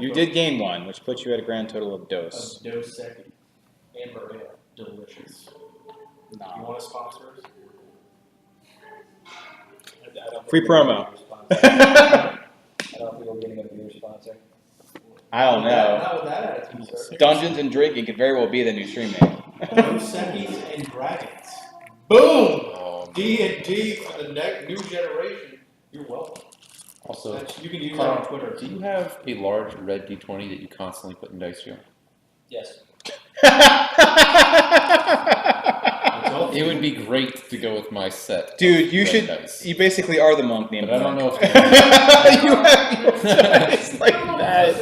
You did gain 1, which puts you at a grand total of Dos. Of Dos Equis. Amber Ale. Delicious. Nah. You want to sponsor us? Free promo. I don't think we're getting a beer sponsor. I don't know. Not with that attitude, sir. Dungeons and Drinking could very well be the new stream name. Dos Equis and Dragons. Boom! D&D for the new generation. You're welcome. Also, You can use that on Twitter. do you have a large red D20 that you constantly put in dice jail? Yes. It would be great to go with my set. Dude, you red should. Dice. You basically are the monk named. But I don't know if you have your dice like that.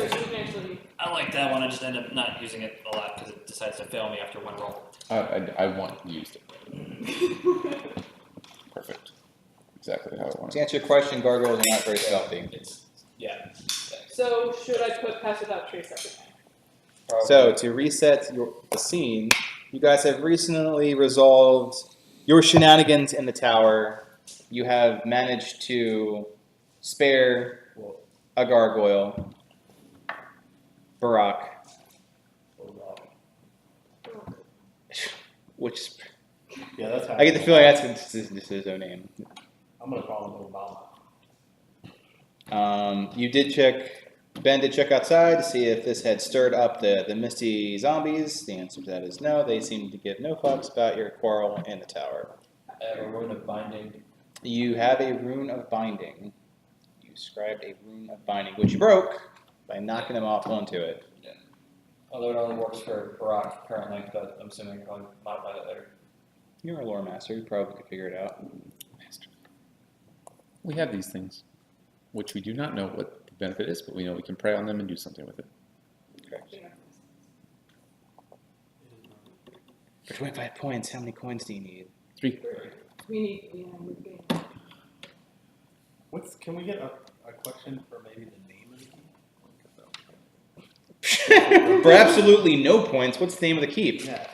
I like that one. I just end up not using it a lot because it decides to fail me after one roll. I want used it. Perfect. Exactly how I want To it. answer your question, gargoyles are not very stealthy. Yeah. So should I put Pass Without Trace up again? So to reset the scene, you guys have recently resolved your shenanigans in the tower. You have managed to spare a gargoyle, Barak, which Yeah, that's how I get the feeling that's his own name. I'm going to call him Obama. Ben did check outside to see if this had stirred up the misty zombies. The answer to that is no. They seem to give no fucks about your quarrel in the tower. I have a rune of binding. You have a rune of binding. You scribed a rune of binding, which you broke by knocking them off onto it. Yeah. Although it only works for Barak currently, but I'm assuming you'll probably modify that later. You're a lore master. You probably could figure it out. We have these things, which we do not know what the benefit is, but we know we can prey on them and do something with it. Correct. For 25 points, how many coins do you need? 3. We need, Can we get a question for maybe the name of the keep? For absolutely no points, what's the name of the keep? Yeah.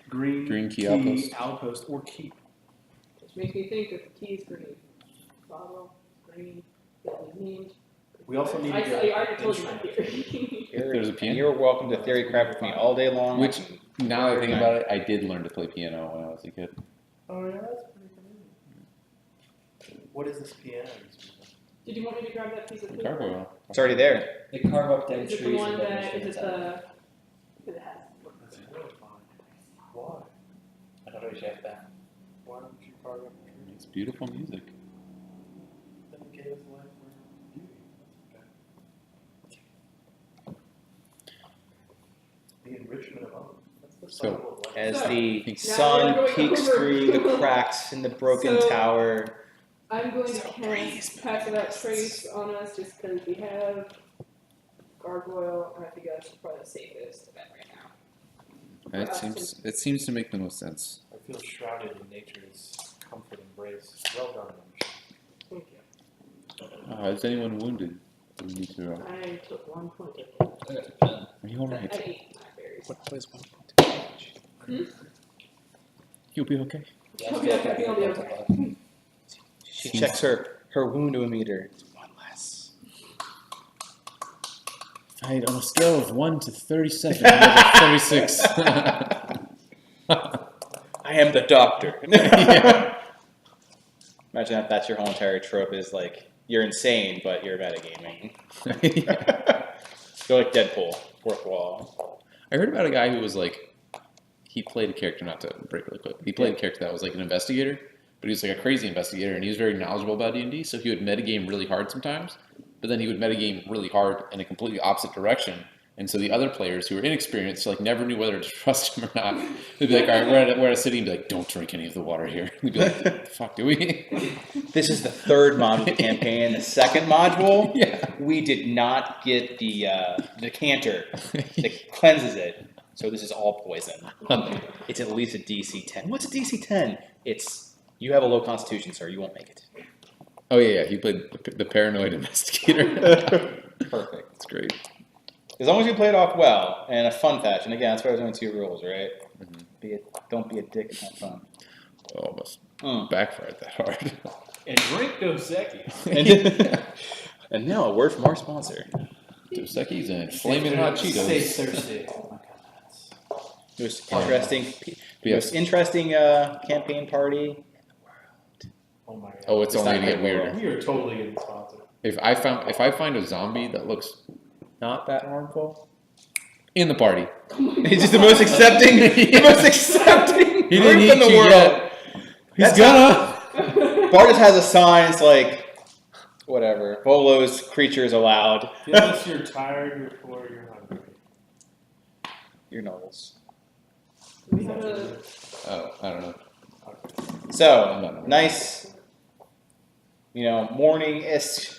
Greenkeep Outpost or keep. which makes me think that the key is green. Bottle, green, named. We also need to I get already told you my theory. There's a piano. You're welcome to theory crap with me all day long. Which, now that I think about it, I did learn to play piano when I was a kid. Oh, yeah, that's pretty cool. What is this piano? Did you want me to grab that piece of paper? Gargoyle. It's already there. They carve up dead Is it trees. the one and then that, they is it the, it has? That's really fun. Why? I don't know if you have that. Why don't you carve up a tree? It's beautiful music. Then you gave us life for beauty. That's okay. The enrichment of art. That's the So, cycle of life. As So, the now we're sun going peeks over. through the cracks in the broken So- tower. I'm going to So breeze, cast Pass Without Trace on us just because we have Gargoyle, and I think that's probably the safest bet right now. It seems to make the most sense. I feel shrouded in nature's comfort embrace. Well done, Thank you. Is anyone wounded? Do we need to, I took 1 point. are you I alright? ate blackberries. What is 1 point to damage? You'll be okay. Yeah, Okay, I think I'll be okay. She checks her wound meter. It's 1 less. Alright, on a scale of 1 to 37, I'm at 36. I am the doctor. Yeah. Imagine if that's your whole entire trope is like, you're insane, but you're metagaming. Yeah. You're like Deadpool, fourth wall. I heard about a guy who was like, he played a character, not to break really quick, he played a character that was like an investigator, but he was like a crazy investigator, and he was very knowledgeable about D&D, so he would metagame really hard sometimes, but then he would metagame really hard in a completely opposite direction, and so the other players who were inexperienced like never knew whether to trust him or not. They'd be like, all right, we're at a city, and be like, don't drink any of the water here. We'd be like, fuck, do we? This is the third module of the campaign. The second module, Yeah. we did not get the decanter that cleanses it, so this is all poison. It's at least a DC 10. What's a DC 10? It's, you have a low constitution, sir. You won't make it. Oh yeah, he played the paranoid investigator. Perfect. That's great. As long as you play it off well and in a fun fashion. Again, that's why there's only 2 rules, right? Don't be a dick and have fun. Oh, almost backfired that hard. And drink Dos Equis. And now a word from our sponsor. Dos Equis and flaming hot Say Cheetos. Thursday. Oh my god. Most interesting, Yes. campaign party. Oh my god. Oh, it's It's only not gonna get quite weirder. We are totally getting sponsored. If I find a zombie that looks Not that harmful. in the party, He's just the most accepting, the most accepting He group didn't in the eat you world. yet. he's That's gonna. Bart just has a sign. It's like, whatever. Volo's creatures allowed. Give us you're tired, you're poor, you're hungry. Your novels. We had a Oh, I don't know. So nice, morning-ish,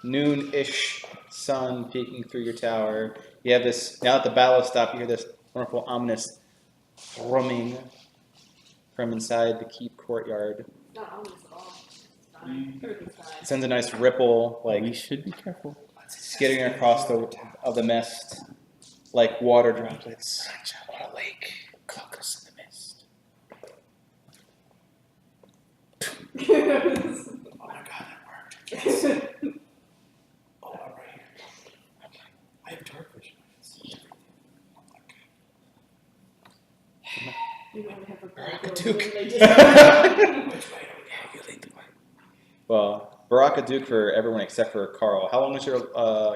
noon-ish sun peeking through your tower. You have this. Now that the battle has stopped, you hear this wonderful, ominous thrumming from inside the keep courtyard. not ominous at all. It's fine. Everything's fine. It sends a nice ripple, We like should be careful. skittering across the mist, like water droplets on a lake. Caucus in the mist. Oh my god, that worked. Oh, I'm right here. Okay. I have dark vision. You don't have a Barakaduke. They Which way do we go? You lead the way. Well, Barakaduke for everyone except for Carl. How long was your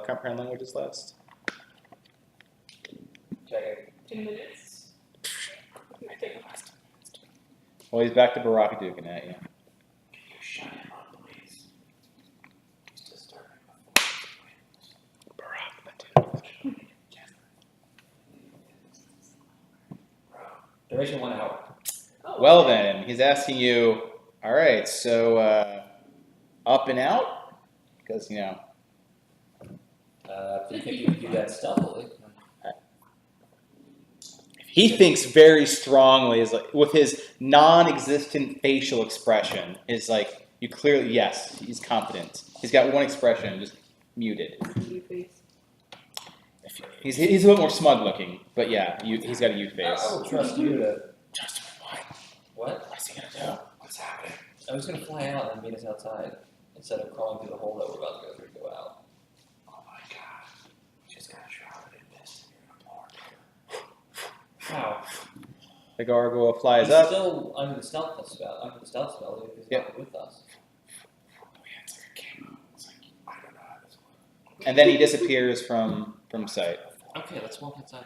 comprehend languages last? Check 2 minutes. Well, he's back to Barakaduke at you. Can you shut him up, please? He's disturbing Barakaduke. Duration 1 hour. Oh, Well okay. then, he's asking you. All right, so up and out, because Do you think you can do that stealthily? he thinks very strongly is like with his non-existent facial expression is like you clearly yes he's confident. He's got one expression just muted. You face. He's a little more smug looking, but yeah, he's got a you I face. will trust you to. Trust him. What? What's he gonna What's happening? I was gonna fly out and meet us outside instead of crawling through the hole that we're about to go through to go out. Oh my god. We just got shrouded in mist and you're gonna How? do? The gargoyle flies He's up. still under the stealth spell if he's not with us. I don't know how this works. And then he disappears from sight. Okay, let's walk inside.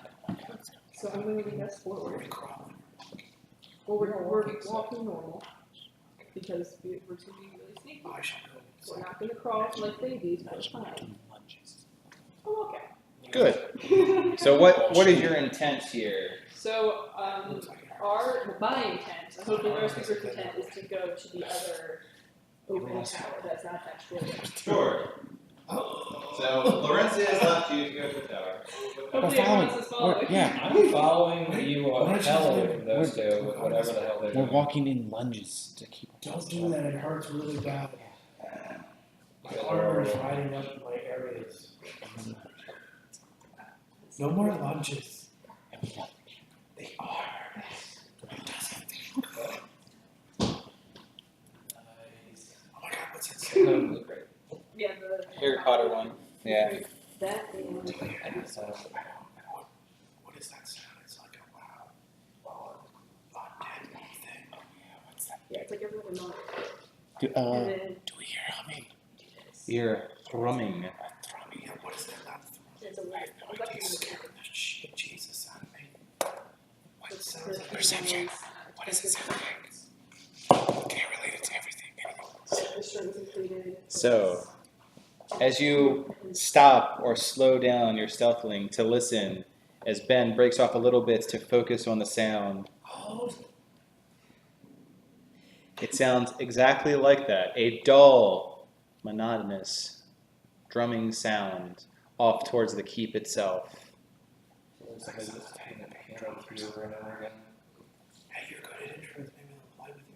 So I'm going to lead us forward. Crawling. Well, we're walking, so- walking normal because we're to be really sneaky. Oh, I should go. We're not going to crawl like babies, but it's fine. Oh, okay. Good. So what is your intent here? So, my intent, I hope the rest of your intent is to go to the other open tower that's not actually. Sure. So Lorenzo left you to go to the tower. Hopefully everyone else is following. I'm following you hell away from those two with whatever the hell they're doing. walking in lunges to keep. Don't do that, it hurts really bad. My Yeah, armor is they're- riding up my areas. No more lunges. They are. Oh my god, what's that sound? That would look great. Yeah, the Harry Potter one. Yeah. That and I can sign up for that. What is that sound? It's like a wow. Undead thing. yeah, it's like everyone knows. Do, And then do we hear humming? You're thrumming. Yeah, what is that? there's a weird. I'm about to use it. The Jesus out of me. What It's sounds the- like? Perception. What does it sound like? Can I relate it to everything? The strings included. So, as you stop or slow down your stealthing to listen, as Ben breaks off a little bit to focus on the sound, Oh, it sounds exactly like that. A dull, monotonous, drumming sound off towards the keep itself. Somebody just taking a piano through over and over again. hey, you're good at intros. Maybe they'll play with you.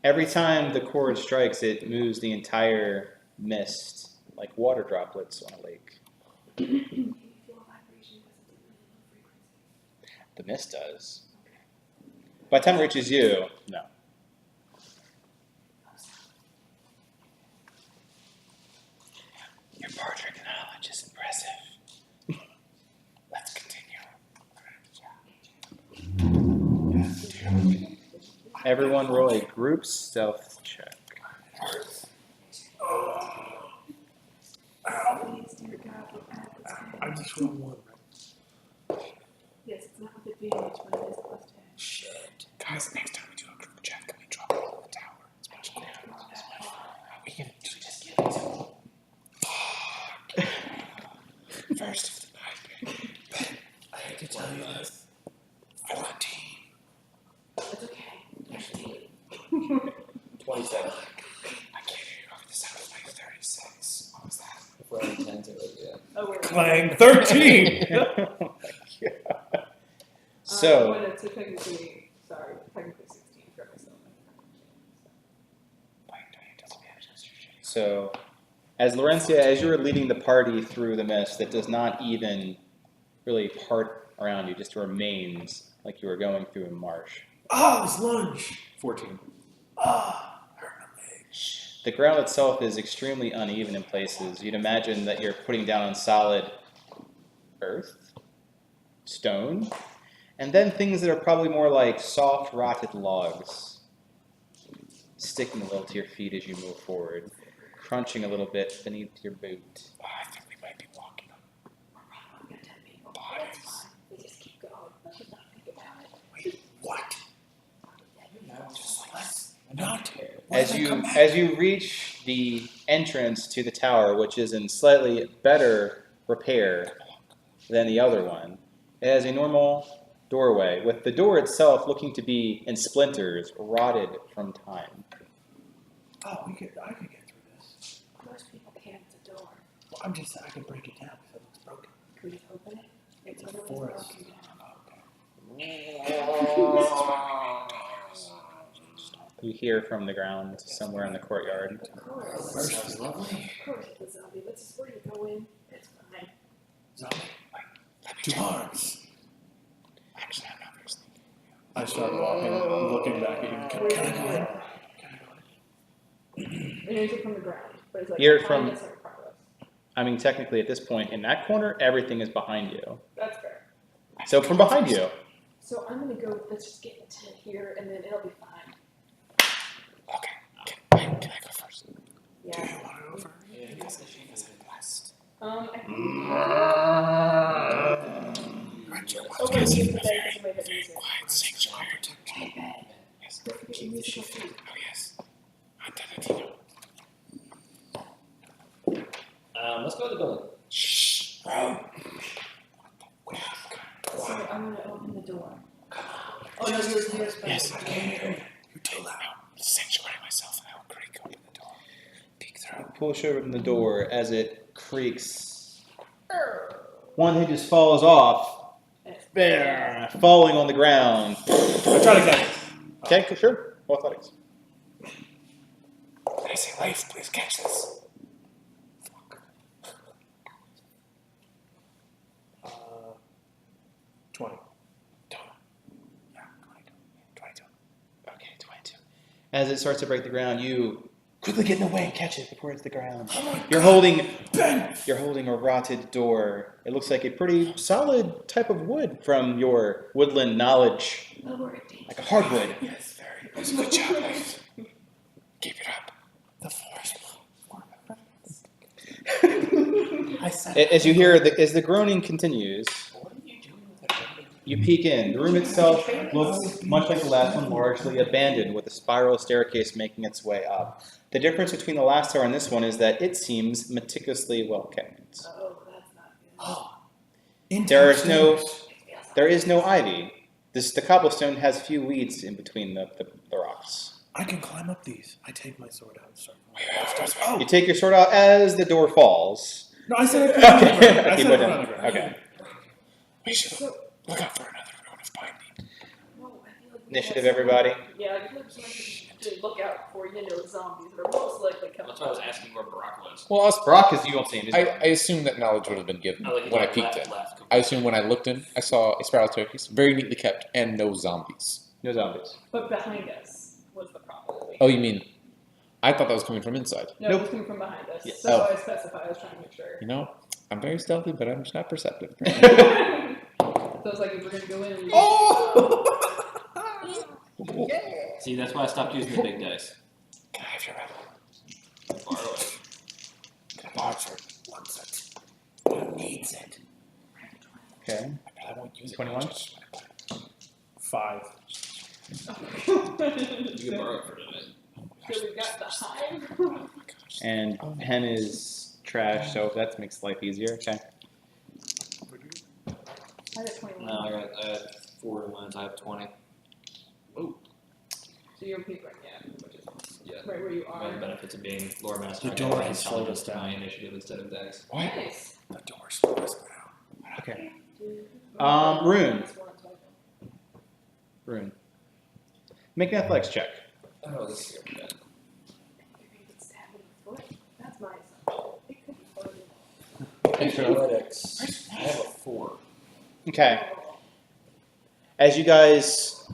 Every time the chord strikes, it moves the entire mist like water droplets on a lake. The mist does. By the time it reaches you, no. Everyone roll a group stealth check. I just rolled one, right? Yes, it's not with advantage, but it is plus 10. Shit. Guys, next time we do a group check, can we drop it on the tower? It's much cooler. We can just give it to him. First of the night. Ben, I hate to tell you this. I want team. It's okay. There's 27. I can't hear you over the sound of like 36. What was that? If we're on 10 to it, yeah. Oh, we're Clang 13! Oh my God. So, but it's technically, sorry, technically 16 for myself. so as Laurencia, as you were leading the party through the mist that does not even really part around you, just remains like you were going through a marsh. Oh, it's lunge! 14. Hurt my leg. The ground itself is extremely uneven in places. You'd imagine that you're putting down on solid earth, stone, and then things that are probably more like soft, rotted logs, sticking a little to your feet as you move forward, crunching a little bit beneath your boot. Oh, I think we might be walking on We got 10 people. bodies. That's fine. We just keep going. Let's just not think about it. Wait, what? Just like this. Not. As you reach the entrance to the tower, which is in slightly better repair than the other one, it has a normal doorway, with the door itself looking to be in splinters, rotted from time. Oh, I could get through this. Most people can't. It's a door. Well, I'm just saying I could break it down because it looks broken. Can we just open it? It's a otherwise forest. broken down. You hear from the ground somewhere in the courtyard. Of course. Sounds lovely. Of course, it's a zombie. Let's just where you go in. It's fine. Zombie. Let me Two check. arms. Actually, I'm not very sneaky. I start walking, looking back at you. Can I go in? Can I go in? It enters from the ground, but it's like You're behind from- us or in front of us. I mean, technically, at this point, in that corner, everything is behind you. That's fair. So from behind you, So I'm gonna go. Let's just get the tent here, and then it'll be fine. Okay. Can I go first? Yeah. Do you want it over? Because I'm blessed. I think. Aren't you Oh, welcome? wait, It's use a the bed very as a way to use it. quiet sanctuary. Hey, bed. Yes. Don't forget your musical feet. Oh, yes. Antonino. Let's go to the building. Shh. Bro. So I'm gonna open the door. Oh no, yours is better. Yes, I can hear you. You're too loud. Sanctuary myself, and I will creak open the door. Peek through. push open the door as it creaks. One hinge falls off, falling on the ground. I try to catch it. Okay, sure. Roll athletics. Can I say life? Please catch this. 20. Yeah, 22. Okay, 22. As it starts to break the ground, you quickly get in the way and catch it before it's the ground. You're holding a rotted door. It looks like a pretty solid type of wood from your woodland knowledge, Lower it, Dean. like a hardwood. Yes, very good job, life. Keep it up. The forest. I said As you hear, as the groaning continues, What are you doing with that? you peek in. The room itself looks much like the last one, largely abandoned, with a spiral staircase making its way up. The difference between the last tower and this one is that it seems meticulously well kept. Oh, that's not good. Oh. There is no ivy. The cobblestone has few weeds in between the rocks. I can climb up these. I take my sword out and start. Oh, You take your sword out as the door falls. No, I said I put it on the Okay, ground. I you said put I put it it on the ground. okay. we should look out for another road of binding. No, I feel like we Initiative, have everybody. Yeah, I feel like something to look out for, zombies that are most likely coming. That's why I was asking where Barack was. Well, us Brock, because you don't see him. I assume that knowledge would have been given Oh, like when I left, peeked left, in. left. I assume when I looked in, I saw a spiral staircase, very neatly kept, and no zombies. No zombies. But behind us was the problem. Oh, you mean? I thought that was coming from inside. No, Nope. it was coming from behind us. Yes. That's Oh. why I specified. I was trying to make sure. You know, I'm very stealthy, but I'm just not perceptive. So I was like, if we're gonna go in, Oh! See, that's why I stopped using the big dice. Can I have your medal? Borrow it. Can I borrow it for 1 cent? Who needs it? Okay. I probably won't use it. 21? Just- 5. You can borrow it for a minute. So we got the hive. Oh my gosh. And pen is trash, so that makes life easier. Okay. I had 21. No, I had 4 wins. I have 20. So you're paper, yeah, which is Yeah. right where you One of the are. benefits of being lore master. The I door get has slowed intelligence us to my down. initiative instead of dex. What? Nice. The door slowed us down. Okay. Oh, Rune. that's one, so I don't- Rune. Make an athletics check. Oh, this is good. Maybe you could stab it in the foot. That's my assumption. It could be fun. Athletics. I have a 4. Okay. As you guys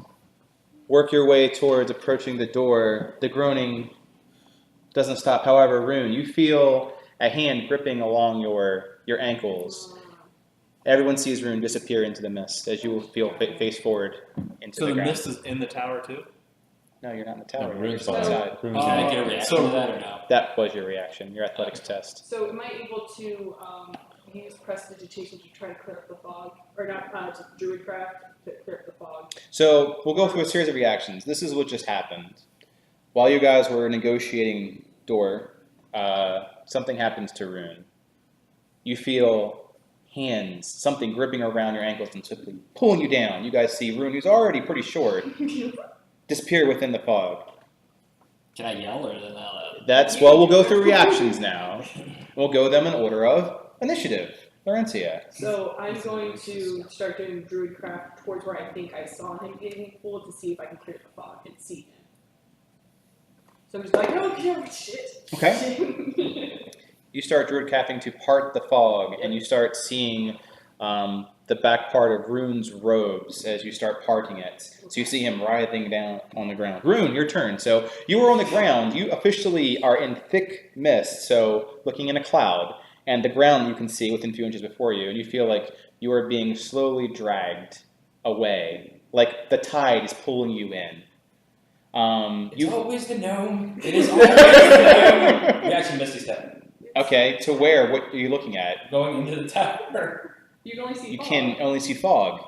work your way towards approaching the door, the groaning doesn't stop. However, Rune, you feel a hand gripping along your ankles. Everyone sees Rune disappear into the mist as you feel face forward into So the the ground. mist is in the tower too? No, you're not in the tower. No, You're Rune's still fine. outside. Can I get a reaction so- to that or no? That was your reaction, your athletics test. So am I able to use prestidigitation to try to clear up the fog? Or not, just druidcraft to clear up the fog? So we'll go through a series of reactions. This is what just happened. While you guys were negotiating door, something happens to Rune. You feel hands, something gripping around your ankles and simply pulling you down. You guys see Rune, who's already pretty short, disappear within the fog. Can I yell or is it not allowed? Well, we'll go through reactions now. We'll go them in order of initiative. Laurencia. So I'm going to start doing druidcraft towards where I think I saw him getting pulled to see if I can clear the fog and see him. So I'm just like, oh, yeah, shit. Okay. You start druidcrafting to part the fog, and you start seeing the back part of Rune's robes as you start parting it. So you see him writhing down on the ground. Rune, your turn. So you were on the ground. You officially are in thick mist, so looking in a cloud. And the ground you can see within a few inches before you, and you feel like you are being slowly dragged away, like the tide is pulling you in. It's always the gnome. It is always the gnome. Reaction Misty Step. Okay, to where? What are you looking at? Going into the tower. You can only see You fog. can only see fog.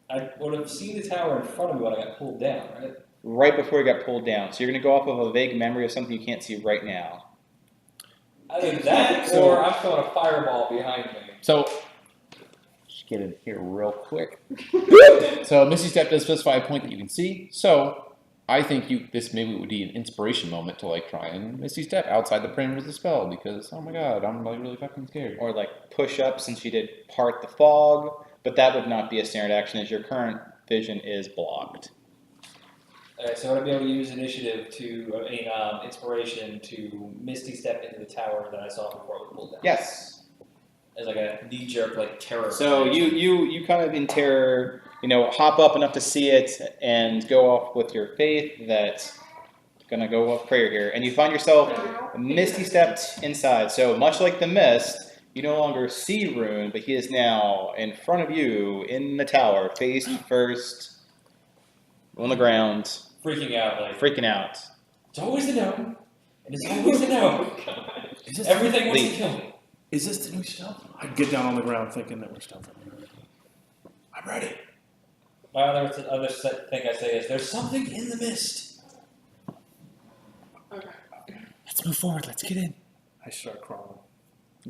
I would have seen the tower in front of me when I got pulled down, right? Right before you got pulled down. So you're going to go off of a vague memory of something you can't see right now. Either that So- or I'm throwing a fireball behind me. So, just get in here real quick. So, Misty Step does specify a point that you can see. So, I think this maybe would be an inspiration moment to like try and Misty Step outside the parameters of the spell because oh my god, I'm like really fucking scared. Or like push up since you did part the fog. But that would not be a standard action as your current vision is blocked. Alright, so would I be able to use initiative to, inspiration to Misty Step into the tower that I saw before I was pulled down? Yes. As like a knee-jerk, like, terror. So reaction. you kind of in terror, hop up enough to see it and go off with your faith that's gonna go off prayer here. And you find yourself Misty stepped inside. So much like the mist, you no longer see Rune, but he is now in front of you in the tower, face first on the ground, Freaking out, like, freaking out. it's always the gnome. And it's always the gnome. Everything wants to kill me. Is this the new stealth? I get down on the ground thinking that we're stealthing. I'm ready. My other thing I say is, there's something in the mist. Okay. Let's move forward. Let's get in. I start crawling.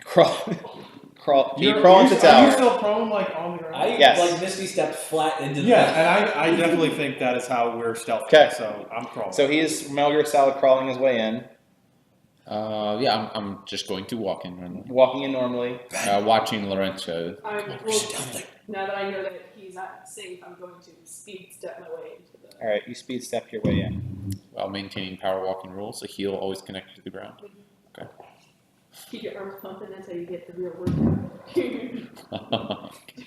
Crawl. Do you crawl into the Are you tower? still prone, like on the ground? I, Yes. like, Misty Step flat into the Yeah, and I definitely think that is how we're stealthing. Okay. So I'm crawling. So he is Metal Gear Solid crawling his way in, Yeah, I'm just going to walk in, walking in normally. watching Lorenzo. Now that I know that he's not safe, I'm going to speed step my way into the. All right, you speed step your way in. While maintaining power walking rules, a heel always connected to the ground. Keep your arms pumping. That's how you get the real workout.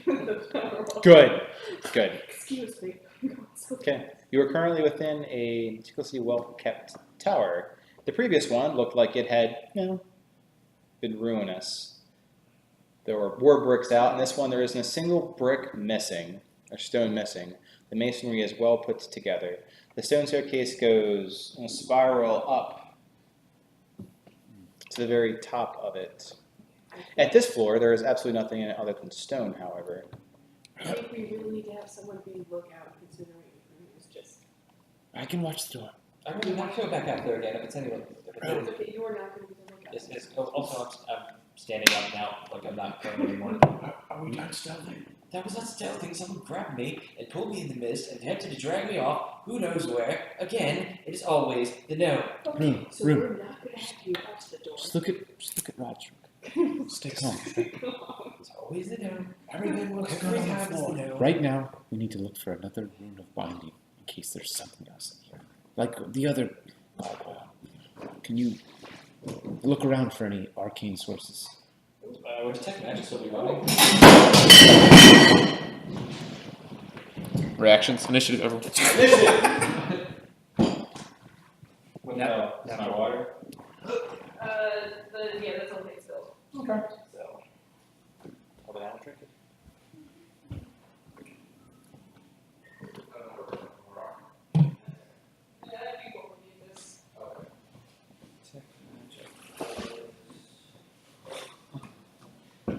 The power walk. Good. Excuse me. It's Okay, you are currently within a meticulously well-kept tower. The previous one looked like it had, been ruinous. There were war bricks out. In this one, there isn't a single brick missing, or stone missing. The masonry is well put together. The stone staircase goes in a spiral up to the very top of it. At this floor, there is absolutely nothing in it other than stone, however. I think we really need to have someone be lookout, considering it's just. I can watch the door. I'm really not going back out there again if it's anyone. It's okay, you are not going to be the lookout. Also, I'm standing up now, like I'm not prone anymore. Are we done stealthing? That was not stealthing. Someone grabbed me and pulled me in the mist and attempted to drag me off, who knows where. Again, it is always the no. Okay, so Room. we're not going to have you watch the door. Just look at Roger. Stay calm. It's always the no. Everything looks Every good on the time it's floor. the no. Right now, we need to look for another rune of binding in case there's something else in here. Like the other gargoyle. Can you look around for any arcane sources? Would detect magic still be running? Reactions, initiative, everyone. With no, it's not water. Yeah, that's all they spilled. Okay. So. Have an animal drink it? Yeah, I think what we need this.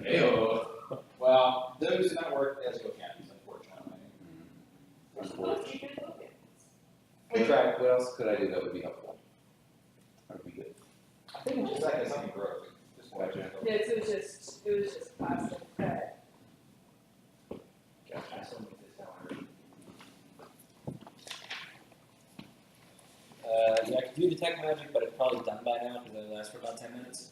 Ew. Well, those do not work as go cannons, unfortunately. Let's keep it looking. We tried. What else could I do that would be helpful? That would be good. I think it's just like something broke. Just watch it. Yeah, it was just plastic. Yeah, I can do detect magic, but it's probably done by now because it lasts for about 10 minutes.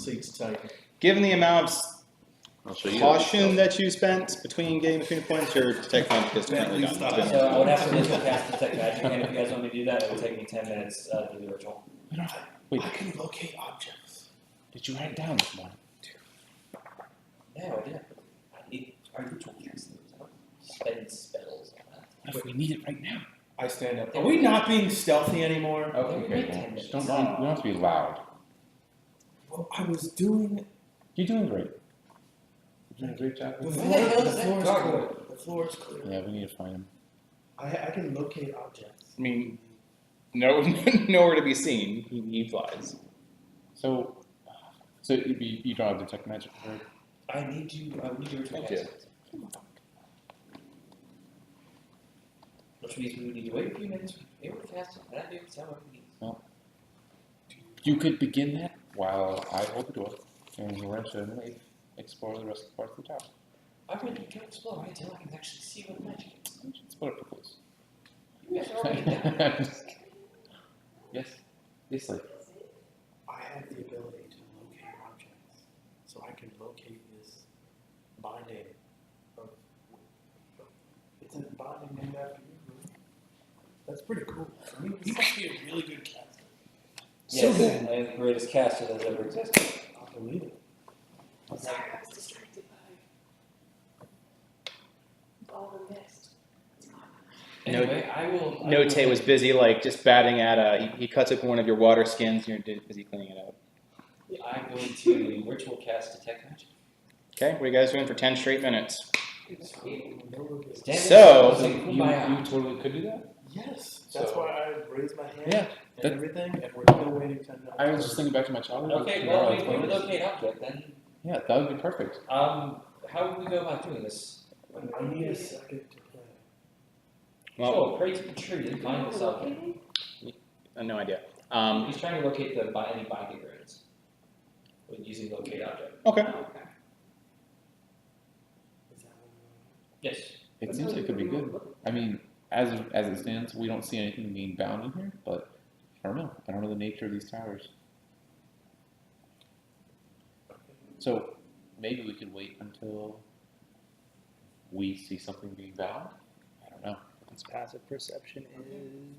Seats tight. Given the amount of I'll show you. caution that you spent getting between points, your detect magic is currently done. Stop. It's So been- I would have to ritual cast detect magic, and if you guys want me to do that, it would take me 10 minutes to do the ritual. Wait, I can locate objects. did you write down this one? No, I didn't. I need our ritual cast those. I don't spend spells on that. What if we need it right now? I stand up. Are we not being stealthy anymore? Okay, well, just don't, you don't have to be loud. Well, I was doing. You're doing great. You're doing a great job. The Where floor, the hell the is that floor is gargoyle? clear. The floor is clear. Yeah, we need to find him. I can locate objects. I mean, no, nowhere to be seen. He flies. So you don't have detect magic, right? I need you ritual I cast. Which means we would need to wait a few minutes, be able to cast it, and that means someone needs. You could begin that while I hold the door, and we're going to explore the rest of the parts of the tower. I really can't explore until I can actually see what the magic is. Let's put up the clues. You guys are already down. Yes. Yes, like. I have the ability to locate objects, so I can locate this binding. It's a binding named after you. Right? That's pretty cool. You must be a really good caster. Yes, I am the greatest caster that's ever existed. I believe it. Sorry, I was distracted by all the mist. Anyway, I will. Note was busy, like, just batting at he cuts up one of your water skins and you're busy cleaning it up. I'm going to ritual cast detect magic. Okay, what are you guys doing for 10 straight minutes? Stand So- there, say kumbaya. You totally could do that? Yes, that's So- why I raised my hand Yeah, and that- everything, and we're still waiting 10 minutes. I was just thinking back to my childhood. Okay, well, we locate object then. Yeah, that would be perfect. How would we go about doing this? I need a second to play. Well, Sure, pray to the tree and find this object. no idea. He's trying to locate any binding runes with using locate object. Okay. Is that what Yes. It seems like it could be good. I mean, as it stands, we don't see anything being bound in here, but I don't know. I don't know the nature of these towers. So maybe we could wait until we see something being bound. I don't know. Its passive perception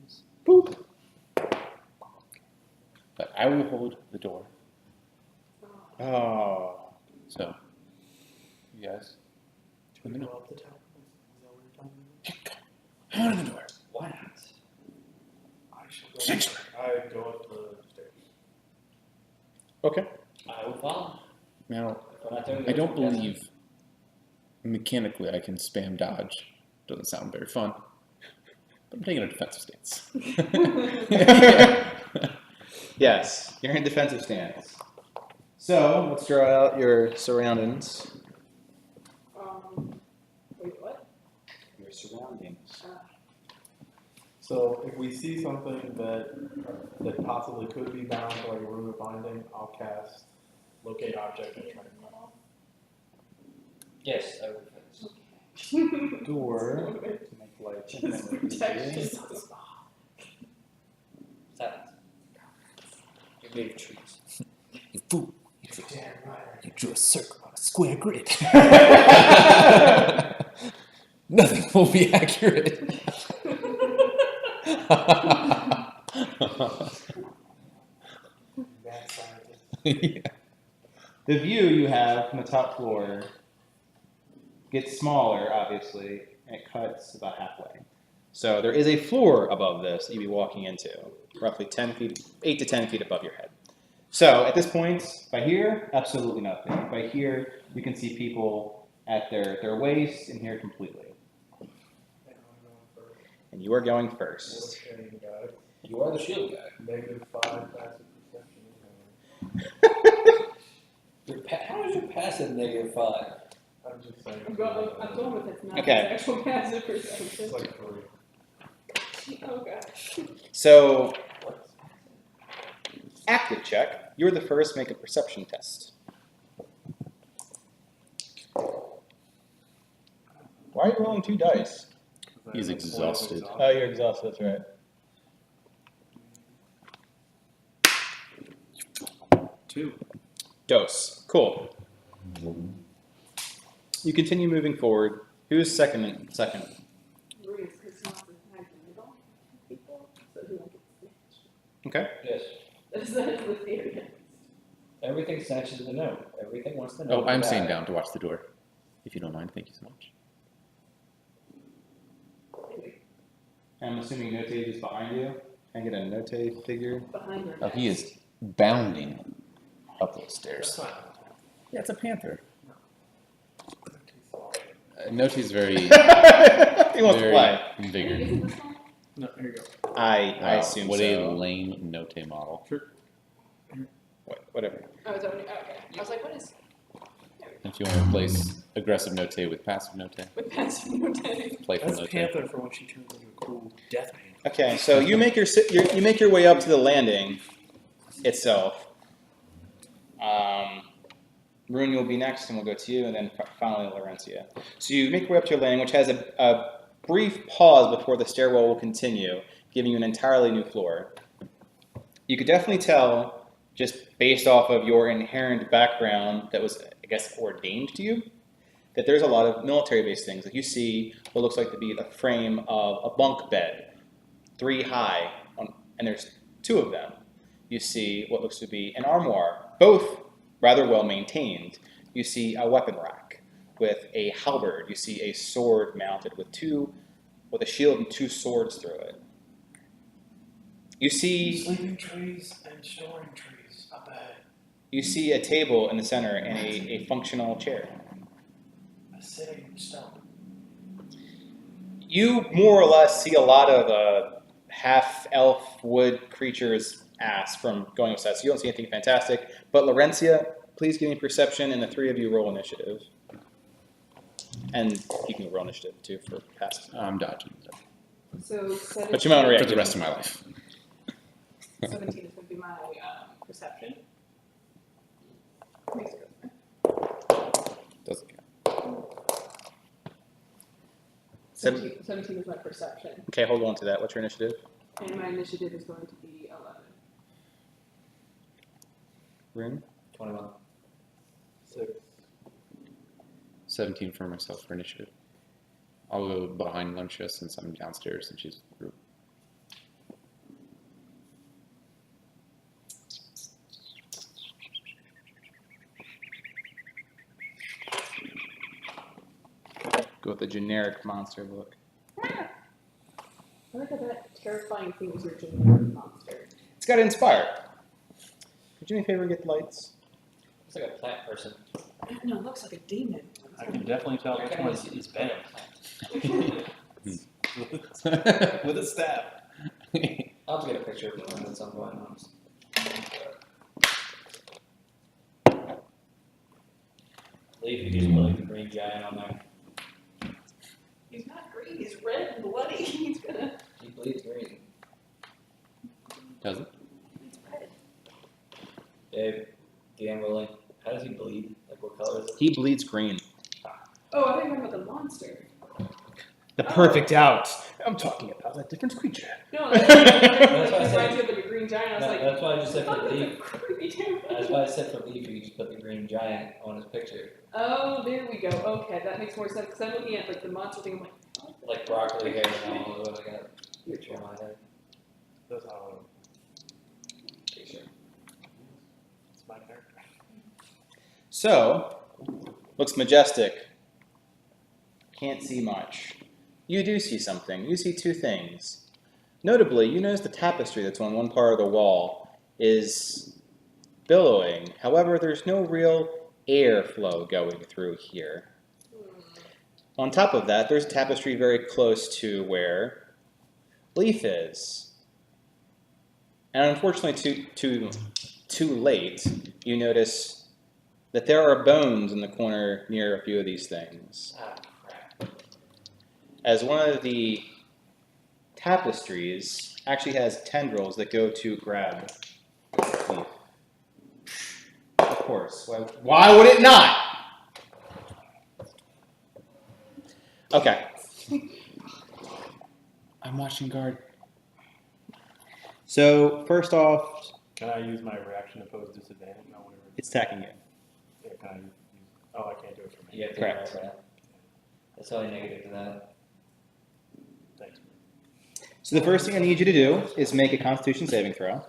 is boop. But I will hold the door. Oh. So you guys, Should we go up the tower? Is that what you're telling me? come on the door. Why not? I should go. Sanctuary. I go up the stairs. Okay. I will follow. Now If we're not doing I don't ritual casting. believe mechanically I can spam dodge Doesn't sound very fun. But I'm taking a defensive stance. Yes, you're in defensive stance. So let's draw out your surroundings. Wait, what? Your surroundings. So if we see something that possibly could be bound by a room of binding, I'll cast locate object and try to find it. Yes, I would. Door to make light. Protection. Silence. You made of trees. You fool. You drew a circle on a square grid. Nothing will be accurate. Mad scientist. Yeah. The view you have from the top floor gets smaller, obviously, and it cuts about halfway. So there is a floor above this that you'd be walking into, roughly 10 feet, 8 to 10 feet above your head. So at this point, by here, absolutely nothing. By here, you can see people at their waist and here completely. And you are going first. Okay, guys. You are the shield guy. -5 passive perception. How is your passive -5? I'm just saying. I'm going with it's not Okay. actual passive perception. It's like 3. Oh gosh. So, active check. You're the first to make a perception test. Why are you rolling 2 dice? He's exhausted. Oh, you're exhausted, that's right. 2. Dose. Cool. You continue moving forward. Who's second? Ruth, because not the middle people, so who won't get snitched. Okay. Yes. That's the theory. Everything snatches the note. Everything wants to know. Oh, I'm the staying guy. down to watch the door. If you don't mind, thank you so much. I'm assuming Note is behind you. Can I get a Note figure? Behind her. Oh, he is bounding up those stairs. That's fine. Yeah, it's a panther. Noti's very, He wants to very fly. invigorated. No, here you go. I Wow, assume what so. a lame Note model. Whatever. Oh, is that what, okay. I was like, what is If you want to replace aggressive Note with passive Note, with passive Note? playful That's Note. Panther for when she turns into a cool death man. Okay, so you make you make your way up to the landing itself. Rune, you'll be next, and we'll go to you, and then finally Laurentia. So you make your way up to your landing, which has a brief pause before the stairwell will continue, giving you an entirely new floor. You could definitely tell, just based off of your inherent background that was, I guess, ordained to you, that there's a lot of military-based things. Like you see what looks like to be the frame of a bunk bed, 3 high, and there's 2 of them. You see what looks to be an armoire, both rather well maintained. You see a weapon rack with a halberd. You see a sword mounted with a shield and 2 swords through it. You see Sleeping trees and storing trees. Not bad. You see a table in the center and a functional chair. A sitting stone. You more or less see a lot of half-elf wood creatures' ass from going outside, so you don't see anything fantastic. But Laurentia, please give me perception, and the 3 of you roll initiative. And you can roll initiative, too, for past. I'm dodging. So 17, But you might For react the rest of my life. 17 is going to be my perception. Makes it Doesn't count. 17 is my perception, Okay, hold on to that. What's your initiative? and my initiative is going to be 11. Rune? 21. 6. 17 for myself for initiative. I'll go behind Luncia since I'm downstairs and she's group. Go with the generic monster look. I like how that terrifying thing is your generic monster. It's got to inspire. Could you do me a favor and get the lights? Looks like a plant person. No, it looks like a demon. I can definitely tell which one is bad. With a staff. I'll have to get a picture of him at some point. Leafy just put like the green giant on there. He's not green. He's red and bloody. He's gonna. He bleeds green. Does it? He's red. Dave, DM Willing, how does he bleed? Like what color is it? He bleeds green. Oh, I think I'm about the monster. The perfect out. I'm talking about a different creature. No, That's why I that's said- reminds me of like a green giant. I was like, That's why I just said for fuck, that's a Leaf. creepy terrible. That's why I said for Leaf, you just put the green giant on his picture. Oh, there we go. Okay, that makes more sense because I'm looking at like the monster thing. I'm like, oh, Like broccoli hair and all. What I got a picture on my head. That's how Pretty sure. it's my character. So, looks majestic. Can't see much. You do see something. You see two things. Notably, you notice the tapestry that's on one part of the wall is billowing. However, there's no real airflow going through here. On top of that, there's a tapestry very close to where Leaf is. And unfortunately, too late, you notice that there are bones in the corner near a few of these things. Ah, crap. As one of the tapestries actually has tendrils that go to grab Leaf. Of course. Why would it not? Okay. I'm watching guard. So, first off, Can I use my reaction to pose disadvantage on whatever? it's attacking you. Yeah, can I use? Oh, I can't do it for me. You have to Correct. ignore that. That's only negative to that. Thanks. So the first thing I need you to do is make a Constitution saving throw.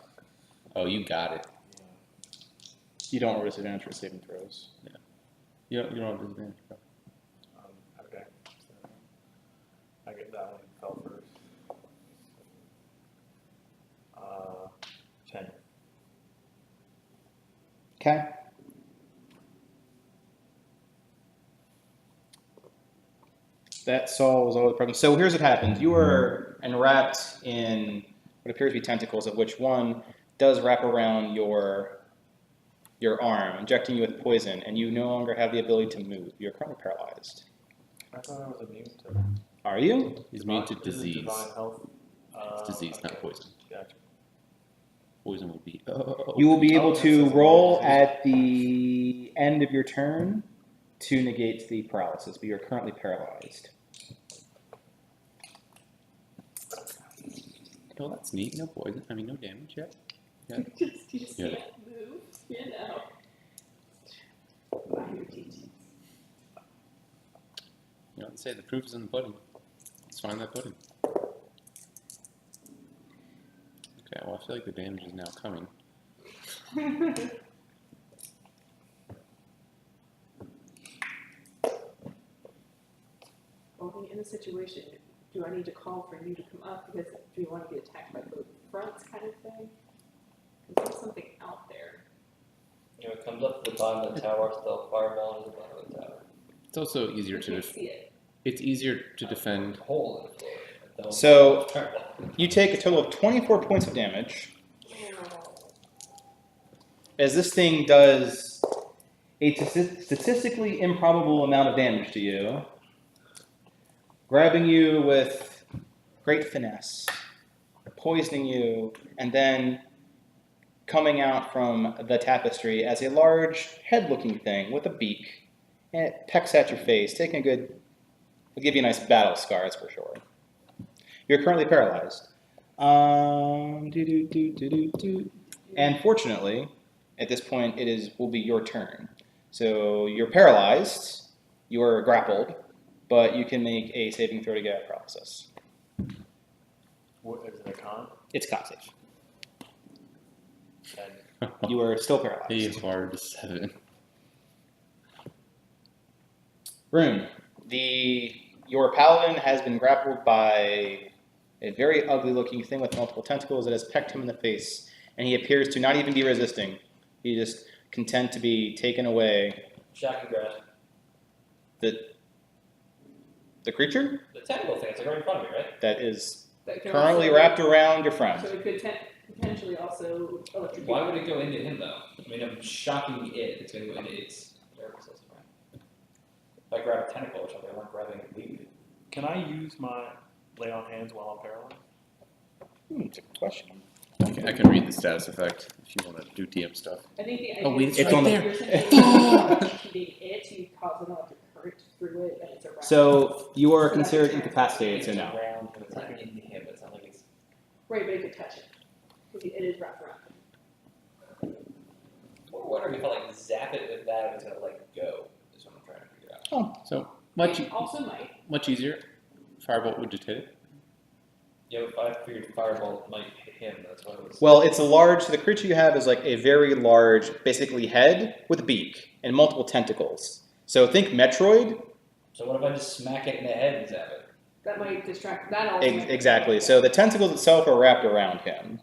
Oh, you got it. You don't roll disadvantage for saving throws. You don't have disadvantage. Bro. Okay. So, I get that one fell first. 10. Okay. That solves all the problems. So here's what happens. You are enwrapped in what appears to be tentacles, of which one does wrap around your arm, injecting you with poison, and you no longer have the ability to move. You're currently paralyzed. I thought I was immune to Are you? He's immune to Is it disease. divine health. It's disease, Okay. not poison. Gotcha. Poison would be. Oh. You will be able Oh, to that's roll amazing. at the end of your turn to negate the paralysis, but you're currently paralyzed. Oh, that's neat. No poison. I mean, no damage yet. you just Yeah. can't move. You know. By your teachings. You know, they say the proof is in the pudding. Let's find that pudding. Okay, well, I feel like the damage is now coming. Well, in a situation, do I need to call for you to come up because do you want to be attacked by both fronts, kind of thing? Because there's something out there. You know, it comes up to the bottom of the tower, still fireball into the bottom of the tower. It's also easier I to can't see it. it's easier to defend. Hole in the floor. Don't- So- Fireball. You take a total of 24 points of damage, as this thing does a statistically improbable amount of damage to you, grabbing you with great finesse, poisoning you, and then coming out from the tapestry as a large head-looking thing with a beak, and it pecks at your face, taking a good, will give you a nice battle scar, that's for sure. You're currently paralyzed. And fortunately, at this point, will be your turn. So you're paralyzed, you're grappled, but you can make a saving throw to get out of paralysis. What is it, a con? It's con save. 10. You are still paralyzed. He is hard to 7. Rune, your paladin has been grappled by a very ugly-looking thing with multiple tentacles that has pecked him in the face, and he appears to not even be resisting. He just content to be taken away. Shocking grasp. The creature The tentacle thing, it's like right in front of me, right? that is That can currently also- wrapped around your So friend. it could potentially also electrocute. Why would it go into him though? I mean, I'm shocking it. It's gonna go into its nervous system, right? If I grab a tentacle or something, I'm not grabbing a lead. Can I use my lay on hands while I'm paralyzed? It's a good question. I can read the status effect if you want to do DM stuff. I think the idea Oh, wait, is it's that on if there. you're essentially electrocuting it, you cause an electric current through it, and it's around. So you are considered incapacitated, so It's no. around him, it's not into him. It's not like it's. Right, but it could touch it. It is wrapped around him. We're wondering if I like zap it with that, it's gonna like go. Is what I'm trying to figure out. So much It also might. much easier. Firebolt would just hit it. Yeah, if I figured Firebolt might hit him, that's what it was. Well, it's a large. So the creature you have is like a very large, basically head with a beak and multiple tentacles. So think Metroid. So what if I just smack it in the head and zap it? That might distract. That also. might Exactly. So the tentacles itself are wrapped around him.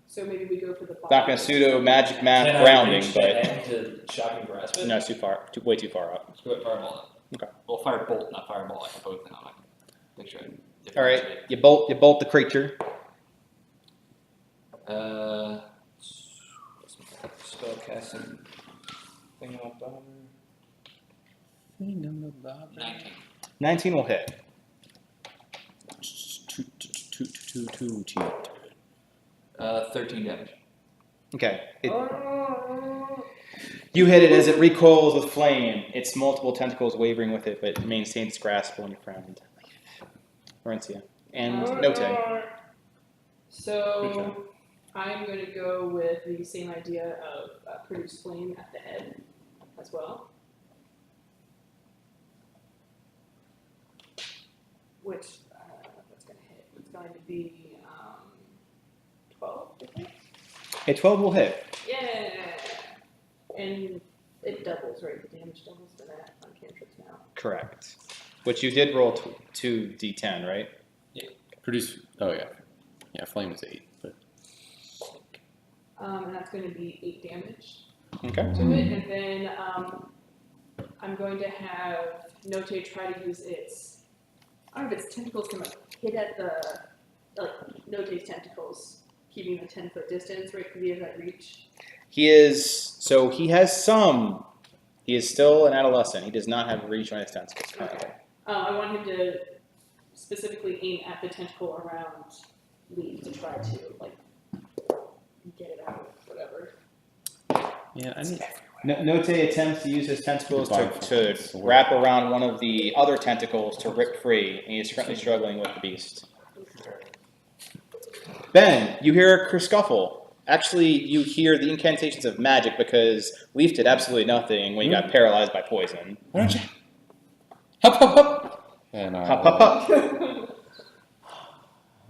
So maybe we go for the. Not going to pseudo magic math Can I grounding, reach but the head to shock and grasp it? no, it's too far, way too far up. Let's go with Firebolt. Okay. Well, Firebolt, not Fireball. I have both now. I can make sure I All right, differentiate. you bolt the creature. Spell casting thing on bottom. 19. 19 will hit. 13 damage. Okay. You hit it as it recoils with flame. Its multiple tentacles wavering with it, but it maintains its grasp on your friend. Orencia. And Note. So I'm going to go with the same idea of produce flame at the head as well. Which, what's going to hit? It's going to be 12, I think. A 12 will hit. Yeah! And it doubles, right? The damage doubles for that on cantrips now. Correct. Which you did roll 2d10, right? Produce. Oh yeah, yeah. Flame is 8, but And that's going to be 8 damage Okay. to it. And then I'm going to have Note try to use its, I don't know if its tentacles can like hit at the, like Note's tentacles, keeping a 10-foot distance, right? Because he has that reach. He is, so he has some, he is still an adolescent. He does not have reach on his tentacles currently. I want him to specifically aim at the tentacle around Lee to try to, like, get it out, whatever. yeah. I need. Note attempts to use his tentacles to Goodbye. wrap around one of the other tentacles to rip free, and he is currently struggling with the beast. Ben, you hear a kerscuffle. Actually, you hear the incantations of magic because Leaf did absolutely nothing when you got paralyzed by poison. Why don't you? Hup hup hup. And Hop, hop, hop.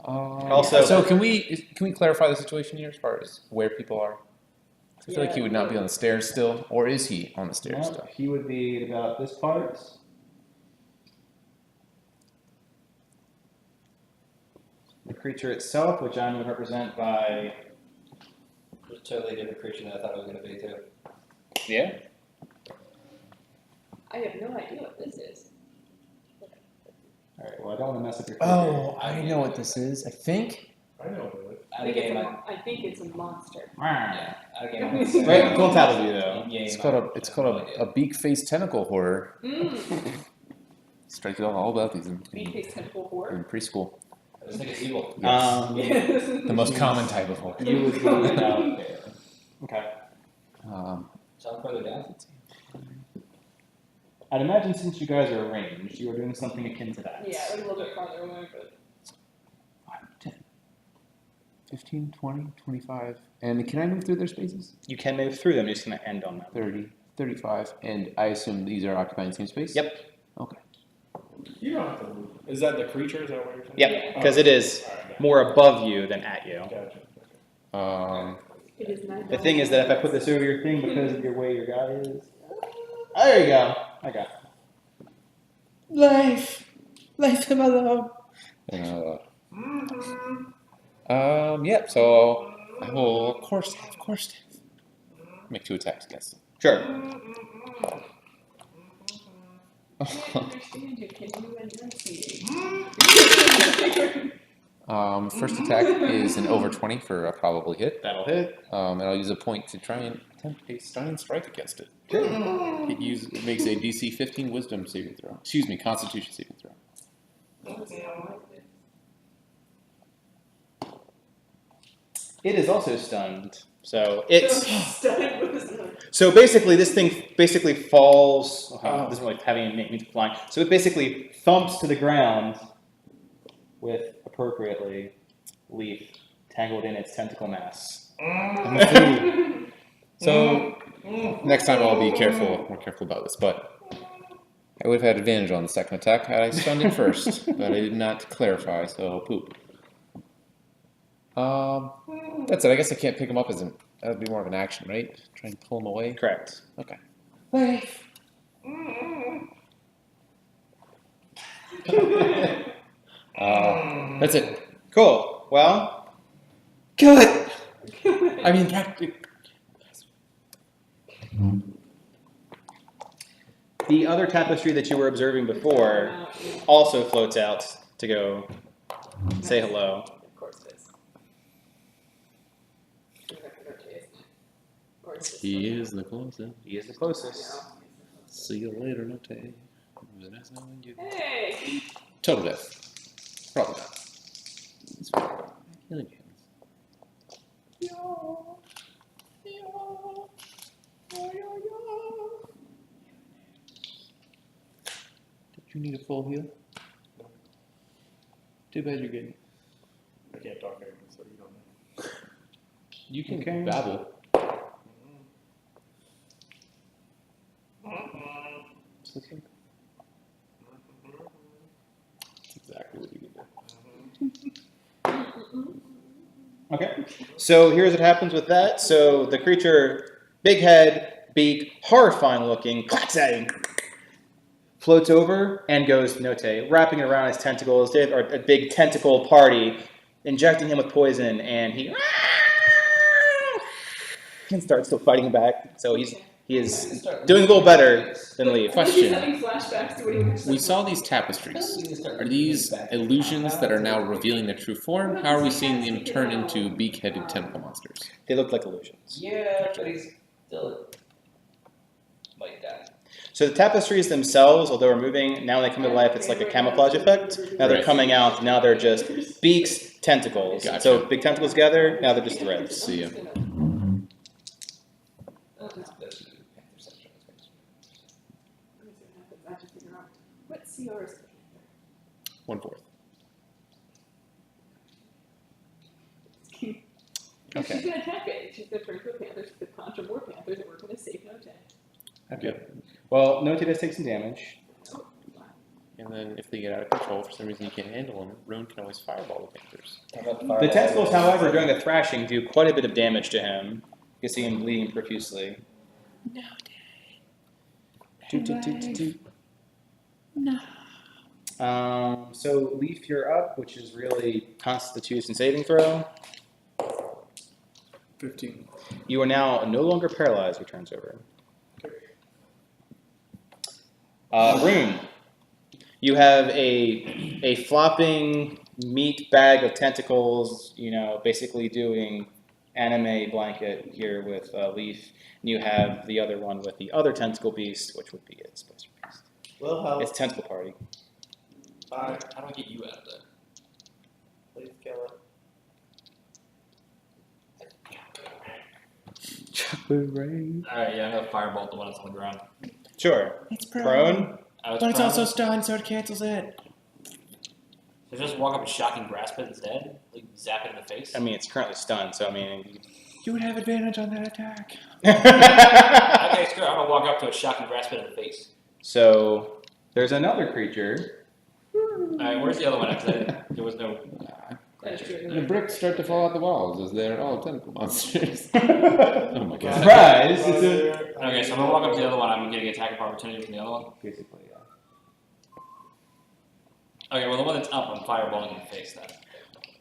Also- so can we clarify the situation here as far as where people are? I feel like he would not be on the stairs still, or is he on the stairs still? He would be at about this part. The creature itself, which I'm going to represent by... It's a totally different creature than I thought it was going to be, too. Yeah? I have no idea what this is. Alright, well, I don't want to mess up your Oh, I know what this is. I think. I know what it is. I Out of think, game, I think it's a monster. yeah, out of game. Right, cool tablet view, though. It's called a beak-faced tentacle horror. Mmm. Strike it all about these in Beak-faced tentacle horror. preschool. I just think it's evil. Yes. The most common type of horror. You would go out there. Okay. Sound further down? I'd imagine since you guys are arranged, you are doing something akin to that. Yeah, like a little bit farther away, but 10, 15, 20, 25. And can I move through their spaces? You can move through them, you're just going to end on them. 30, 35. And I assume these are occupying the same space? Yep. Okay. You don't have to move. Is that the creature? Is that what you're saying? Yep, because it is more above you than at you. Gotcha. it is not. The thing is that if I put this over your thing because of your way your guy is... There you go. I got it. Life of my love. Yep, so I will, of course, make 2 attacks against them. Sure. can't understand you. Can you enunciate? First attack is an over 20 for a probably hit. That'll hit. And I'll use a point to try and attempt a stunning strike against it. It makes a DC 15 Wisdom saving throw. Excuse me, Constitution saving throw. It is also stunned. So it's Stunned with his- so basically this thing basically falls. Doesn't really have any means of flying. So it basically thumps to the ground with appropriately Leaf tangled in its tentacle mass. So next time I'll be more careful about this. But I would have had advantage on the second attack had I stunned it first, but I did not clarify. So poop. That's it. I guess I can't pick him up as that would be more of an action, right? Try and pull him away. Correct. Okay. That's it. Cool. Well, Kill it. I mean, the other tapestry that you were observing before also floats out to go say hello. Of course it is. Or it's just he is the closest. He is the closest. See you later, Note. It was nice knowing you. Hey! Total death. Probably not. It's fine. Killing hands. Did you need a full heal? Too bad you're getting. I can't talk anymore, so you don't know. You can Okay. babble. That's exactly what you can do. Okay. So here's what happens with that. So the creature, big head, beak, horrifying looking, clatsang, floats over and goes Note, wrapping around his tentacles, or a big tentacle party, injecting him with poison, and he and starts still fighting back. So he is doing a little better than Leaf. He's Question. having flashbacks to what he was We saw these tapestries. Are these illusions that are now revealing their true form? How are we seeing them turn into beak-headed tentacle monsters? They look like illusions. Yeah, but he's still might die. So the tapestries themselves, although we're moving, now when they come to life, it's like a camouflage effect. Now they're Right. coming out, now they're just beaks, tentacles. Gotcha. So big tentacles together, now they're just threads. See ya. I have to figure out what CR is. 1/4. Okay. She's gonna attack it. She's gonna turn to a panther. She's gonna conjure more panthers, and we're gonna save Note. Okay. Well, Note does take some damage. And then if they get out of control, for some reason you can't handle them, Rune can always fireball the panthers. The tentacles, however, during the thrashing, do quite a bit of damage to him. You can see him bleeding profusely. So Leaf, you're up, which is really Constitution saving throw. 15. You are now no longer paralyzed. Returns over. Rune, you have a flopping meat bag of tentacles. You know, basically doing anime blanket here with Leaf. And you have the other one with the other tentacle beast, which would be its beast. Will help. It's tentacle party. Bye. How do I get you out of there? Please kill it. Alright, yeah, I'm gonna firebolt the one that's on the ground. Sure. It's Prone. I was But it's prone. also stunned, so it cancels it. So just walk up and shock and grasp it instead? Like zap it in the face? I mean, it's currently stunned, so I mean. You would have advantage on that attack. Okay, screw it. I'm gonna walk up to it, shock and grasp it in the face. So there's another creature. Alright, where's the other one? 'Cause there was no. That's true. The bricks start to fall out the walls as they're all tentacle monsters. Oh my god. Surprise! It's a, Okay, so I'm gonna walk up to the other one. I'm getting attack of opportunity from the other one. basically, yeah. Okay, well the one that's up, I'm fireballing in the face then.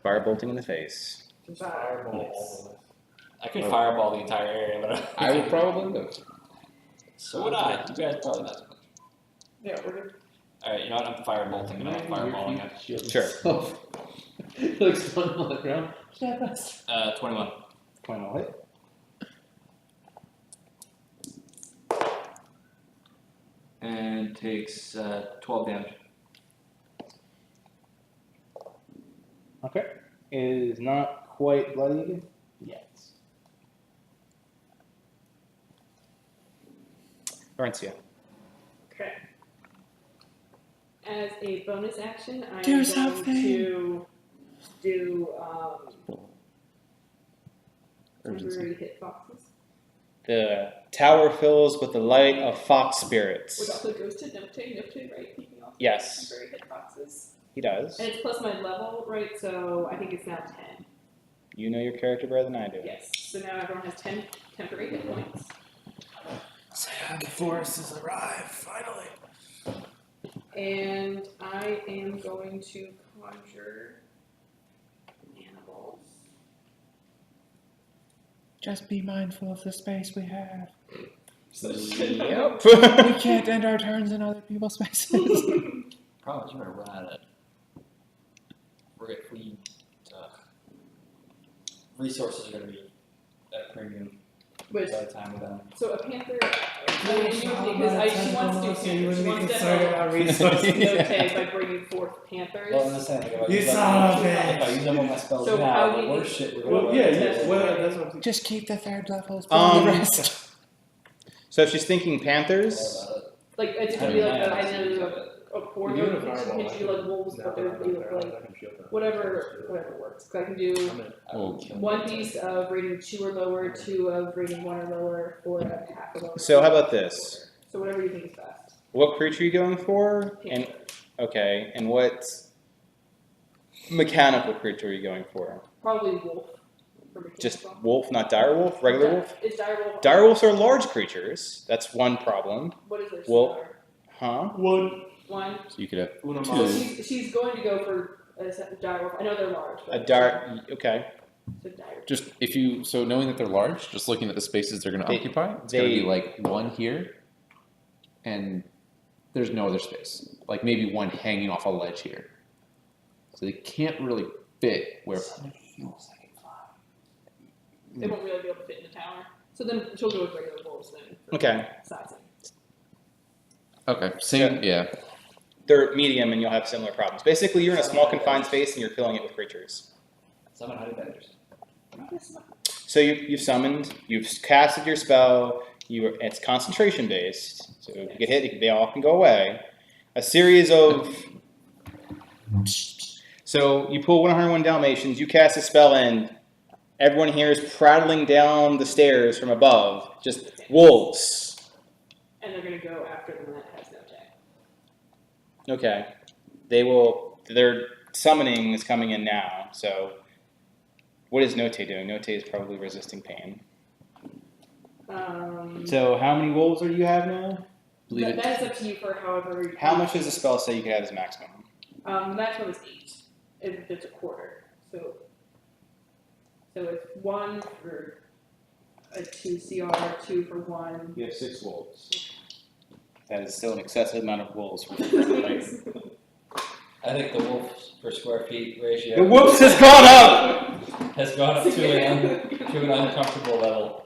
Firebolting in the face. Just fireball all of this. I could fireball the entire area, but I would probably live. so would I. You guys probably not so much. Yeah, we're good. Alright, you know what? I'm firebolting. I'm not fireballing it. Sure. Looks fun on the ground. 21. 20 will hit. And takes 12 damage. Okay. It is not quite bloodied yet. Laurencia. Okay. As a bonus action, I'm Do going something. to do temporary hit boxes, The tower fills with the light of fox which spirits. also goes to Note, right? Keeping off Yes, temporary hit boxes. he does. And it's plus my level, right? So I think it's now 10. You know your character better than I do. Yes. So now everyone has 10 temporary hit points. The forest has arrived, finally. And I am going to conjure animals. Just be mindful of the space we have. Yep. We can't end our turns in other people's spaces. Problem is, you're gonna run out of. Resources are gonna be at a premium Which, by the time we're done. so a panther, because she wants to do panther. She wants to help resources. Note by bringing forth panthers. Well, I'm just saying, like, if I You use son of a if I bitch. use up all my spells So now, how the do you- worst shit we're gonna Well, do. that's what I'm Just keep the third levels, but the rest. So if she's thinking panthers, Like, it's gonna be like I know a quarter. You can do like wolves, but they're be like whatever works. So I can do one piece of rating 2 or lower, 2 of rating 1 or lower, 4 of half or lower. So how about this? So whatever you think is best. What creature are you going for? And Panther. okay, and what mechanical creature are you going for? Probably wolf. For Just mechanical. wolf, not direwolf? Regular wolf? Is direwolf? Direwolves are large creatures. That's one problem. What is their Wolf. star? Huh? One. One. So you could have Una Two. Well, mas. she's going to go for a direwolf. I know they're large. But Okay. So dire. just if you so knowing that they're large, just looking at the spaces they're going to They- occupy, it's going to they- be like one here, and there's no other space. Like maybe one hanging off a ledge here. So they can't really fit where. They won't really be able to fit in the tower. So then she'll go with regular wolves then. For Okay. Sizing. Okay, same. Yeah. They're medium and you'll have similar problems. Basically, you're in a small confined space and you're filling it with creatures. Summon honey badgers. So you've summoned, you've casted your spell, it's concentration based, so if you get hit, they all can go away. A series of... So you pull 101 Dalmatians, you cast a spell and everyone here is prattling down the stairs from above, just wolves. And they're going to go after the one that has no tag. Okay. Their summoning is coming in now, so... What is Note doing? Note is probably resisting pain. So how many wolves do you have now? That is up to you for however. How much does the spell say you can have as maximum? The maximum is 8. If it's a quarter. So it's 1 for a 2 CR, 2 for 1. You have 6 wolves. That is still an excessive amount of wolves. I think the wolves per square feet ratio The wolves has gone up! has gone up to an uncomfortable level.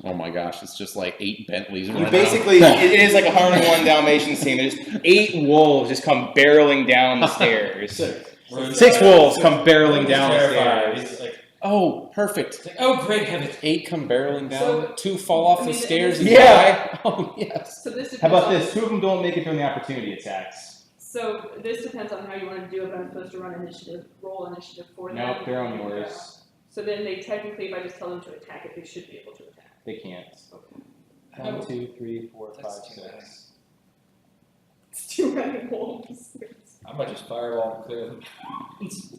Oh my gosh, it's just like 8 Bentleys. You running basically, around. it is like a 101 Dalmatians team. There's 8 wolves just come barreling down the stairs. 6 wolves come barreling down the Terrified. stairs. He's like, Oh, perfect. it's like, oh great heavens. 8 come barreling down. So, 2 fall off I the mean, stairs and Yeah. die. Oh yes. So this depends How about on, this? 2 of them don't make it during the opportunity attacks. So this depends on how you want to do it, but I'm supposed to run initiative, roll initiative for them. Nope, they're on yours. So then they technically, if I just tell them to attack it, they should be able to attack. They can't. Okay. 1, 2, 3, 4, 5, That's too 6. It's too many wolves. I might just fireball and clear them.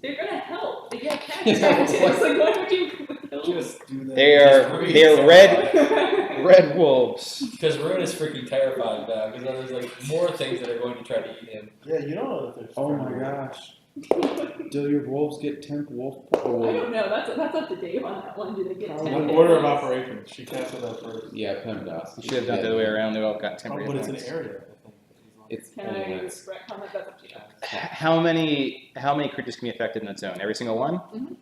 They're gonna help. They get attack tactics. Like, why would you kill them? Just do that. They are red wolves. Because Ruin is freaking terrified now, because there's like more things that are going to try to eat him. Yeah, you don't know if there's. Oh my gosh. Do your wolves get temp wolf? I don't know. That's up to Dave on that one. Do they get One 10 order of hits? operations. She casted that first. Yeah, Pem does. You should have done it the other way around. They all got Oh, temporary but it's an points. area, I think. It's Can only I minutes. retcon that? That's up to you. How many creatures can be affected in that zone? Every single one? Mhm.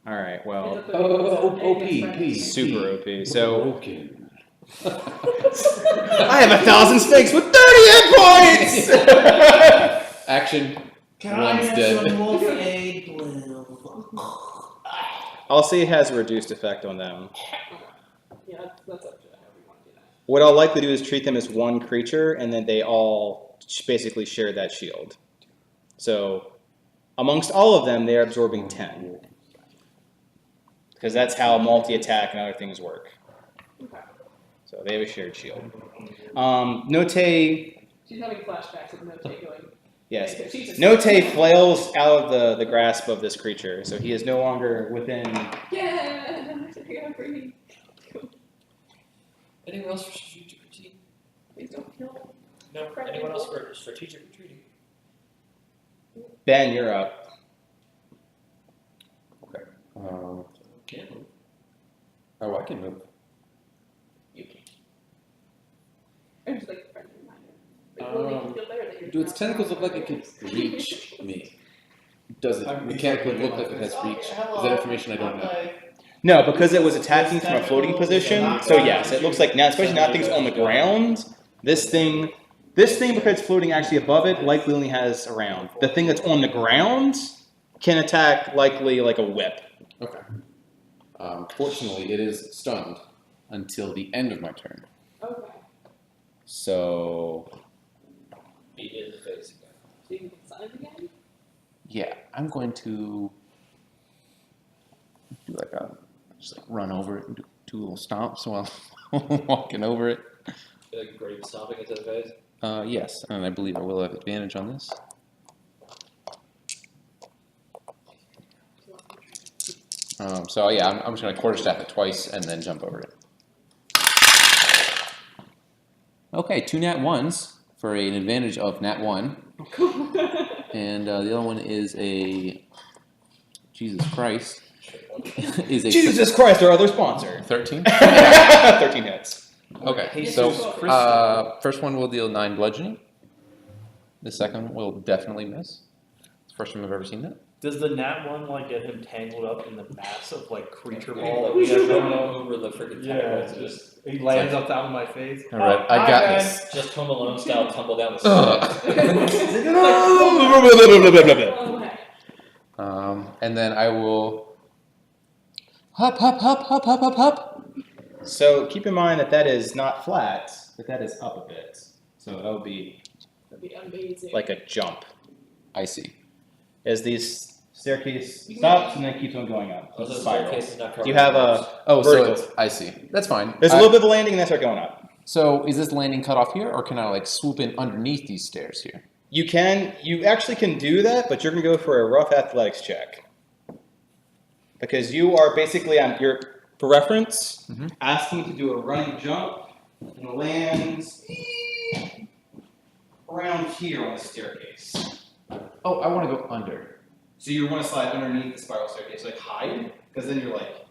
All right. Well, It's a 30 OP, against please. super OP. So Broken. I have 1,000 snakes with 30 hit points. Action. Can One's I have dead. some wolf aid blue? I'll say it has a reduced effect on them. Yeah, that's up to however you want to do that. What I'll likely do is treat them as one creature, and then they all basically share that shield. So amongst all of them, they're absorbing 10. Because that's how multi-attack and other things work. Okay. So they have a shared shield. Note, She's having flashbacks of Note going. yes. Okay, Jesus. Note flails out of the grasp of this creature, so he is no longer within. Yeah, I agree. Anyone else for strategic retreat? Please don't kill. No. Anyone else for strategic retreating? Ben, you're up. Can't move. Oh, I can move. You can. I'm just like a friendly reminder. It will make you feel better that you're Do its not tentacles strong. look like it could reach me? Does it I'm mechanically looking look like it has Oh, reach? Is hello. that information I don't know? Okay. No, because it was attacking from a floating position. So yes, it looks like now, especially now things on the ground. This thing, because it's floating actually above it, likely only has a round. The thing that's on the ground can attack likely like a whip. Okay. Fortunately, it is stunned until the end of my turn. Okay. So He is face again. So you can get stunned again? Yeah, I'm going to do just run over it and do 2 little stomps while walking over it. Feel like great stomping into the face. Yes, and I believe I will have advantage on this. So yeah, I'm just going to quarterstaff it twice and then jump over it. Okay, 2 nat 1s for an advantage of nat 1. And the other one is a Jesus Christ. Is a Jesus Christ, our other sponsor. 13. 13 hits. Okay, Yes, so Jesus first one will deal 9 bludgeoning. The second one will definitely miss. It's the first time I've ever seen that. Does the nat one like get him tangled up in the mass of like creature ball Like that we have going going on? over the freaking Yeah, tentacles. it's Just just he lands on top of my face. All right, I got hi, this. just Home Alone style tumble down the Ugh. stairs. Okay. And then I will hop, hop, hop, hop, hop, hop, hop. So keep in mind that is not flat, but that is up a bit. So that would be That'd be amazing. like a jump. I see. As these staircase stops and then keeps on going up. So Also, it's a the spiral. staircase is not covered You have in a ropes. Oh, vertical. so it's, I see. That's fine. There's a little bit of a landing and then start going up. So is this landing cut off here, or can I like swoop in underneath these stairs here? You actually can do that, but you're gonna go for a rough athletics check. Because you are basically for reference, Mhm. asking to do a running jump and land around here on the staircase. Oh, I want to go under. So you want to slide underneath the spiral staircase, like hide, because then you're like,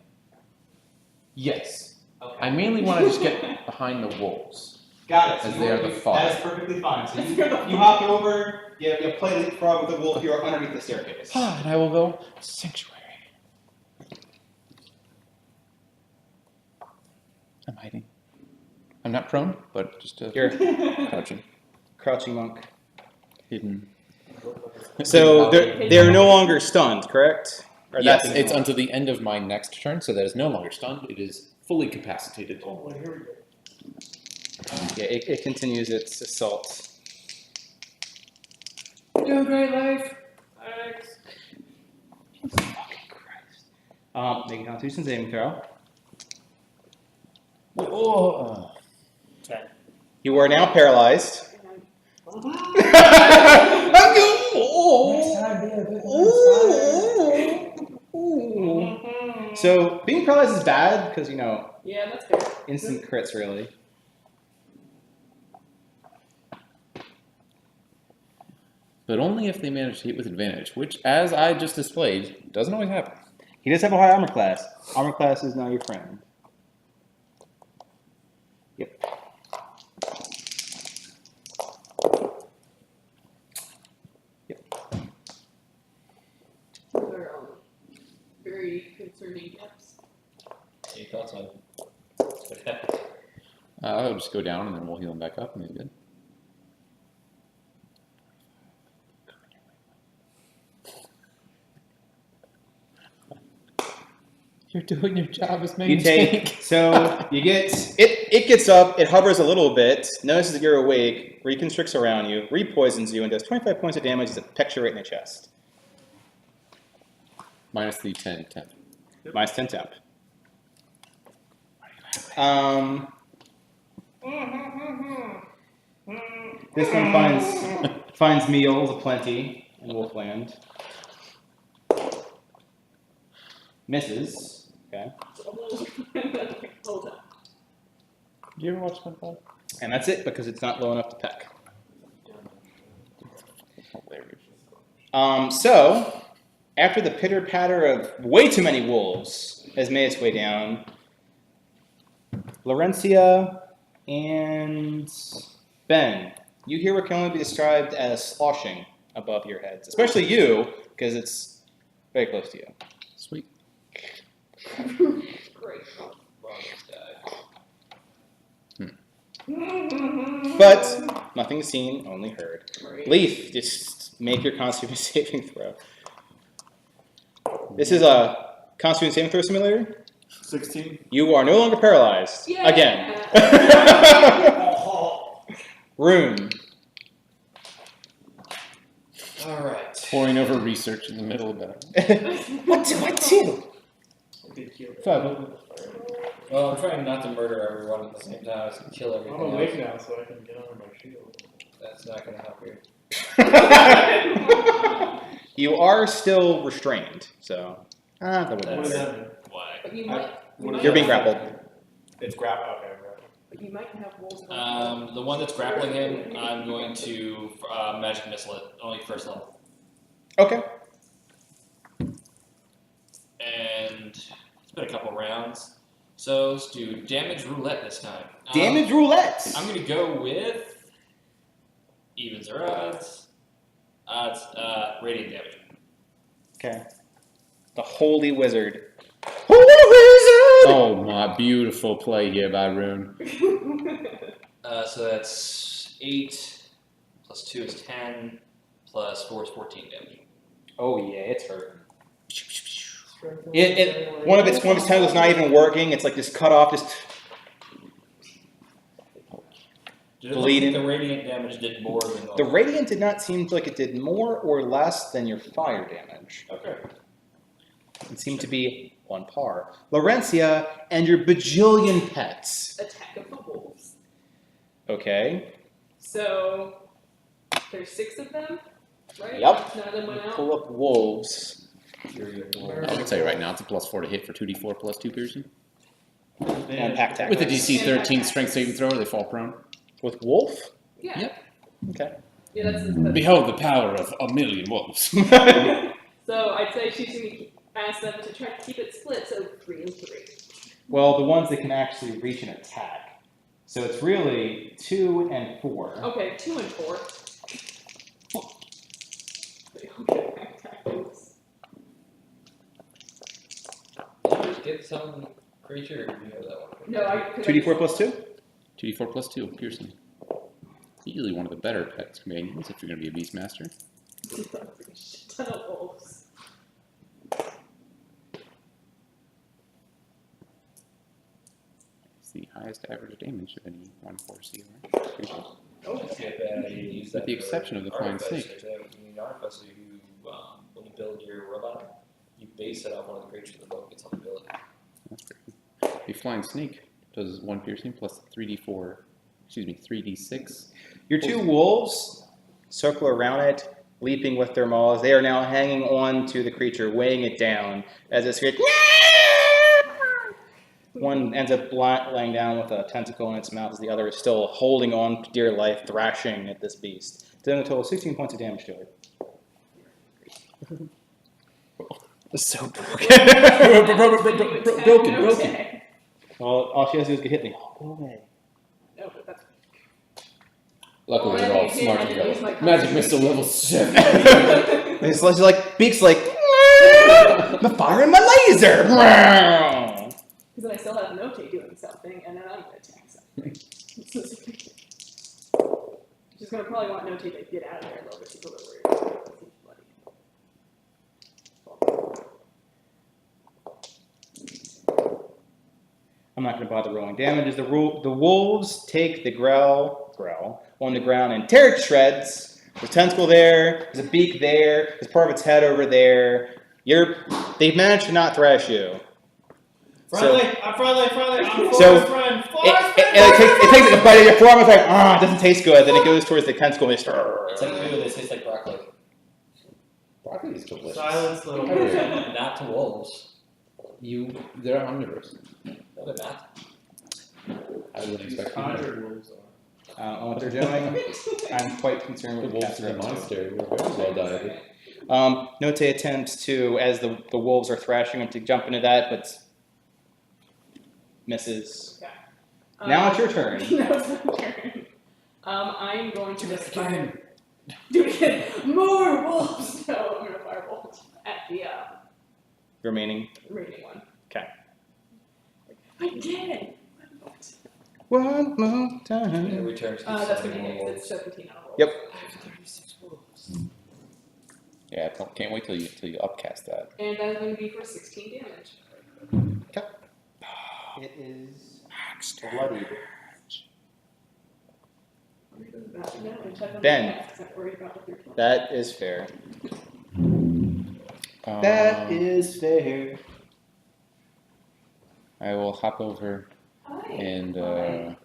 Yes. okay. I mainly want to just get behind the wolves. Got it. So As you they want are to- the fodder. That is perfectly fine. So you hop over, you play leapfrog with the wolf, you're underneath the staircase. And I will go sanctuary. I'm hiding. I'm not prone, but just You're crouching. crouching monk. Hidden. So they're no longer stunned, correct? Or Yes, that's it's until the end of my next turn, so that is no longer stunned. It is fully capacitated. Oh, well, here we go. Yeah, it continues its assault. Doing great, life. Fucking Christ. Make a Constitution saving throw. Oh. 10. You are now paralyzed. And I'm going. So being paralyzed is bad because yeah, that's fair. instant crits really. But only if they manage to hit with advantage, which, as I just displayed, doesn't always happen. He does have a high armor class. Armor class is now your friend. Yep. I'll just go down and then we'll heal him back up and he's good. You're doing your job as main You take tank. so you get it. It gets up. It hovers a little bit. Notices that you're awake. Reconstricts around you. Repoisons you and does 25 points of damage as it pecks you right in the chest. Minus the 10 temp. Minus 10 temp. This one finds meals aplenty in Wolfland. Misses. Okay. Hold on. Do you ever watch SpongeBob? And that's it because it's not low enough to peck. Hilarious. So, after the pitter patter of way too many wolves has made its way down, Laurencia and Ben, you hear what can only be described as sloshing above your heads, especially you because it's very close to you. Sweet. Great. But nothing seen, only heard. Great. Leaf, just make your Constitution saving throw. This is a Constitution saving throw simulator. 16. You are no longer paralyzed. Yeah. Again. Rune. All right. Pouring over research in the middle of that. What do? Well, I'm trying not to murder everyone at the same time. I kill I'm everything awake else. now, so I can get under my shield. That's not going to help you. You are still restrained, so. That What wouldn't does matter. that mean? Why? But you I- might. what is You're being that? grappled. It's grapple. Okay, grapple. But you might have wolves. The one that's grappling him, I'm going to magic missile it, only first level. Okay. And it's been a couple rounds. So let's do damage roulette this time. Damage roulette. I'm going to go with evens or odds. Odds, radiant damage. Okay. The Holy Wizard. Holy Wizard! Oh, my beautiful play here by Rune. So that's 8 plus 2 is 10 plus 4 is 14 damage. Oh yeah, it's hurting. One of its tentacles not even working. It's like just cut off. Just Did it look Bleeding. like the radiant damage did more than the radiant did not seem like it did more or less than your fire damage. Okay. It seemed to be on par. Laurencia and your bajillion pets. Attack of the wolves. Okay. So there's 6 of them, right? Yep. None of them went out. Pull up wolves. I would tell you right now, it's a +4 to hit for 2d4 plus 2 piercing. And pack tactics. With a DC 13 strength saving throw, they fall prone. With wolf? Yeah. Yep. Okay. Yeah, that's Behold the power of a million wolves. So I'd say she's going to ask them to try to keep it split, so 3 and 3. Well, the ones that can actually reach an attack. So it's really 2 and 4. Okay, 2 and 4. They don't get back tactics. Get some creature, or do you have that one? No, I. 2d4 plus 2? 2d4 plus 2, piercing. Easily one of the better pets companions if you're going to be a Beastmaster. Ton of wolves. It's the highest average damage of any 1/4 creature. Oh, that's not bad. I use With that the for exception of the flying artificer. snake. So you need an artificer who, when you build your robot, you base it off one of the creatures in the book. It's on ability. That's pretty cool. The flying snake does 1 piercing plus 3d6. Your 2 wolves circle around it, leaping with their maws. They are now hanging on to the creature, weighing it down as it screams. One ends up laying down with a tentacle in its mouth as the other is still holding on for dear life, thrashing at this beast. Doing a total of 16 points of damage to it. It's so broken. Well, all she has to do is get hit me. Go away. No, but that's. Luckily, they're all smart Yeah, together. it's like- Magic missile level 7. It's like Beak's like, I'm firing my laser. Because then I still have Note doing something, and then I'm going to attack something. She's gonna probably want Notate to get out of there a little bit. She's a little worried. It seems bloody. I'm not going to bother rolling damages. The wolves take the growl on the ground and tear it to shreds. There's a tentacle there. There's a beak there. There's part of its head over there. They've managed to not thrash you. Friendly, I'm friendly. I'm So, friend. It takes a bite of your forearm. It's like, it doesn't taste good. Then it goes towards the tentacle and It's like, ooh, this tastes like broccoli. Broccoli is delicious. Silence, little How bird. is that not to wolves? They're omnivorous. No, they're not. I wouldn't These expect you to. conjured wolves are. on what they're doing. I'm quite concerned The with wolves in the cats. monastery were very well dieted. Note attempts to, as the wolves are thrashing him, to jump into that, but misses. Now it's your turn. Now it's my turn. I'm going to just fire. Do it again. More wolves. No, I'm gonna firebolt at the Remaining. remaining one. Okay. Again. One more It time. returns to That's gonna 7 hit. 'Cause wolves. it's 17 on a roll. Yep. I have 36 wolves. Yeah, can't wait till you upcast that. And that's going to be for 16 damage. It is Bloody. Ben. that is fair. Um, That is fair. I will hop over Hi. and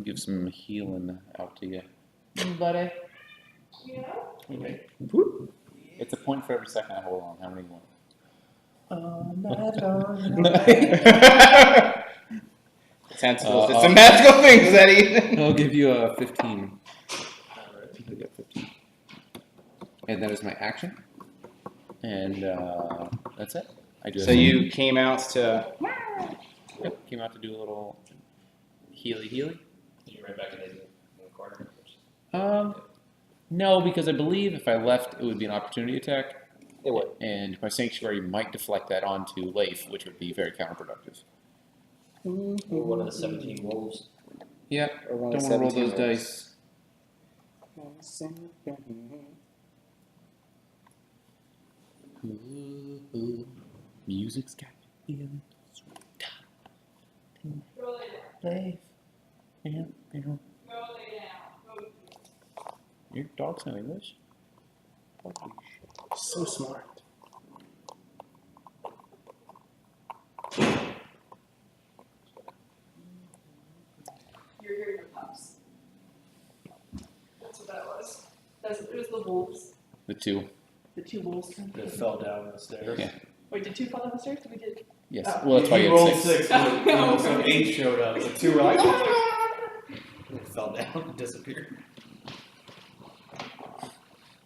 give some healing out to you. Buddy. Okay. It's a point for every second I hold on. How many you want? Tentacles. It's a magical thing, Zeddy. I'll give you a 15. You'll get 15. And that is my action. And that's it. I just So you came out to. Yep, came out to do a little healy. You're right back in the corner. No, because I believe if I left, it would be an opportunity attack. It would. And my sanctuary might deflect that onto Leif, which would be very counterproductive. Or one of the 17 wolves. Yep. Or one Don't of want to roll 17 those dice. Music's got me feeling sweet. Go lay Leif. Yeah. down. Go lay down. Your dog's not English. So smart. You're hearing the pups. That's what that was. It was the wolves. The two. The two wolves. That fell down the stairs. Yeah. Wait, did two fall down the stairs? We did. Yes. Oh. Well, that's why You you rolled had 6. 6, so 8 showed up. So 2 were like, it fell down and disappeared.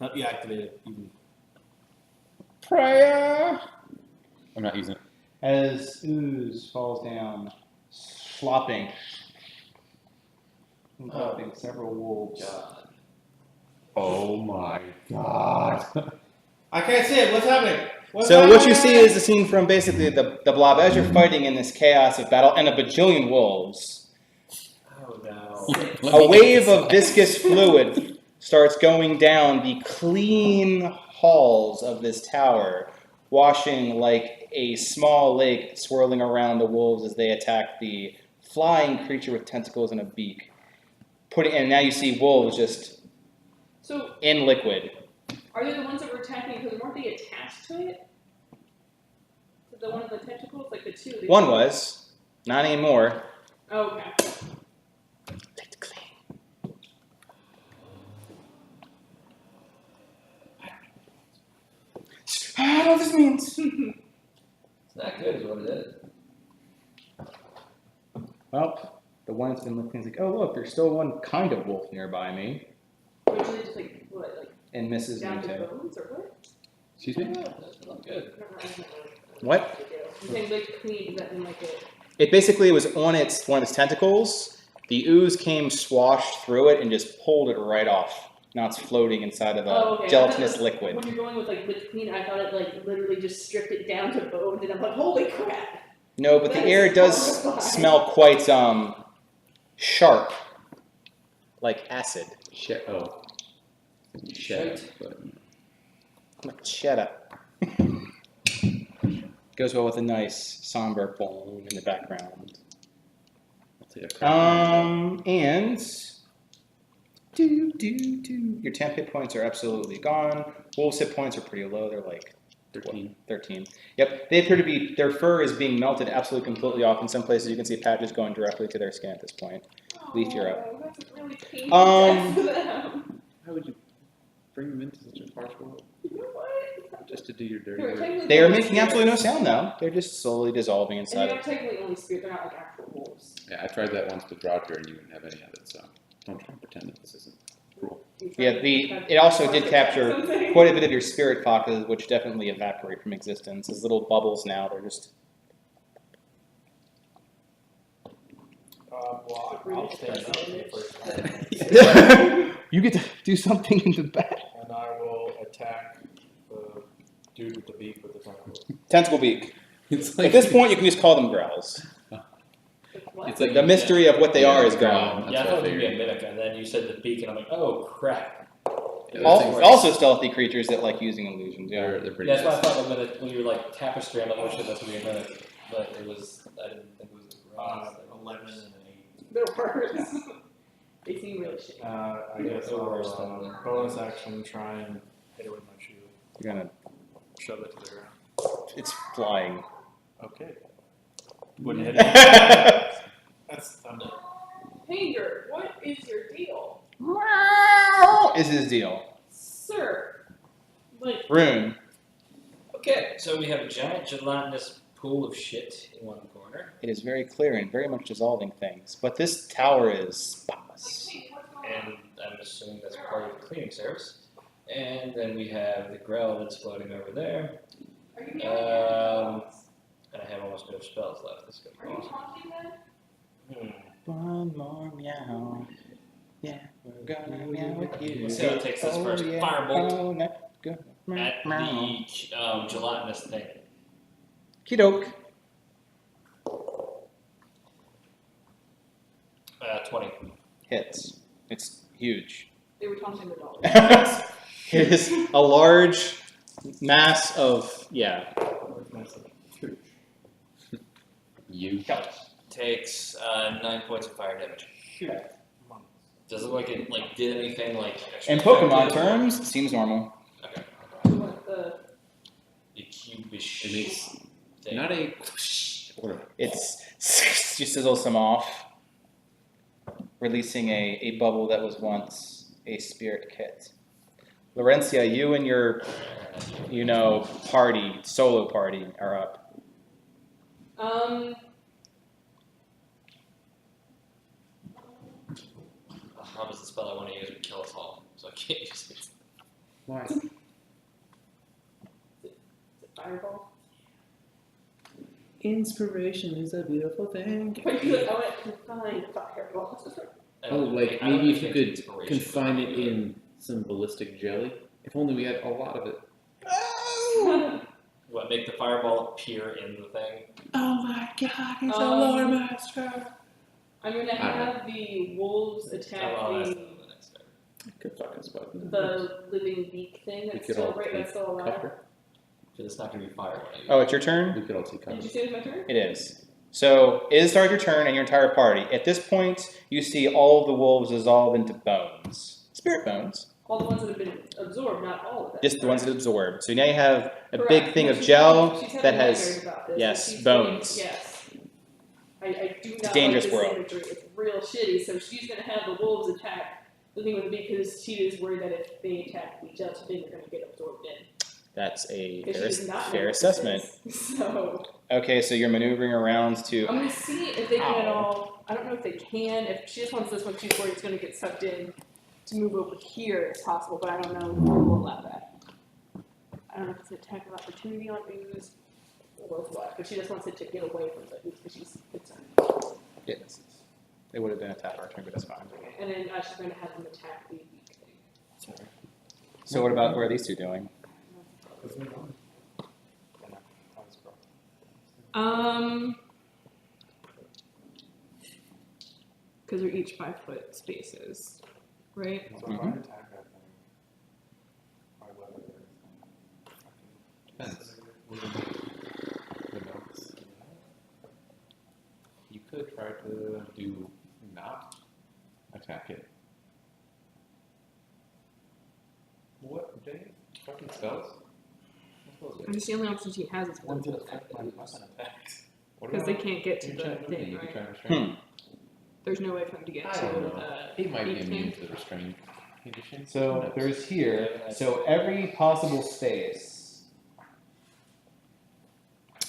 Not deactivated. Even. Prayer. I'm not using it. As ooze falls down, flopping, engulfing several wolves. God. Oh my god. I can't see it. What's happening? So what you see is a scene from basically the blob as you're fighting in this chaos of battle and a bajillion wolves. Oh no. A wave of viscous fluid starts going down the clean halls of this tower, washing like a small lake swirling around the wolves as they attack the flying creature with tentacles and a beak. And now you see wolves just So, in liquid. are they the ones that were attacking? Because weren't they attached to it? To the one of the tentacles? Like the two? One was, not anymore. Oh, okay. It's clean. I don't know what this means. It's not good, is what it is. Well, the one that's been looking is like, oh look, there's still one kind of wolf nearby me, Wait, did they just like, what, like and misses me down to too. bones or what? Excuse me? That's not good. What? You saying like clean, does that mean like it? It basically was on one of its tentacles. The ooze came swashed through it and just pulled it right off. Now it's floating inside of the Oh, okay. gelatinous I thought liquid. When you're going with like liquid clean, I thought it like literally just stripped it down to bones, and I'm like, holy crap! No, but the That air is does horrifying. smell quite sharp, like acid. Oh. Shit. But Machetta. Goes well with a nice somber poem in the background. I'll take a crack. And your temp hit points are absolutely gone. Wolves' hit points are pretty low. They're like 13. 13. Yep, they appear to be, their fur is being melted absolutely completely off. In some places, you can see patches going directly to their skin at this point. Leaf, you're up. Oh, that's a really painful death for them. How would you bring them into such a harsh world You know what? just to do your dirty They're work? technically They are only making absolutely no spirits. sound now. They're just slowly dissolving And inside they're of technically only spirit, they're not like actual wolves. Yeah, I tried that once with Roger, and you wouldn't have any of it. So don't try and pretend that this isn't cruel. Yeah, it also did capture quite a bit of your spirit pockets, which definitely evaporate from existence. As little bubbles now, they're just. Well, I'll stand up for the first time, You get to do something in the back. and I will attack the dude with the beak with the tentacles. Tentacle beak. It's At this point, you can just call them growls. It's like The mystery of what they are is gone. That's Yeah, I what thought I it would be a figured. mimic, and then you said the beak, and I'm like, oh crap. Yeah, those things- Also stealthy creatures that like using illusions. they're Yeah. pretty. That's why I nice. thought when you were like tapestry, I'm like, oh shit, that's gonna be a mimic. But it was, I didn't think it was a ground. 11 and an 8. They're worse. They seem really shitty. I guess They're worse I'll than- bonus action try and hit it with my shield. You're gonna. Shove it to the ground. It's flying. Okay. Wouldn't hit it. That's I'm dead. Hanger, what is your deal? Is his deal. Sir. Like, Rune. Okay, so we have a giant gelatinous pool of shit in one corner, It is very clear and very much dissolving things, but this tower is spotless. and I'm assuming that's part of the cleaning service. And then we have the grell that's floating over there, are you yelling at and I have almost no spells left. This is Are gonna you be taunting them? One more meow. Yeah, we're gonna meow with you. Let's see how it takes this first. yeah. Firebolt. Oh, no. Go. at the gelatinous thing. Kidoke. 20. Hits. It's huge. They were taunting the dog. It is a large mass of, yeah. You. Takes 9 points of fire damage. Does it look like it did anything like extra In Pokemon effective? terms, it seems normal. Okay. What the? The cubish It makes thing. not a. Or It's you sizzle some off, releasing a bubble that was once a spirit kit. Laurencia, you and your, party, solo party, are up. How does the spell I want to use would kill us all, so I can't use it. why? Is it fireball? Inspiration is a beautiful thing. But you like, I went to find fireball. I Oh, don't- like I don't maybe if you think could inspiration confine would it be in some ballistic jelly. If only we had a lot of it. good. What, make the fireball appear in the thing? Oh my god, it's Um, a lore master. I'm gonna have the wolves attack I'll ask the, them the next turn. Good fucking spot. the living beak thing We that's could still all right, take that's still alive. cover. Because it's not going to be fire. Oh, it's your turn? We could all take cover. Did you say it was my turn? It is. So, it is start your turn and your entire party. At this point, you see all of the wolves dissolve into bones. Spirit bones. All the ones that have been absorbed, not all of them. Just the ones that absorb. So now you have a Correct. big thing No, of she's gel having- she's that having has. nightmares about this, yes, and she's bones. saying, yes. I do a not dangerous like this world. imagery. It's real shitty. So she's gonna have the wolves attack the thing with the beak because she is worried that if they attack the gel thing, they're gonna get absorbed in. That's a Because she does not know fair what this assessment. is. So Okay, so you're maneuvering around to. I'm gonna see if they can at Ow. all. I don't know if they can. If she just wants this one, she's worried it's gonna get sucked in to move over here. It's possible, but I don't know if we'll allow that. I don't know if it's an attack of opportunity on ooze or what, but she just wants it to get away from the ooze because she's concerned. Yes. It would have been a tap our turn, but that's fine. And then she's going to have them attack the beak thing. So what are these two doing? Because they're each 5-foot spaces, right? So if I attack that thing, my weapon Depends. The notes. You could try to do not attack it. What day? Fucking spells? What spells And it's the only option she has is When's one it affect my weapon attacks? What because they about can't get to you the try to thing, you could right? try to restrain? There's no way for him to get I to don't know. the It might be beak immune thing. to the restraint condition. Who So knows? there's here. So every possible space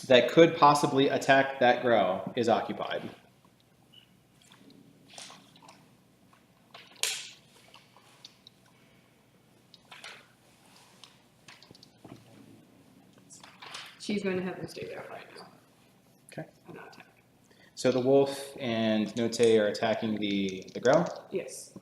that could possibly attack that grow is occupied. She's going to have them stay there right now. Okay. And not attack. So the wolf and Note are attacking the grow. Yes.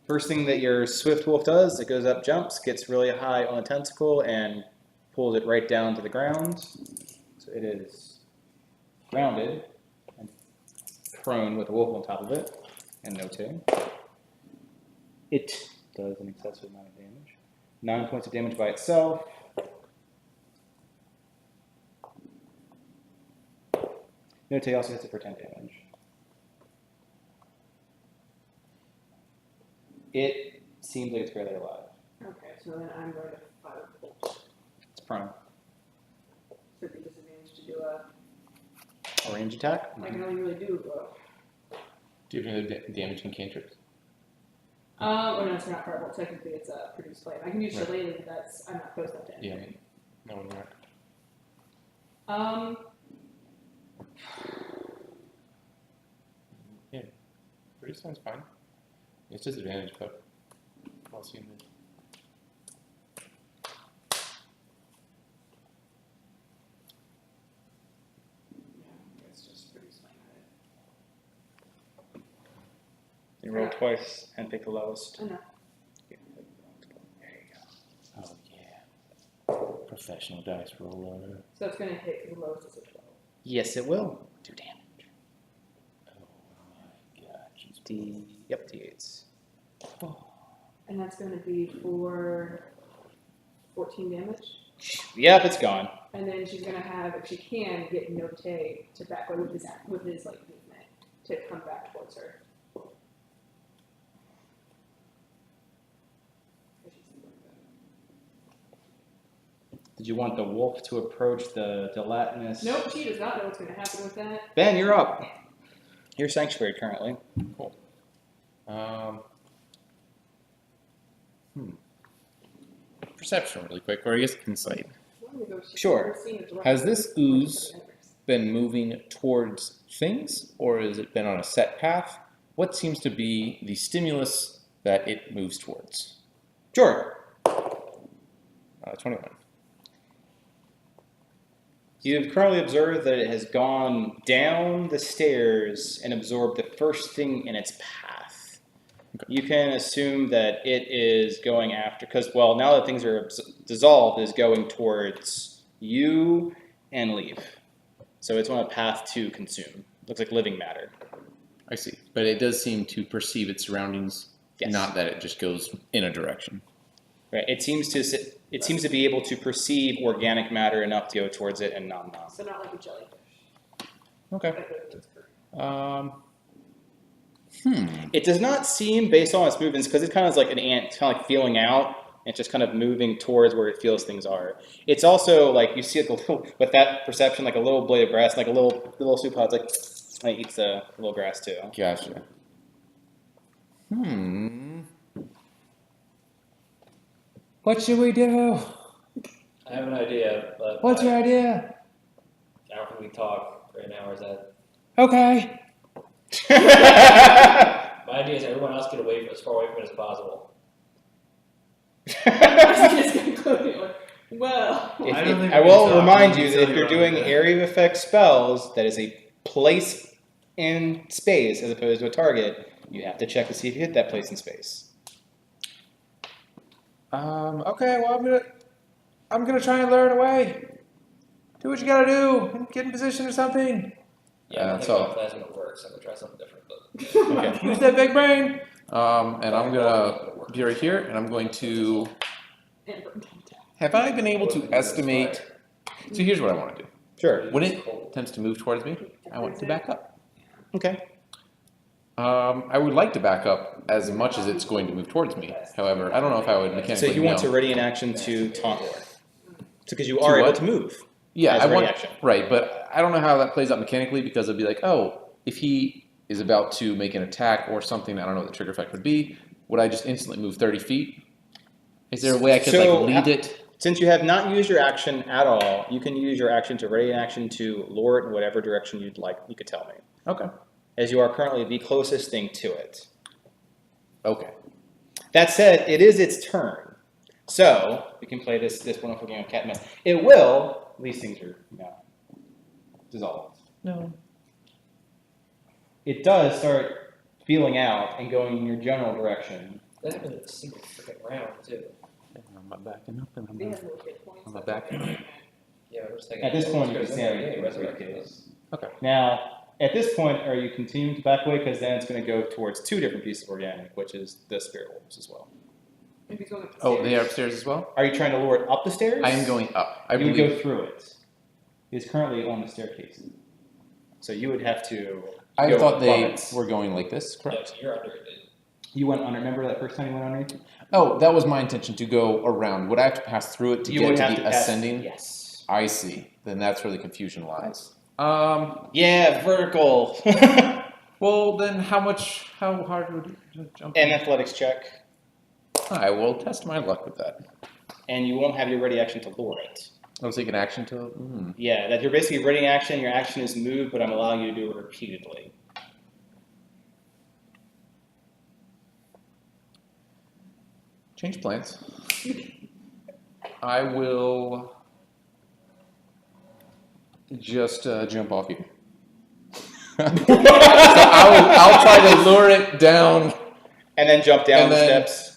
First thing that your swift wolf does, it goes up, jumps, gets really high on the tentacle, and pulls it right down to the ground. So it is grounded and prone with a wolf on top of it, and Note. It does an excessive amount of damage. 9 points of damage by itself. Note also hits it for 10 damage. It seems like it's barely alive. Okay, so then I'm going to fire bolt. It's prone. So the disadvantage to do a. A range attack? I can only really do Do you have any other damage and cantrips? oh no, it's not firebolt. Technically, it's a produce flame. I can use Right. shillelagh, but that's I'm not close enough to Yeah. anything. No, you're not. Pretty sounds fine. It's disadvantage, but I'll see you in a minute. Yeah, it's just produce flame at it. You roll twice and pick the lowest. I know. Oh yeah. Professional dice roller. So it's going to hit because the lowest is a 12. Yes, it will. 2 damage. Oh my god. D8s. And that's going to be for 14 damage. Yep, it's gone. And then she's going to have, if she can, get Note to back away with his like movement to come back towards her. Did you want the wolf to approach the gelatinous? Nope, she does not know what's going to happen with that. Ben, you're up. You're sanctuary currently. Cool. Perception really quick, or I guess insight. Sure. Has this ooze been moving towards things, or has it been on a set path? What seems to be the stimulus that it moves towards? Sure. 21. You've currently observed that it has gone down the stairs and absorbed the first thing in its path. Okay. You can assume that it is going after, because, well, now that things are dissolved, is going towards you and Leaf. So it's on a path to consume. Looks like living matter. I see. But it does seem to perceive its surroundings, Yes. not that it just goes in a direction. Right. It seems to be able to perceive organic matter enough to go towards it and non. So not like a jellyfish. Okay. It does not seem, based on its movements, because it's kind of like an ant, kind of like feeling out. It's just kind of moving towards where it feels things are. It's also like you see like a little, with that perception, like a little blade of grass, like a little soup pod, like it eats the little grass too. Gotcha. What should we do? I have an idea, but What's your idea? after we talk right now, or is that Okay. my idea is everyone else get away as far away from it as possible. Well, I will remind you that if you're doing area of effect spells, that is a place in space as opposed to a target. You have to check to see if you hit that place in space. Okay, well I'm gonna try and lure it away. Do what you gotta do. Get in position or something. Yeah, I don't think so- my plan's gonna work, so I'm gonna try something different, but. Okay. Use that big brain. And I'm gonna be right here, and I'm going to. Have I been able to estimate? So here's what I want to do. Sure. When it tends to move towards me, I want to back up. Okay. I would like to back up as much as it's going to move towards me. However, I don't know if I would So mechanically. you want to know. ready an action to taunt Lord. Because you To are able what? to move. Yeah, as I a want reaction. right, but I don't know how that plays out mechanically because it'd be like, oh, if he is about to make an attack or something, I don't know what the trigger effect would be. Would I just instantly move 30 feet? Is there a way I could So, like lead it? Since you have not used your action at all, you can use your action to ready an action to lure it in whatever direction you'd like. You could tell me. Okay. As you are currently the closest thing to it. Okay. That said, it is its turn. So, we can play this wonderful game of cat and mouse. It will, these things are, dissolved. No. It does start feeling out and going in your general direction. That happened in a single freaking round, too. I'm not backing up, and They have no hit points. I'm not backing up. Yeah, I was thinking. At this point, you can Yeah, stand yeah, in resurrect the those. Now, at this point, are you continuing to back away? Because then it's going to go towards two different pieces of organic, which is the spirit wolves as well. Maybe going up the Oh, stairs. they are upstairs as well? Are you trying to lure it up the stairs? I am going up. I you would believe. go through it. It's currently on the staircase. So you would have to. I go thought above they it. were going like this, Yeah, correct? so you're under it, dude. You went under. Remember that first time you went under? Oh, that was my intention to go around. Would I have to pass through it to You get would to have the to pass- ascending? Yes. I see. Then that's where the confusion lies. Yeah, vertical. Well, then how hard would it jump? An athletics check, I will test my luck with that. and you won't have your ready action to lure it. I'll take an action to. Yeah, that you're basically ready action. Your action is moved, but I'm allowing you to do it repeatedly. Change plans. I will just jump off here. So I'll try to lure it down. And then jump down And the then- steps.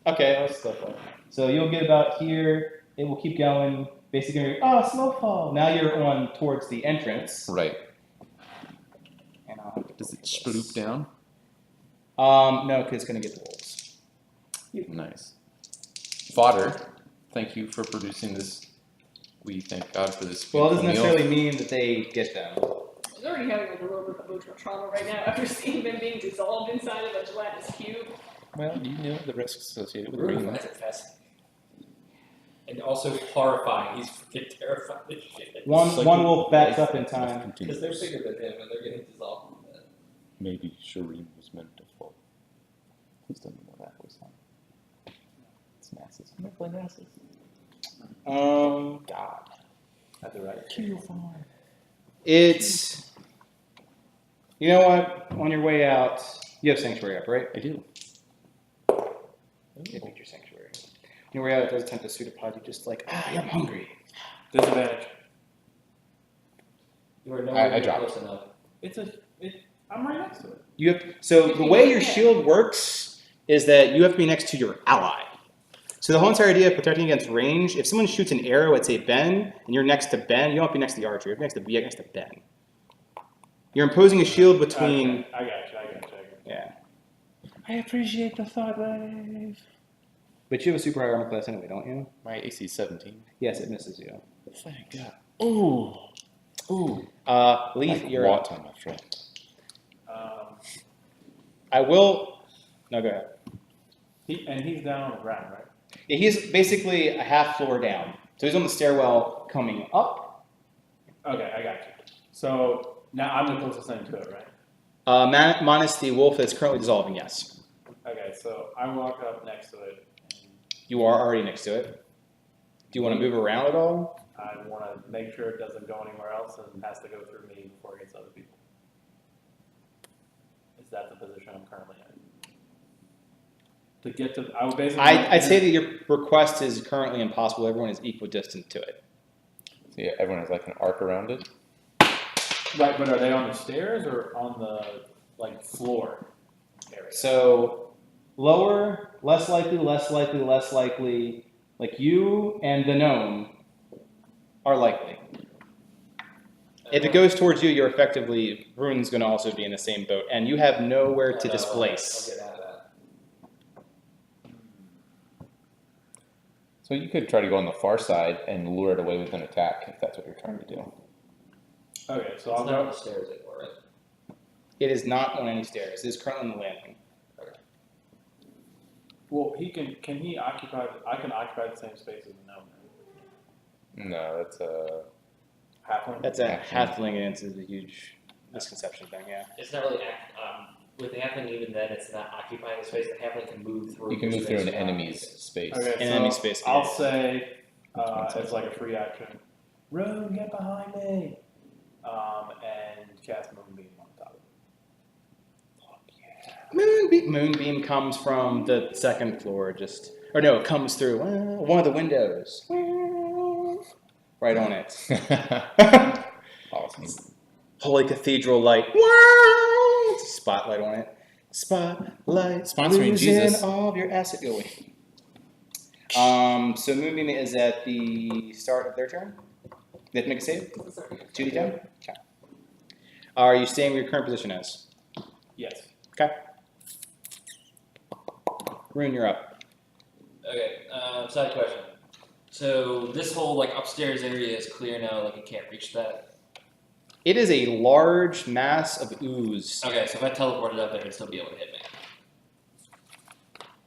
Okay, let's stop that. So you'll get about here. It will keep going. Basically, slow fall. Now you're on towards the entrance. Right. And I'll have to Does it look at sploop this. down? No, because it's gonna get the wolves. Nice. Fodder, thank you for producing this. We thank God for this. Well, it doesn't beautiful meal. necessarily mean that they get them. He's already having like a little bit of emotional trauma right now after seeing them being dissolved inside of a gelatinous cube. Well, you know the risks associated with Really bringing that. fascinating. And also horrifying. He's freaking terrified as shit. One wolf backs up in time. Because they're bigger than him and they're getting dissolved. Maybe Shireen was meant to fall. Please tell me more that was not. It's masses. Masses. God. That's right. It's. You know what? On your way out, you have sanctuary up, right? I do. You picked your sanctuary. On your way out, it does attempt to pseudopod. You just like, I'm hungry. Disadvantage. You are nowhere I near dropped. close enough. I'm right next to it. You have so the way your shield works is that you have to be next to your ally. So the whole entire idea of protecting against range, if someone shoots an arrow at say Ben, and you're next to Ben, you don't have to be next to the archer. You're next to Ben. You're imposing a shield between. Okay, I got you. Yeah, I appreciate the thought wave. but you have a super high armor class anyway, don't you? My AC is 17. Yes, it misses you. Thank God. Ooh. Leaf, Like you're up. water, my friend. I will. No, go ahead. He's down on the ground, right? Yeah, he's basically a half floor down. So he's on the stairwell coming up. Okay, I got you. So now I'm the closest thing to it, right? Minus the wolf that's currently dissolving, yes. Okay, so I walk up next to it. You are already next to it. Do you want to move around at all? I want to make sure it doesn't go anywhere else and has to go through me before it gets other people. Is that the position I'm currently in? To get to, I would basically. I'd say that your request is currently impossible. Everyone is equidistant to it. So yeah, everyone has like an arc around it. Right, but are they on the stairs or on the floor? So lower, less likely, less likely, less likely. Like you and the gnome are likely. If it goes towards you, you're effectively, Rune's going to also be in the same boat, and you have nowhere to I'll displace. get out of that. So you could try to go on the far side and lure it away with an attack if that's what you're trying to do. Okay, so It's I'll not on go. the stairs anymore, right? It is not on any stairs. It is currently on the landing. Well, can he occupy? I can occupy the same space as the gnome. No, that's a. Halfling. That's a Halfling. halfling, and it's a huge misconception thing, yeah. It's not really, with the halfling even then, it's not occupying the space, the halfling can move through. You can the move through space an around enemy's it. space. Okay, In so enemy space, I'll yeah. say That's as like a free action, Rune, get behind me, and cast Moonbeam on top of it. Moonbeam comes from the second floor, it comes through one of the windows. Right on it. Awesome. Holy cathedral light. It's a spotlight on it. Spotlight. Sponsoring losing Jesus. all of your acid going. So Moonbeam is at the start of their turn. They have to make a save? 2d10? Okay. Are you staying where your current position is? Yes. Okay. Rune, you're up. Okay, side question. So this whole like upstairs area is clear now, like you can't reach that. It is a large mass of ooze. Okay, so if I teleported up there, it'd still be able to hit me.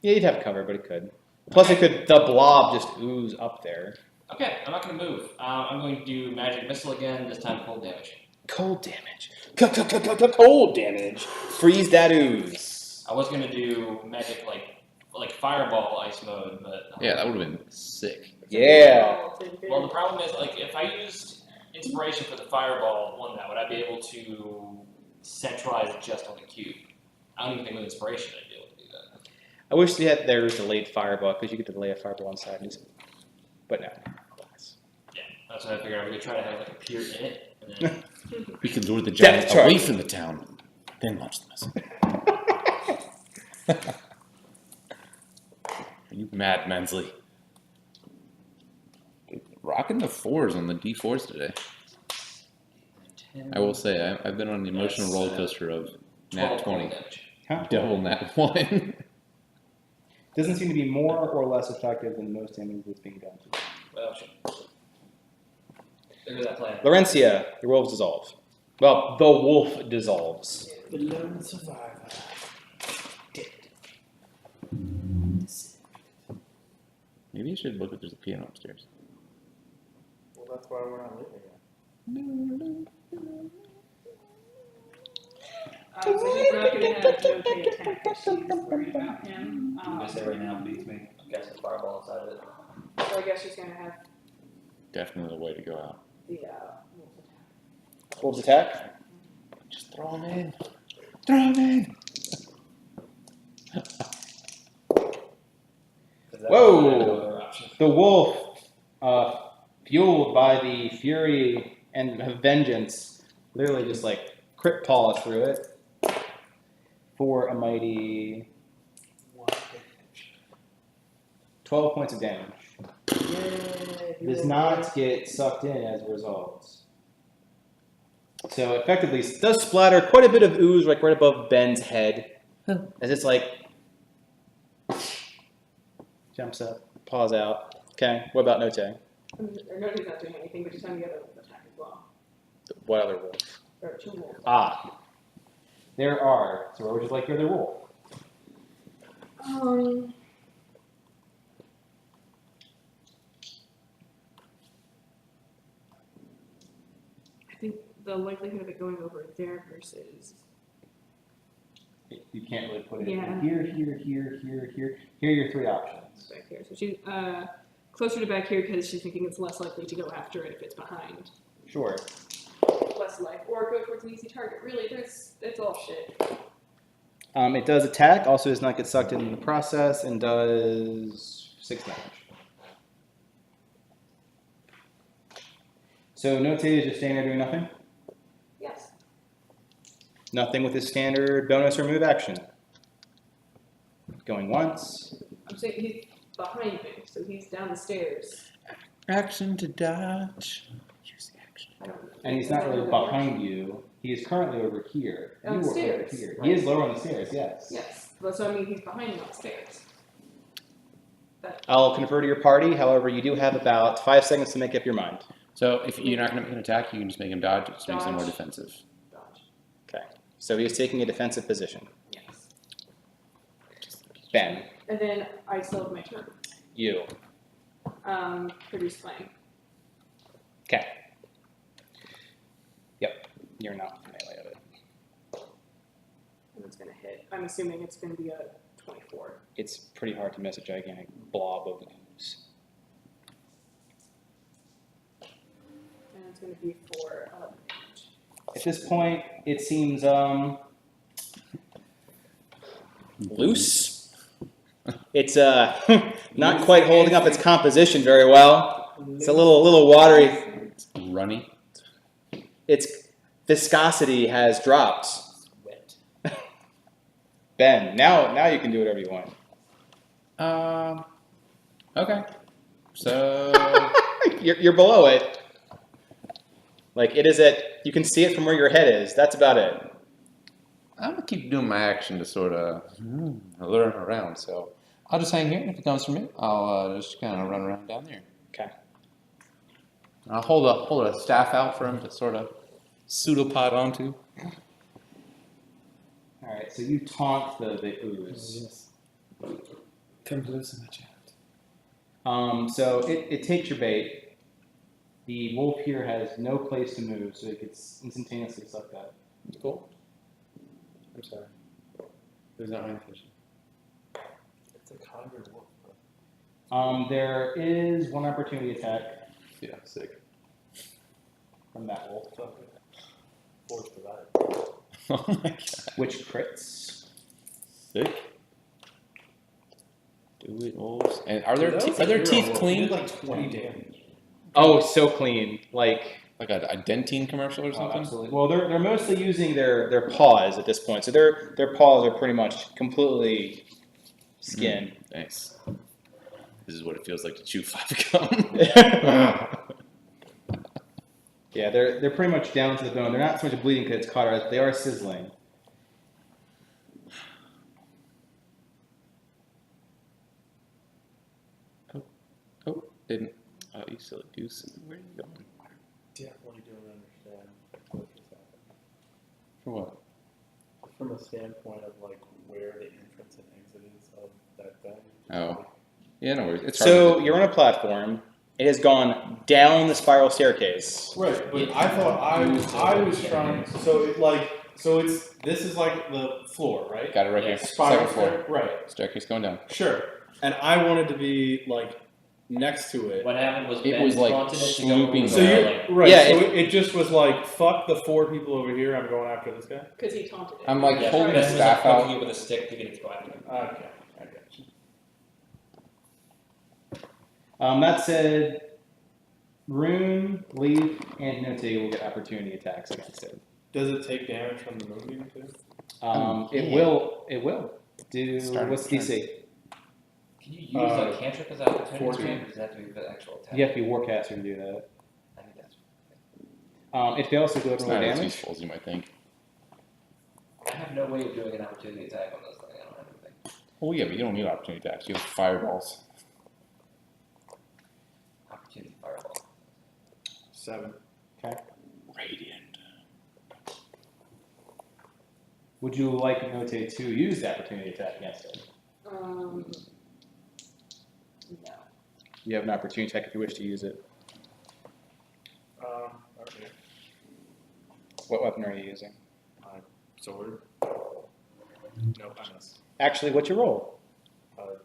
Yeah, you'd have cover, but it could. Plus, the blob just ooze up there. Okay, I'm not gonna move. I'm going to do magic missile again, this time cold damage. Cold damage. Cold damage. Freeze that ooze. I was gonna do magic like fireball ice mode, but Yeah, that would have been sick. Yeah. well, the problem is like if I used inspiration for the fireball one, that would I be able to centralize it just on the cube? I don't even think with inspiration I'd be able to do that. I wish there was delayed fireball, because you could delay a fireball inside. But no. Yeah, that's what I figured. I would try to have like a pier in it, and then We could lure the Death giant charge. away from the town, then launch the missile. Are you mad, Mensley? Rocking the 4s on the D4s today. 10, I will say, I've been on the emotional That's, roller coaster of nat 12 20, damage. Huh? double nat 1. Doesn't seem to be more or less effective than most damage that's being done to it. Well, sure. Look at that plan. Laurencia, your wolves dissolve. Well, the wolf dissolves. The lone survivor. Maybe you should look if there's a piano upstairs. Well, that's why we're not living here. So he's not going to have no attack if she's worried about him. I'm gonna say right now beats me. I'm guessing fireball inside of it. So I guess she's going to have Definitely the way to go out. the wolf attack. Wolves attack? Just throw him in. Throw him in. Whoa! The wolf, fueled by the fury and vengeance, literally just like crit paws through it for a mighty 12 points of damage. Does not get sucked in as a result. So effectively, it does splatter quite a bit of ooze like right above Ben's head, as it's like jumps up, paws out. Okay, what about Note? Or no, he's not doing anything, but she's on the other attack as well. What other wolf? Or two wolves. Ah, there are. So where would you like your other wolf? I think the likelihood of it going over there versus You can't really put it Yeah. here, here, here, here, here. Here are your three options. back here. So she's closer to back here because she's thinking it's less likely to go after it if it's behind. Sure. Less life. Or go towards an easy target. Really, it's all shit. It does attack, also does not get sucked in the process, and does 6 damage. So Note is just standing there doing nothing? Yes. Nothing with his standard bonus or move action. Going once. I'm saying he's behind me, so he's down the stairs. Action to dodge. Use the action. I don't know. And he's not really behind you. He is currently over here. You were over Downstairs, here. right. He is lower on the stairs, yes. Yes, but so I mean he's behind me on the stairs. I'll confer to your party. However, you do have about 5 seconds to make up your mind. So if you're not going to make an attack, you can just make him dodge. It just makes him more Dodge. defensive. Dodge. Okay. So he is taking a defensive position. Yes. Ben, And then I still have my turn. you. Produce flame. Okay. Yep. You're not melee of it. And it's gonna hit. I'm assuming it's gonna be a 24. It's pretty hard to miss a gigantic blob of ooze. And it's gonna be for damage. At this point, it seems loose. It's not quite holding up its composition very well. It's a little watery. It's runny. Its viscosity has dropped. Wet. Ben, now you can do whatever you want. Okay. So You're below it. Like it is at. You can see it from where your head is. That's about it. I'm gonna keep doing my action to sort of lure him around. So I'll just hang here, and if it comes from me, I'll just kind of run around down there. Okay. I'll hold a staff out for him to sort of pseudopod onto. All right. So you taunt the ooze. Come loose in my chat. So it takes your bait. The wolf here has no place to move, so it gets instantaneously sucked up. Cool. I'm sorry. It was not my intention. It's a conjured wolf, bro. There is one opportunity attack Yeah, sick. from that wolf, Fuck it. Force provided. Oh my god. which crits. Sick. Do it, wolves. And are their That was are a their hero teeth wolf. He clean? did like 20 damage. Oh, so clean. Like Like a Dentine commercial or something? absolutely. Well, they're mostly using their paws at this point, so their paws are pretty much completely skin. Nice. This is what it feels like to chew 5 gum. Yeah, they're pretty much down to the bone. They're not so much bleeding because it's cauterized, but they are sizzling. Oh, didn't. Oh, you silly goose. Where are you going? Definitely don't understand what just happened. For what? From a standpoint of like where the entrance and exit is of that thing. Oh. Yeah, no worries. It's hard So to you're on a platform. It has gone down the spiral staircase. Right, but I thought I was trying. So this is like the floor, right? Got it right here. Spiral Second floor. stair, right? Staircase going down. Sure. And I wanted to be like next to it. What happened was It Ben was, like, taunted it to go swooping over So down. you like, right? Yeah, so it just was like fuck the 4 people over here. I'm going after this guy. Because he taunted it. I'm like yeah, holding Ben the was staff like poking out. it with a stick to get it to go after him. Okay, I got you. That said, Rune, Leaf, and Note will get opportunity attacks against it. Does it take damage from the moving too? It yeah. will do. Start What's turn. DC? Can you use a cantrip as opportunity 14. or does that have to be the actual attack? You have to be Warcaster to do that. I think that's. It fails to deliver It's more not as damage. useful as you might think. I have no way of doing an opportunity attack on this thing. I don't have anything. Oh yeah, but you don't need opportunity attacks. You have fireballs. Opportunity fireball. 7. Radiant. Would you like Note to use the opportunity attack against it? No. You have an opportunity attack if you wish to use it. Okay. What weapon are you using? Sword. Nope, I missed. Actually, what's your roll? 4.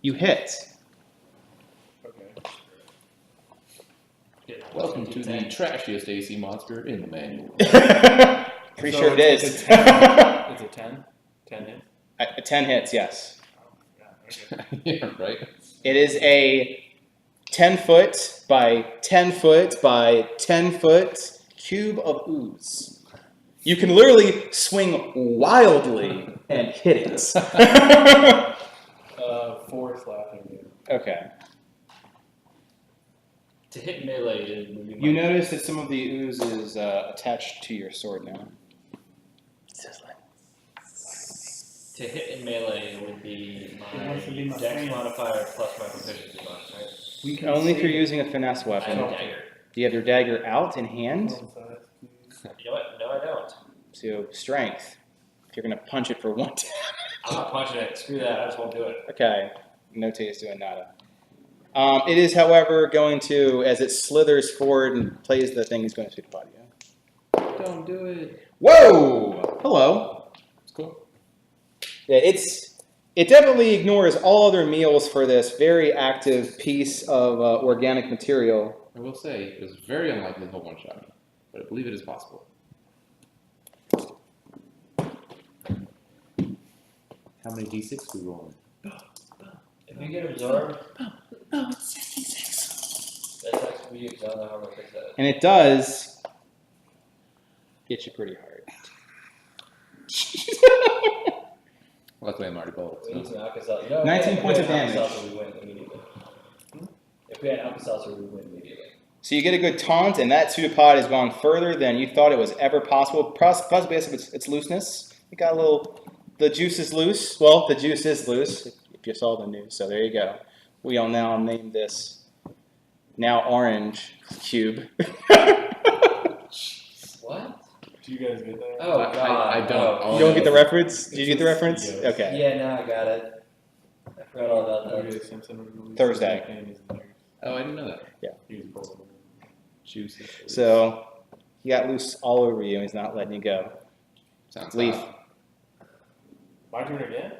You hit. Okay. Welcome to the trashiest AC monster in the manual. Pretty So sure it it's is. a 10. It's a 10? 10 hits? 10 hits, yes. Oh, yeah, okay. Yeah, right. It is a 10-foot by 10-foot by 10-foot cube of ooze. You can literally swing wildly and hit it. slapping you. Okay. To hit melee, it would be You notice that some of the ooze is attached to your sword now. To hit in melee it would be It my wants to be my dex friend. modifier plus my proficiency bonus, right? We can Only if you're see- using a finesse I have weapon. a dagger. Do you have your dagger out in hand? Hold on, size, please. You know what? No, I don't. So strength. If you're gonna punch it for one time. I'm not punching it. Screw that. I just won't do it. Okay. Note is doing nada. It is, however, going to, as it slithers forward and plays the thing, he's going to sweep upon you. Don't do it. Whoa! Hello. It's cool. Yeah, it definitely ignores all other meals for this very active piece of organic material. I will say, it was very unlikely he'll one-shot me, but I believe it is possible. How many d6 we rolling? If you get absorbed, Oh, it's 66. that's actually for you because I don't know how I'm going to fix that. And it does get you pretty hard. Luckily, I'm already bowled. We need So. some Alka-Seltzer. You know, 19 points of damage. Alka-Seltzer, we win immediately. If we had Alka-Seltzer, we would win immediately. So you get a good taunt, and that pseudopod has gone further than you thought it was ever possible. Possibly because of its looseness. It got a little. The juice is loose. Well, the juice is loose. If you saw the news, so there you go. We'll now name this now orange cube. What? Do you guys get that? Oh, God. I don't. Oh. You don't get the reference? Did you get the reference? Yes. Okay. Yeah, now I got it. I forgot all about that. O.J. Simpson released Thursday. his panties in there. Oh, I didn't know that. He was pulling them. Juicy. So he got loose all over you, and he's not letting you go. Sounds Leaf. hot. My turn again?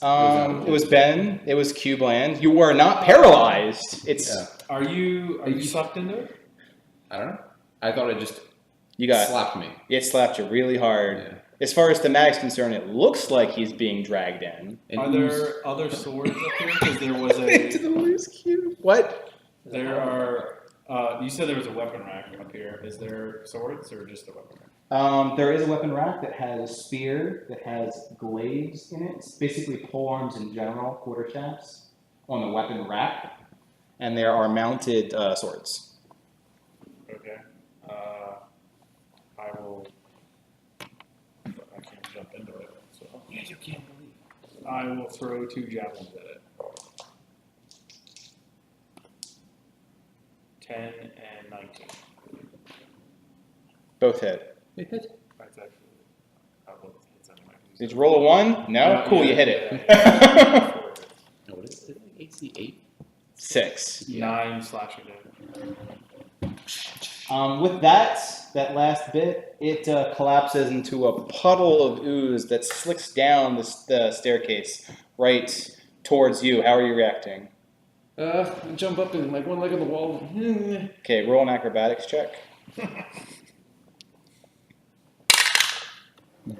It was Ben. It was Cube Land. You were not paralyzed. It's Yeah. Are you sucked into it? I don't know. I thought it just you got. slapped me. It slapped you really hard. Yeah. As far as thematic's concerned, it looks like he's being dragged in. And Are ooze. there other swords up here? Because there was Into the a. loose cube. What? There are. You said there was a weapon rack up here. Is there swords or just a weapon rack? There is a weapon rack that has a spear that has glaives in it. It's basically polearms in general, quarterstaffs, on the weapon rack. And there are mounted swords. Okay. I will. I can't jump into it. So. Yeah, you can't believe. I will throw 2 javelins at it. 10 and 19. Both hit. That's actually. I will hit anyway. Did you roll a 1? No? Cool, you hit it. No, what is it? AC 8? 6. 9 slashing damage. With that last bit, it collapses into a puddle of ooze that slicks down the staircase right towards you. How are you reacting? Jump up and like one leg on the wall. Okay, roll an acrobatics check.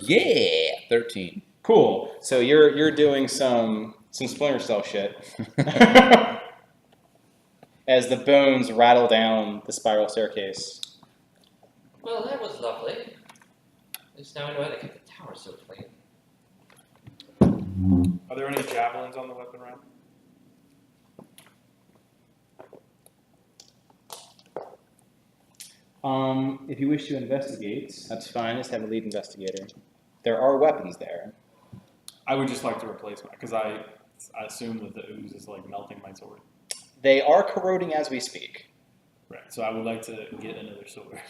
Yeah, 13. Cool. So you're doing some Splinter Cell shit as the bones rattle down the spiral staircase. Well, that was lovely. At least now I know how to keep the tower so clean. Are there any javelins on the weapon rack? If you wish to investigate, that's fine. Just have a lead investigator. There are weapons there. I would just like to replace mine because I assume that the ooze is like melting my sword. They are corroding as we speak. Right. So I would like to get another sword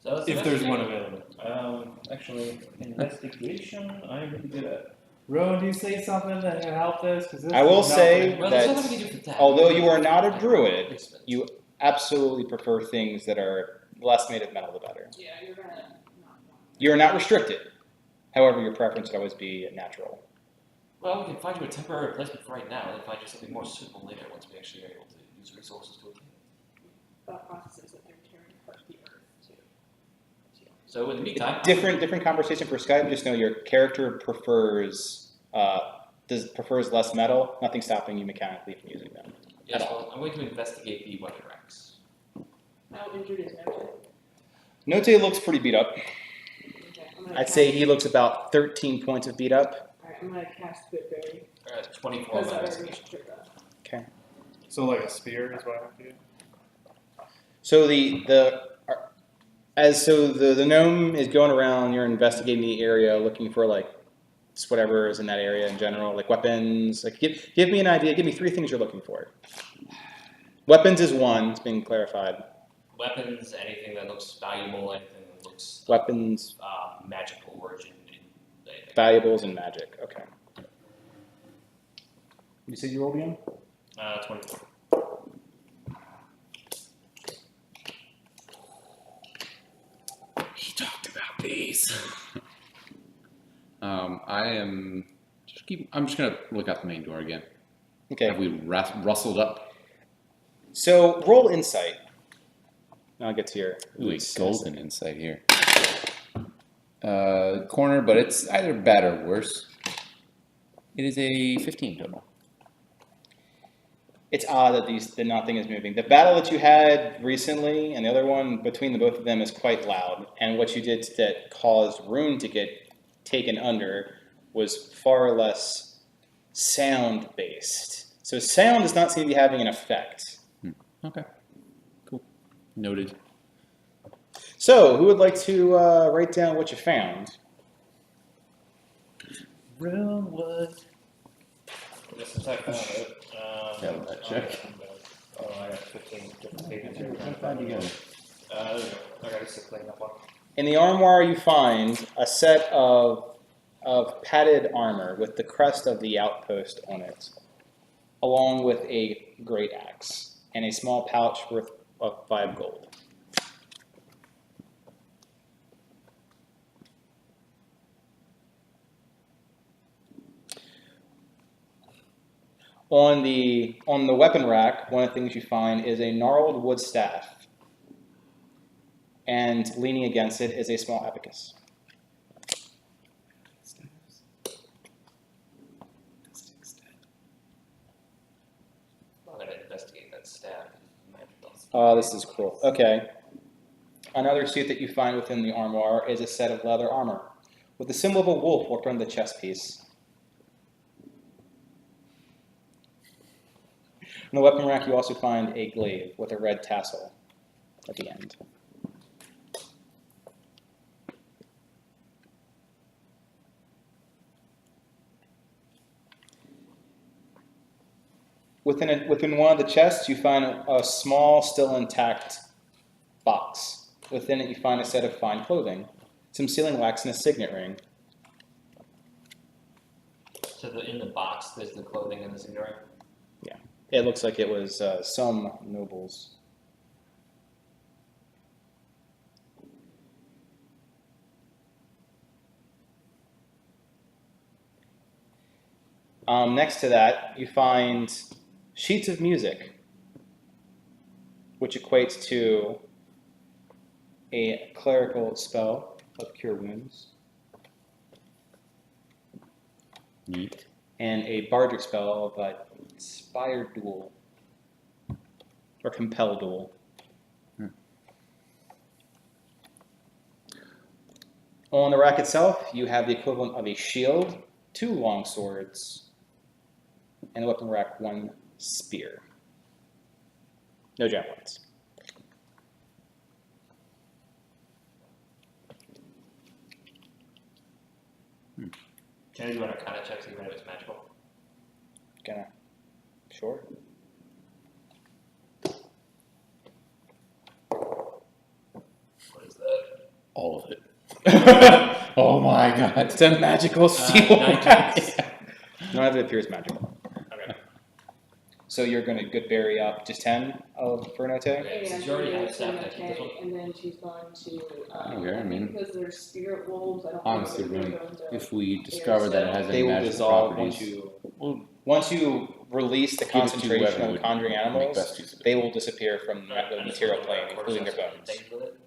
So let's if there's one investigate. available. Actually, investigation, I'm really good at. Rowan, do you say something that can help this? 'Cause this I will is say melting. Well, there's nothing that we can do for that. although you are not a Like, druid, replacement. you absolutely prefer things that are less made of metal, the better. Yeah, you're gonna not. You're not restricted. However, your preference would always be natural. Well, we can find you a temporary replacement for right now, and then find you something more suitable later once we actually are able to use resources to obtain it. Thought process is that they're tearing apart the earth too. So in the meantime, Different conversation for Skype. Just know your character prefers less metal. Nothing stopping you mechanically from using them. yes, at all. well, I'm going to investigate the weapon racks. How injured is Note? Note looks pretty beat up. Okay, I'm gonna I'd say he looks about 13 points of beat up. Alright, I'm gonna cast Goodberry 24 because my I already investigation. took that. So like a spear is what I have to do? So the gnome is going around. You're investigating the area, looking for like just whatever is in that area in general, like weapons. Like give me an idea. Give me 3 things you're looking for. Weapons is one. It's being clarified. Weapons, anything that looks valuable, anything that looks Weapons, magical origin. valuables, and magic. Okay. You said you rolled again? 24. He talked about these. I'm just gonna look out the main door again. Okay. Have we rustled up? So roll insight. Now I'll get to your. Ooh, a golden insight here. Corner, but it's either bad or worse. It is a 15 total. It's odd that nothing is moving. The battle that you had recently and the other one between the both of them is quite loud. And what you did that caused Rune to get taken under was far less sound based. So sound does not seem to be having an effect. Okay. Cool. Noted. So who would like to write down what you found? Real wood. Since I found it. Yeah, that check. Oh, I got 15 different pages here. How far do you go? There we go. Okay, this is a clean up one. In the armoire, you find a set of padded armor with the crest of the outpost on it, along with a great axe and a small pouch worth of 5 gold. On the weapon rack, one of the things you find is a gnarled wood staff, and leaning against it is a small abacus. I'm gonna investigate that stab. This is cool. Okay. Another suit that you find within the armoire is a set of leather armor with the symbol of a wolf worked on the chest piece. On the weapon rack, you also find a glaive with a red tassel at the end. Within one of the chests, you find a small, still intact box. Within it, you find a set of fine clothing, some sealing wax, and a signet ring. So in the box, there's the clothing and the signet ring? It looks like it was some nobles. Next to that, you find sheets of music, which equates to a clerical spell of Cure Wounds, Neat. and a bardic spell of Inspire Duel, or Compel Duel. On the rack itself, you have the equivalent of a shield, 2 long swords, and the weapon rack 1 spear. No javelins. Can I do an Arcana check to see if it's magical? Gonna. Sure. What is that? All of it. Oh my god. It's a magical steel. 19. None of it appears magical. Okay. So you're going to good berry up just 10 for Note? Okay, And since you already have it's staff, an can I keep this one? okay, and then she's going to, Okay, I mean, because they're spirit wolves, I don't honestly, think they're Rune, going to. if we discover that it has They any will magical dissolve properties, once you release the give it to concentration whoever of would conjuring make animals, best use of it. they will disappear from the And material it's plane, like including their cordyceps bones. things with it?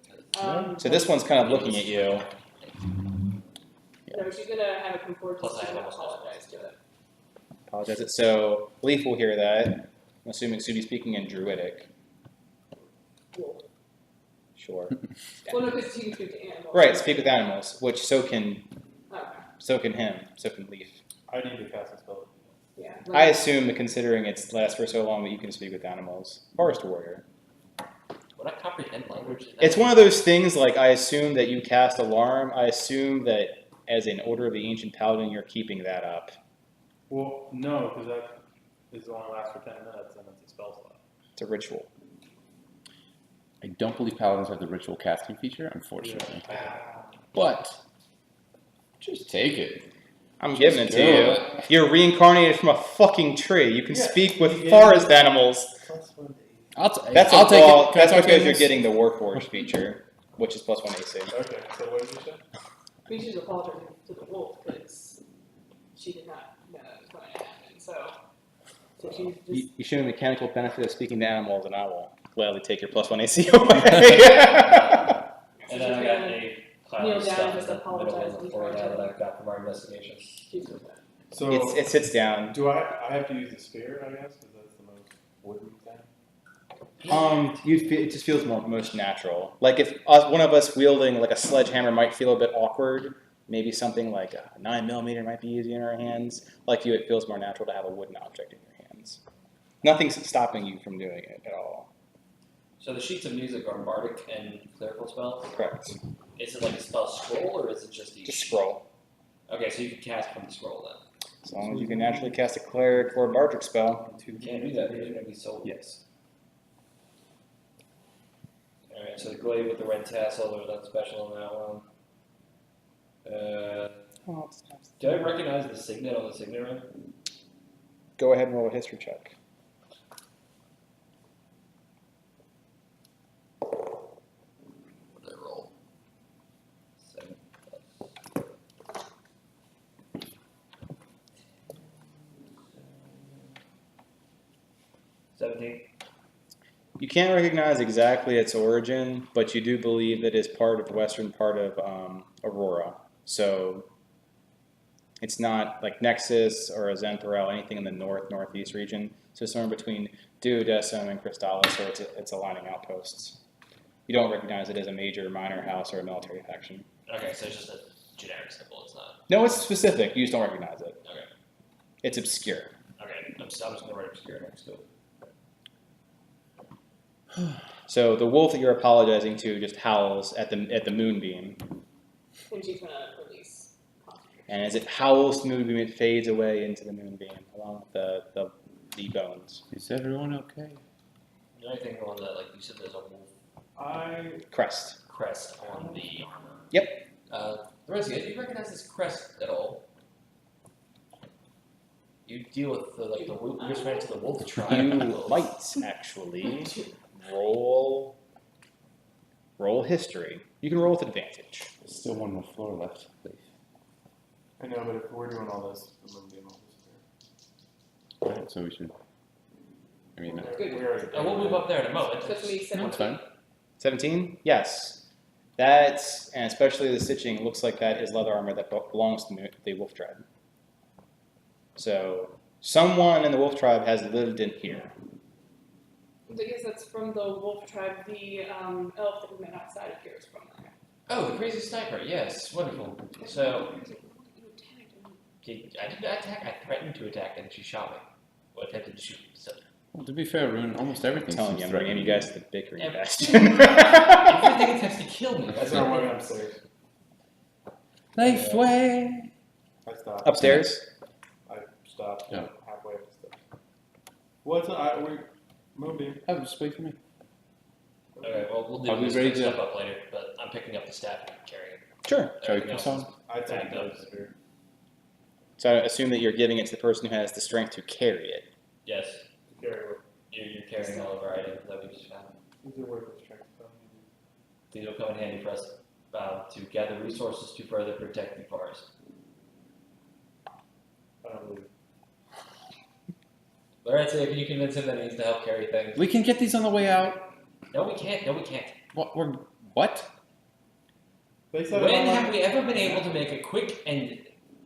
So this one's kind of looking at you. No, she's gonna have a concordance Plus I have and almost apologize to it. Apologize. So Leaf will hear that. I'm assuming Subi's speaking in Druidic. Wolf. Sure. Well, no, because she can speak to animals. Right, speak with animals, which so can Okay. him, so can Leaf. I need to cast a spell. Yeah. I assume that considering it's lasts for so long that you can speak with animals. Forest warrior. Would I comprehend language? It's one of those things like I assume that you cast alarm. I assume that as an order of the ancient paladin, you're keeping that up. Well, no, because that is only lasts for 10 minutes and it's a spell slot. It's a ritual. I don't believe paladins have the ritual casting feature, unfortunately. Yeah. But just take it. I'm giving it Just to do you. it. You're reincarnated from a fucking tree. You can Yeah, speak with you forest get- animals. I'll That's I'll take it. Can I That's talk to because you're animals? getting the Warforged feature, which is +1 AC. Okay, so what did you say? We should apologize to the wolf because she did not know that was going to happen. So she just You show me mechanical benefit of speaking to animals, and I will gladly take your +1 AC away. And then I got a cloud kneel of down stuff and just in the middle apologize of the and floor try now to- that I've got from our investigations. she's with that. So, it sits down. do I have to use the spear, I guess, because that's the most wooden thing? It just feels most natural. Like if one of us wielding like a sledgehammer might feel a bit awkward. Maybe something like a 9mm might be easier in our hands. Like you, it feels more natural to have a wooden object in your hands. Nothing's stopping you from doing it at all. So the sheets of music are bardic and clerical spells. Correct. Is it like a spell scroll or is it just each? Just scroll. Okay, so you can cast from the scroll then. As long as you can naturally cast a cleric or a bardic spell. You can't do that because you're going to be sold. Yes. Alright, so the glaive with the red tassel, there's nothing special on that one. Do I recognize the signet on the signet ring? Go ahead and roll a history check. What did I roll? 7. 17. You can't recognize exactly its origin, but you do believe it is part of the western part of Aurora. So it's not like Nexus or Azenthrel, anything in the northeast region. So somewhere between Duodecim and Crystallis, or it's aligning outposts. You don't recognize it as a major minor house or a military faction. Okay, so it's just a generic symbol. It's not. No, it's specific. You just don't recognize it. Okay. It's obscure. Okay. I'm just gonna write obscure next to it. So the wolf that you're apologizing to just howls at the moonbeam, And she's going to release concentration. and as it howls the moonbeam, it fades away into the moonbeam along with the bones. Is everyone okay? The only thing on that, like you said, there's a wolf Crest. crest on the armor. Yep. Lorenzi, do you recognize this crest at all? You deal with the you're spread to the wolf tribe. You might actually roll history. You can roll with advantage. Still one more floor left. I know, but if we're doing all this, the moonbeam will disappear. Alright, so we should. I mean, Good. We already We'll move up there in a moment. So it's me no, it's fine. 17? Yes. That's, and especially the stitching, looks like that is leather armor that belongs to the wolf tribe. So, someone in the wolf tribe has lived in here. I guess that's from the wolf tribe. The elf that we met outside of here is from there. Oh, the crazy sniper. Yes, wonderful. So I didn't attack. I threatened to attack, and she shot me. Or attempted to shoot me. So Well, to be fair, Rune, almost everything I'm telling seems you, I'm threatening. bringing you guys to the bickering Every- bastion. everything attempts to kill me. That's That's not what what I'm saying. Lifeway. I stopped. Upstairs? I stopped Yeah. halfway up the steps. We moonbeam. Oh, just wait for me. Okay, well, we'll do Are we this ready next to- stuff up later, but I'm picking up the staff and carrying it. Sure. Shall we Everything press else on? I take Backed up. the spear. So I assume that you're giving it to the person who has the strength to carry it. Yes, Carry what? you're carrying all of our items that we just found. Is there worth of strength? These will come in handy for us to gather resources to further protect the forest. I don't believe. Alright, so can you convince him that he needs to help carry things? We can get these on the way out. No, we can't. No, we can't. What? They said When it have we ever been able to make a quick and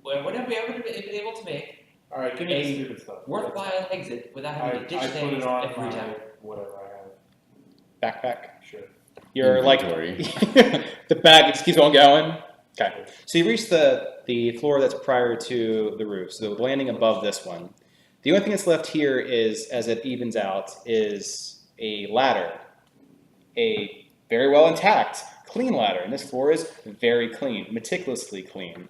when have we ever been able to make All right, give me a the stupid stuff. worthwhile exit without I having to ditch put things it on every my time? whatever I have. Backpack. Sure. You're like Inventory. the bag just keeps on going. Okay. So you reach the floor that's prior to the roof, so the landing above this one. The only thing that's left here is, as it evens out, is a ladder. A very well intact, clean ladder. And this floor is very clean, meticulously clean.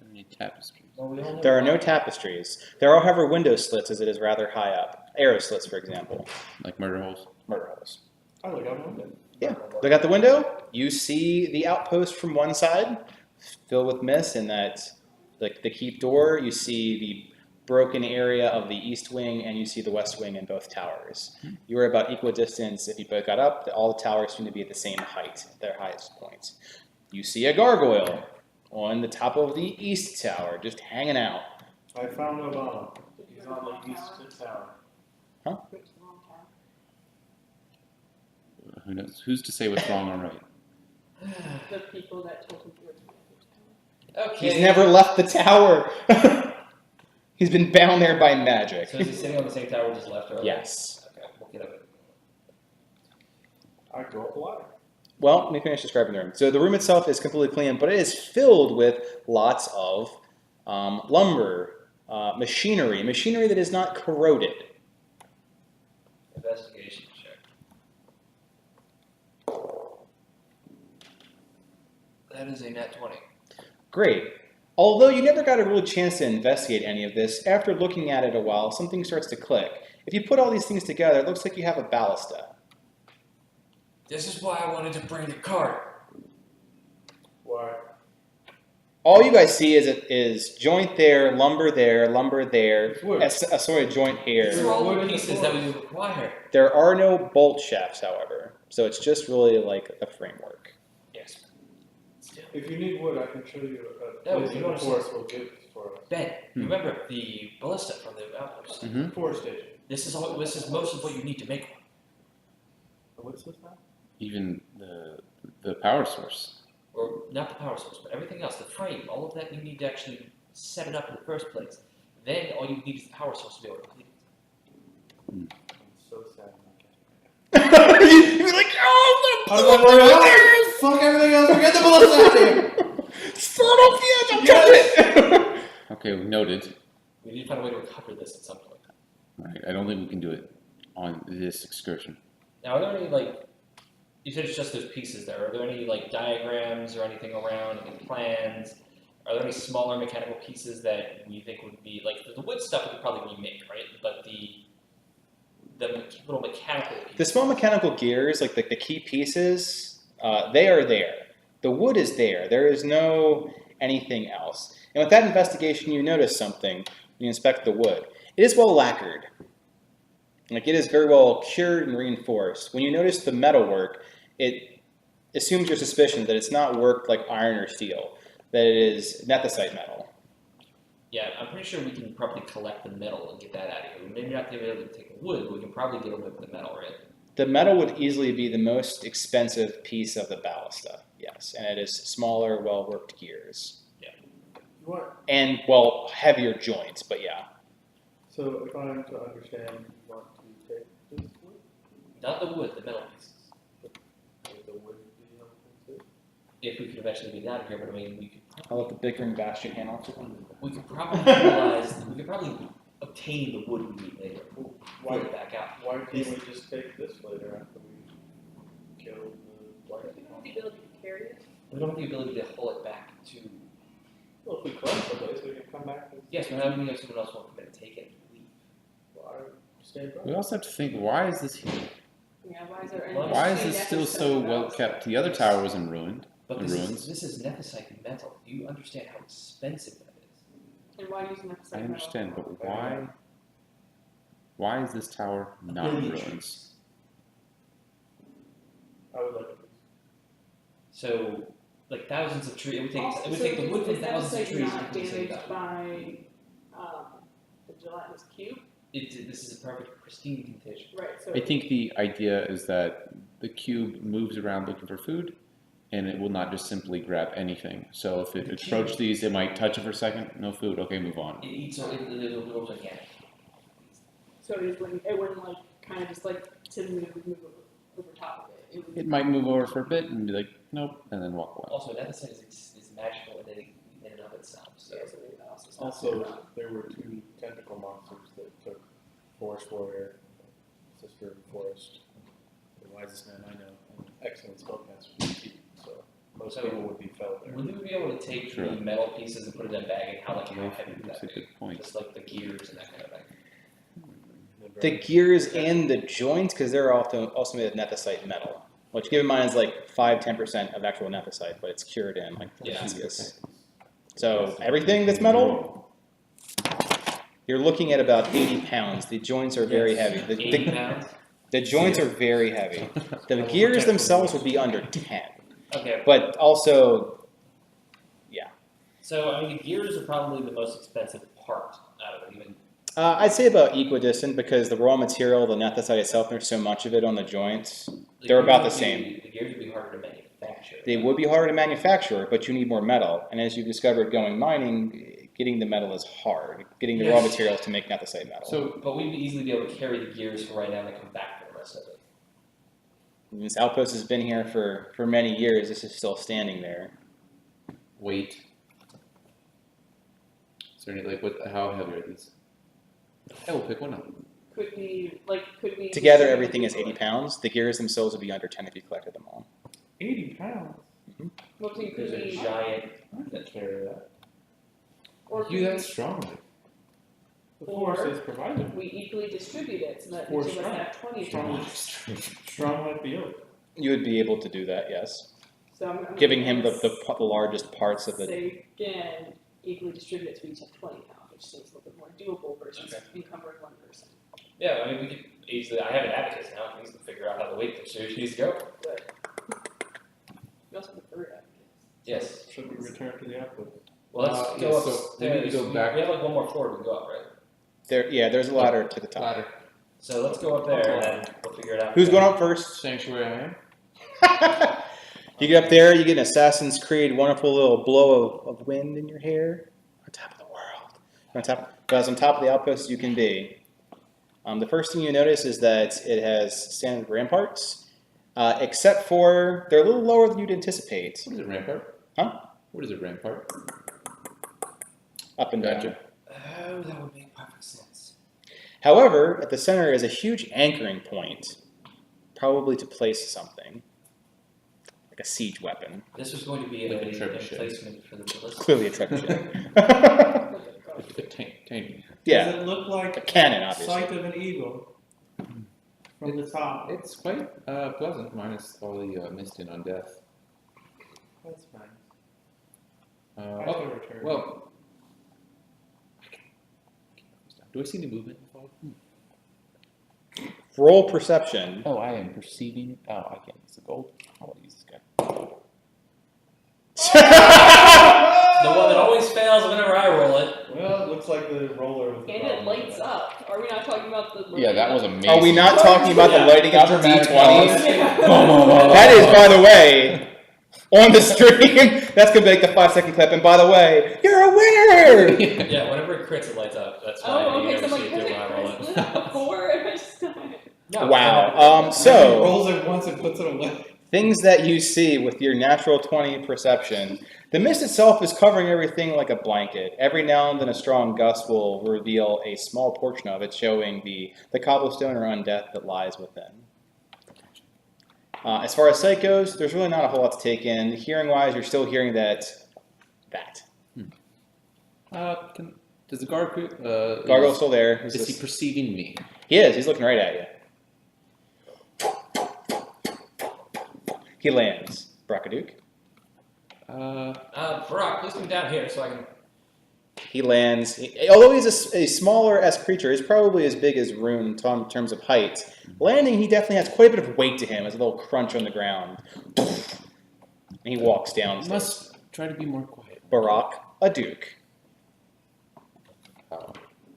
Any tapestries? Well, we only There are no want- tapestries. There are, however, window slits as it is rather high up. Arrow slits, for example. Like murder holes? Murder holes. I look out the window. Yeah. Look out the window. You see the outpost from one side, filled with mist, and that, like the keep door. You see the broken area of the east wing, and you see the west wing in both towers. You are about equidistant. If you both got up, all the towers seem to be at the same height, their highest point. You see a gargoyle on the top of the east tower, just hanging out. I found Obama. He's on the east tower. Which long tower? Who knows? Who's to say what's wrong or right? The people that told him to go to the other tower. Okay. He's never left the tower. He's been bound there by magic. So is he sitting on the same tower we just left earlier? Yes. Okay, we'll get up. I go up the ladder. Well, let me finish describing the room. So the room itself is completely clean, but it is filled with lots of lumber, machinery that is not corroded. Investigation check. That is a nat 20. Great. Although you never got a real chance to investigate any of this, after looking at it a while, something starts to click. If you put all these things together, it looks like you have a ballista. This is why I wanted to bring the cart. Why? All you guys see is joint there, lumber there, Wood. a sort of joint These here. are all Wood the in the pieces floor. that we require. There are no bolt shafts, however, so it's just really like a framework. Yes. Still. If you need wood, I can show you a No, place you in don't the forest will give for us. Ben, remember the ballista from the outpost? Mm-hmm. Forest station. This is all. This is most of what you need to make one. What's this now? Even the power source. Or not the power source, but everything else, the frame, all of that you need to actually set it up in the first place. Then all you need is the power source to be able to complete it. I'm so sad. I'm not getting it. You'd be like, oh, How do I fuck everything else? Get the bullets out of here! Throw it off the edge, I'll catch it! Okay, noted. We need to find a way to recover this at some point. Right, I don't think we can do it on this excursion. Now, are there any, like, you said it's just those pieces there. Are there any, like, diagrams or anything around, any plans? Are there any smaller mechanical pieces that you think would be, like, the wood stuff we could probably remake, right? But the little mechanical pieces. The small mechanical gears, like the key pieces, they are there. The wood is there. There is no anything else. And with that investigation, you notice something when you inspect the wood. It is well lacquered. Like it is very well cured and reinforced. When you notice the metalwork, it assumes your suspicion that it's not worked like iron or steel, that it is anthracite metal. Yeah, I'm pretty sure we can probably collect the metal and get that out of here. We may not be able to take the wood, but we can probably get away with the metal, right? The metal would easily be the most expensive piece of the ballista, yes, and it is smaller, well-worked gears. What? And, well, heavier joints, but yeah. So if I'm to understand, you want to take this wood? Not the wood, the metal pieces. Would the wood be helpful too? If we could eventually get out of here, but I mean, we could I'll let the bickering Bastion handle it. we could probably utilize, we could probably obtain the wood we need later. Pull Why, it back out. why can't we just take this later after we kill the white? We don't have the ability to carry it. We don't have the ability to haul it back to. Well, if we close someplace, we can come back and. Yes, but how do we have someone else want to come in and take it and leave? Well, I stand by. We also have to think, why is this here? Yeah, why is there any? Why Why is this still so well kept? The other tower was in ruin. But The this ruins. this is nephesite metal. Do you understand how expensive that is? And why use an I understand, but why? Why is this tower not in ruins? I would like to. So, like thousands of trees, it would take the wood from thousands of trees to not complete the damaged by the gelatinous cube, This is a perfect, pristine condition. right? So I think the idea is that the cube moves around looking for food, and it will not just simply grab anything. So if it approached these, it might touch it for a second. No food. Okay, move on. It eats it organic. so it wouldn't like kind of just like to move over top of it. It would It might move over for a bit and be like, nope, and then walk away. Also, nephesite is magical in and of itself. So Yeah, so maybe that also stops Also, it. there were 2 tentacle monsters that took Forest Warrior, Sister of the Forest, the wisest man I know, and excellent spellcaster Greenkeep. So most So- people would be felled there. would we be able to take True. the metal pieces and put it in a bag, and how heavy would That's that a be? good point. Just like the gears and that kind of thing. The gears and the joints, because they're also made of nethicite metal, which keep in mind is like 5-10% of actual nethicite, but it's cured in like Yeah. Celsius. So everything that's metal, you're looking at about 80 pounds. The joints are very heavy. 80 pounds. The joints are very heavy. The gears themselves would be under 10, Okay. but also, So I mean, the gears are probably the most expensive part out of it. Even I'd say about equidistant because the raw material, the nethicite itself, there's so much of it on the joints. the They're gears about the would same. be- The gears would be harder to manufacture. They would be harder to manufacture, but you need more metal. And as you've discovered going mining, getting the metal is hard. Getting the raw Yes. materials to make nethicite metal. So But we'd easily be able to carry the gears for right now and come back for the rest of it. This outpost has been here for many years. This is still standing there. weight. Is there any how heavy are these? I will pick one up. Could we Together, distribute everything is people? 80 pounds. The gears themselves would be under 10 if you collected them all. 80 pounds? Well, could There's a we, giant. I can carry that. or You could that strong? The Or- force is provided. we equally distribute it so that Or each of us strong. have 20 Strong. pounds? Strong like the oak. You would be able to do that, yes. So I'm Giving him gonna the largest parts of the. say again, equally distribute it so we each have 20 pounds, which seems a little bit more doable versus encumbering one person. Yeah, I mean, we could easily. I have an abacus now. I can easily figure out how the weight distribution needs to go. But we also have a third advocate. Yes. Should we return to the output? Well, let's Yeah, go so we need to upstairs. go back. We have like one more floor we can go up, right? There's a ladder to the top. Ladder. So let's go up there and then we'll figure it out. Who's going up first? Sanctuary I am. You get up there, you get an Assassin's Creed wonderful little blow of wind in your hair. On top of the world. Because on top of the outpost you can be. The first thing you notice is that it has standard ramparts, except for they're a little lower than you'd anticipate. What is it, rampart? Huh? What is it, rampart? Up and down. Gotcha. Oh, that would make perfect sense. However, at the center is a huge anchoring point, probably to place something. Like a siege weapon. This was going to be Like a a trebuchet. emplacement for the ballista. Clearly a trebuchet. Like a tank. Yeah, Does it look like a cannon, obviously. sight of an eagle from the top? It's quite pleasant, minus all the mist and undeath. That's nice. I Oh, shall return. well. Do I see any movement in the fog? Roll perception. Oh, I am perceiving. Oh, I can't use the gold. I want to use this guy. The one that always fails whenever I roll it. Well, it looks like the roller was the And it problem. lights up. Are we not talking about the Yeah, that was amazing. Are we not talking about the lighting up of Dramatic D20s? Yeah. That is, by the way, on the stream. That's gonna be like the 5-second clip. And by the way, you're a winner. Yeah, whenever it crits, it lights up. That's why Oh, you okay, so never I'm see like, it do has when I roll it it. lit up before? And I just No, Wow. He So rolls it once and puts it away. things that you see with your natural 20 perception. The mist itself is covering everything like a blanket. Every now and then a strong gust will reveal a small portion of it, showing the cobblestone or undeath that lies within. As far as sight goes, there's really not a whole lot to take in. Hearing-wise, you're still hearing that. Does the Gargoyle's still there. Is he perceiving me? He is. He's looking right at you. He lands. Brackaduke. Barack, please come down here so I can. He lands. Although he's a smaller-esque creature, he's probably as big as Rune in terms of height. Landing, he definitely has quite a bit of weight to him. There's a little crunch on the ground. And he walks down. Must try to be more quiet. Barack, a duke.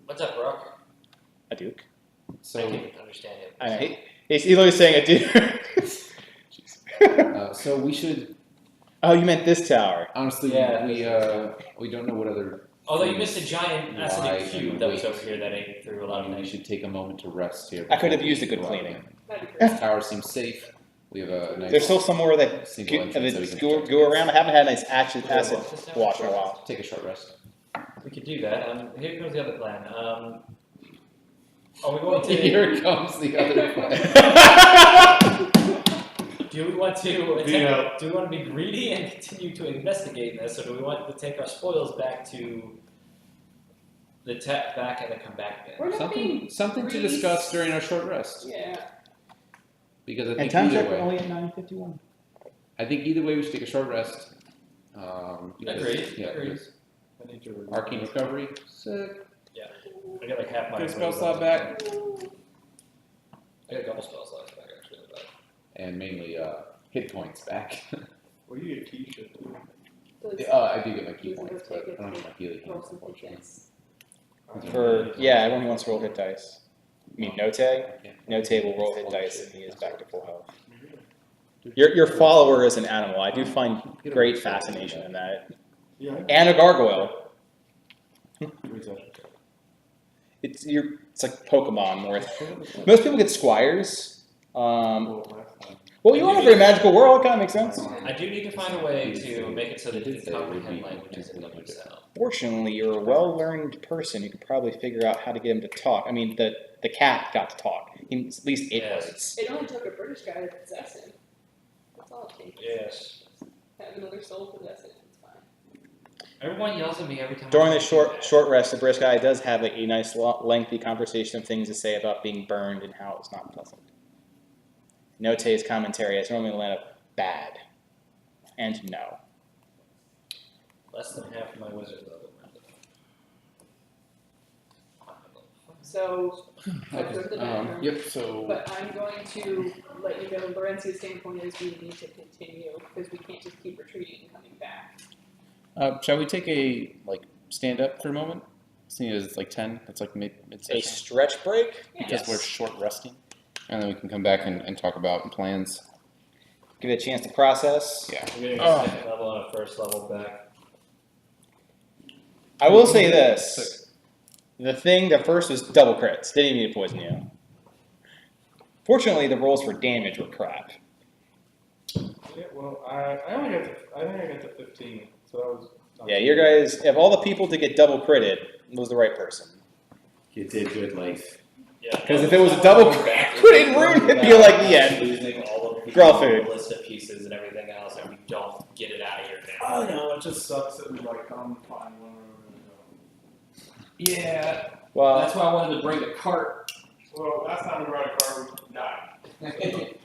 What's up, Barack? A duke. I So, can understand him. I know. He's literally saying a duke. so we should Oh, you meant this tower. honestly. Yeah. We don't know what other. Although you missed a giant Why acidic cube and that was wait. over here that ate through a lot of We night. should take a moment to rest here. I could have before used a we good go out cleaning. again. That'd be This great. tower seems safe. We have a nice. There's still somewhere that Single entrance that we can go protect around. I haven't had a nice acid Yeah. wash in a while. Take a short rest. We could do that. Here comes the other plan. Are we going to? Here comes the other plan. Do we want to Vino. do we want to be greedy and continue to investigate this, or do we want to take our spoils back to the back and then come back again? We're not being Something to greedy. discuss during our short rest. Yeah. Because I And think time either check we're way, only at 9:51. I think either way we should take a short rest. Because- Agreed, Yeah, agreed. because I need to. Arcane recovery. Sick. I got like half my Good spell slot back. I got a couple spell slots back actually. But And mainly hit points back. Well, you get key shit too. Those- I do get my key those points, are but tickets I don't get my healing roll points, some unfortunately. tickets. Everyone who wants to roll hit dice. I mean, Note will roll hit dice and he is back to full health. Your follower is an animal. I do find great fascination in that. Yeah. And a gargoyle. What's that? It's like Pokemon more. Most people get squires. Well, last time. Well, you are in a very magical world. Kind of makes sense. I do need to find a way to make it so that you can comprehend languages and don't sound. Fortunately, you're a well-learned person. You could probably figure out how to get him to talk. I mean, the cat got to talk. He at least 8 Yes. words. It only took a British guy to possess him. That's all it takes. Yes. Have another soul possess it. It's fine. Everyone yells at me every time. During I the do short that. rest, the British guy does have a nice lengthy conversation of things to say about being burned and how it's not pleasant. Note's commentary has normally landed up bad. And no. Less than half of my wizard level. So, I've heard the background. Yep, so But I'm going to let you know Lorenzo's standpoint is we need to continue because we can't just keep retreating and coming back. shall we take a stand up for a moment? Seeing as it's 10, that's mid A session. stretch break? Because we're short resting. And then we can come back and talk about plans. Give it a chance to process. Yeah. We're getting a second level and a first level back. I will say this. The first was double crits. Didn't even need to poison you. Fortunately, the rolls for damage were crap. Yeah, well, I think I got to 15, so that was. not Yeah, too your bad. guys, of all the people to get double critted, was the right person. You did good life. Yeah. Because if it was a double critted rune, it'd be like the end. Losing all of the Girl food. list of pieces and everything else, and we don't get it out of here now. Oh no, it just sucks that we I'm fine one Yeah. Well, That's why I wanted to bring the cart. Well, last time we brought a car, we died.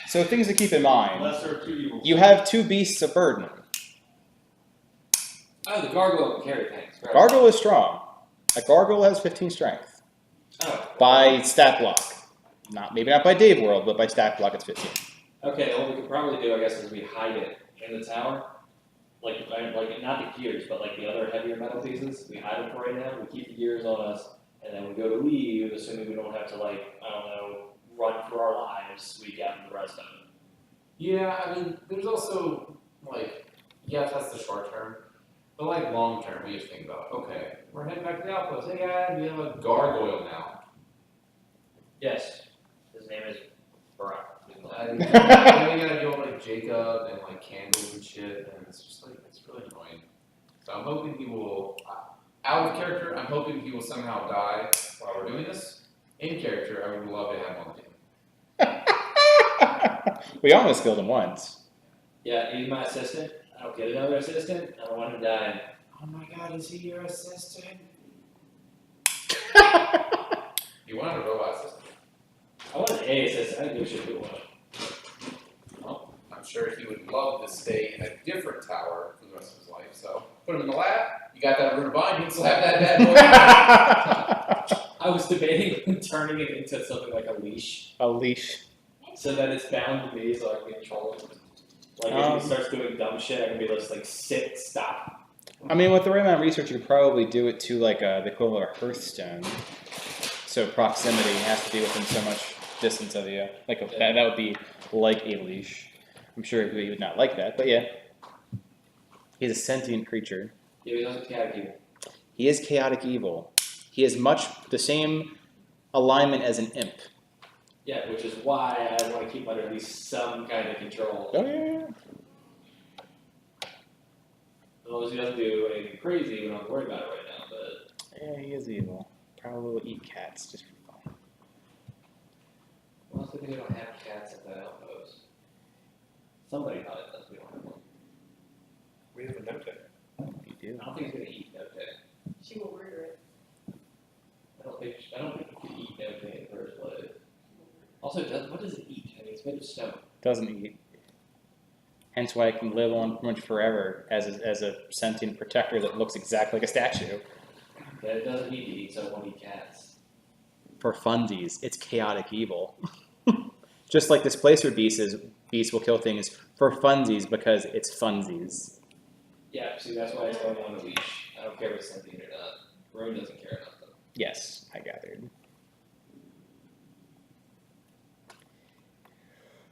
so things to keep in mind. Unless there are two evils. You have 2 beasts of burden. Oh, the gargoyle can carry things. Right. Gargoyle is strong. A gargoyle has 15 strength. Oh. By stat block. Maybe not by Dave World, but by stat block it's 15. Okay, what we could probably do, I guess, is we hide it in the tower. Like not the gears, but the other heavier metal pieces. We hide them for right now. We keep the gears on us, and then we go to leave, assuming we don't have to run for our lives. We gather the rest of it. Yeah, I mean, there's also, yes, that's the short term. But, long term, we just think about, okay, we're heading back to the outpost. Hey, guys, we have a gargoyle now. Yes, his name is Barack. And then we gotta deal with, Jacob and, candles and shit, and it's just, it's really annoying. So I'm hoping he will, out of character, I'm hoping he will somehow die while we're doing this. In character, I would love to have him on the team. We almost killed him once. Yeah, he's my assistant. I don't get another assistant. I don't want him dying. Oh my god, is he your assistant? You wanted a robot assistant. I want an A assistant. I think we should do one. Well, I'm sure he would love to stay in a different tower for the rest of his life. So put him in the lab. You got that rune of binding, so have that bad boy. I was debating turning it into something like a leash, A leash. so that it's bound to me, so I can control it. If he starts doing dumb shit, I can be just sit, stop. I mean, with the right amount of research, you could probably do it to the equivalent of a Hearthstone. So proximity has to be within so much distance of you. That would be like a leash. I'm sure he would not like that, but yeah. He's a sentient creature. Yeah, he doesn't chaotic evil. He is chaotic evil. He has much the same alignment as an imp. Yeah, which is why I want to keep under at least some kind of control. Oh yeah. As long as he doesn't do anything crazy, we don't have to worry about it right now. But Yeah, he is evil. Probably will eat cats just for fun. well, I think we don't have cats at the outpost. Somebody probably does. We don't have one. We have a note there. You do. I don't think he's gonna eat no thing. She will murder it. I don't think he can eat no thing in the first place. Also, what does it eat? I mean, it's made of stone. Doesn't eat. Hence why it can live on pretty much forever as a sentient protector that looks exactly like a statue. But it doesn't need to eat, so it won't eat cats. For funsies, it's chaotic evil. Just like Displacer Beast will kill things for funsies because it's funsies. Yeah, see, that's why it's going on a leash. I don't care if it's sentient or not. Rune doesn't care enough, though. Yes, I gathered.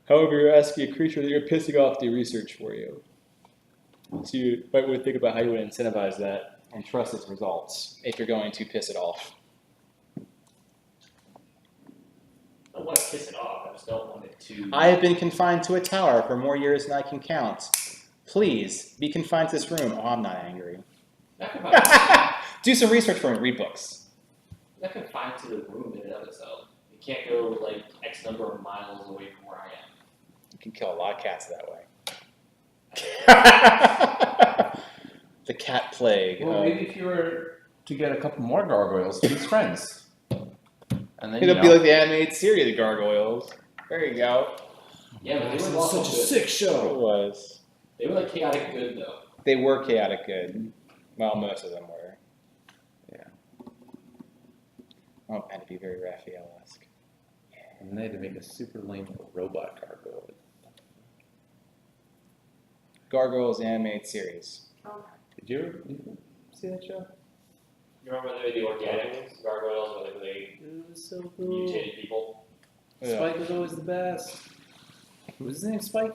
However, you're asking a creature that you're pissing off to do research for you. So you might want to think about how you would incentivize that and trust its results if you're going to piss it off. I don't want to piss it off. I just don't want it to. I have been confined to a tower for more years than I can count. Please, be confined to this room. Oh, I'm not angry. Not confined, Do some research for me. Read books. not confined to the room in and of itself. You can't go like X number of miles away from where I am. You can kill a lot of cats that way. The cat plague. Well, maybe if you were to get a couple more gargoyles to be friends. And then, It'll be like the animated series, The Gargoyles. There you go. Yeah, but they were also good. It show. was. They were like chaotic good though. They were chaotic good. Well, most of them were. Yeah. Oh, it had to be very Raphael-esque. And they had to make a super lame robot gargoyle. Gargoyles animated series. Oh, Did you ever see that show? You remember when they made the organic gargoyles where they It was so mutated people? Spike was always the best. What was his name, Spike?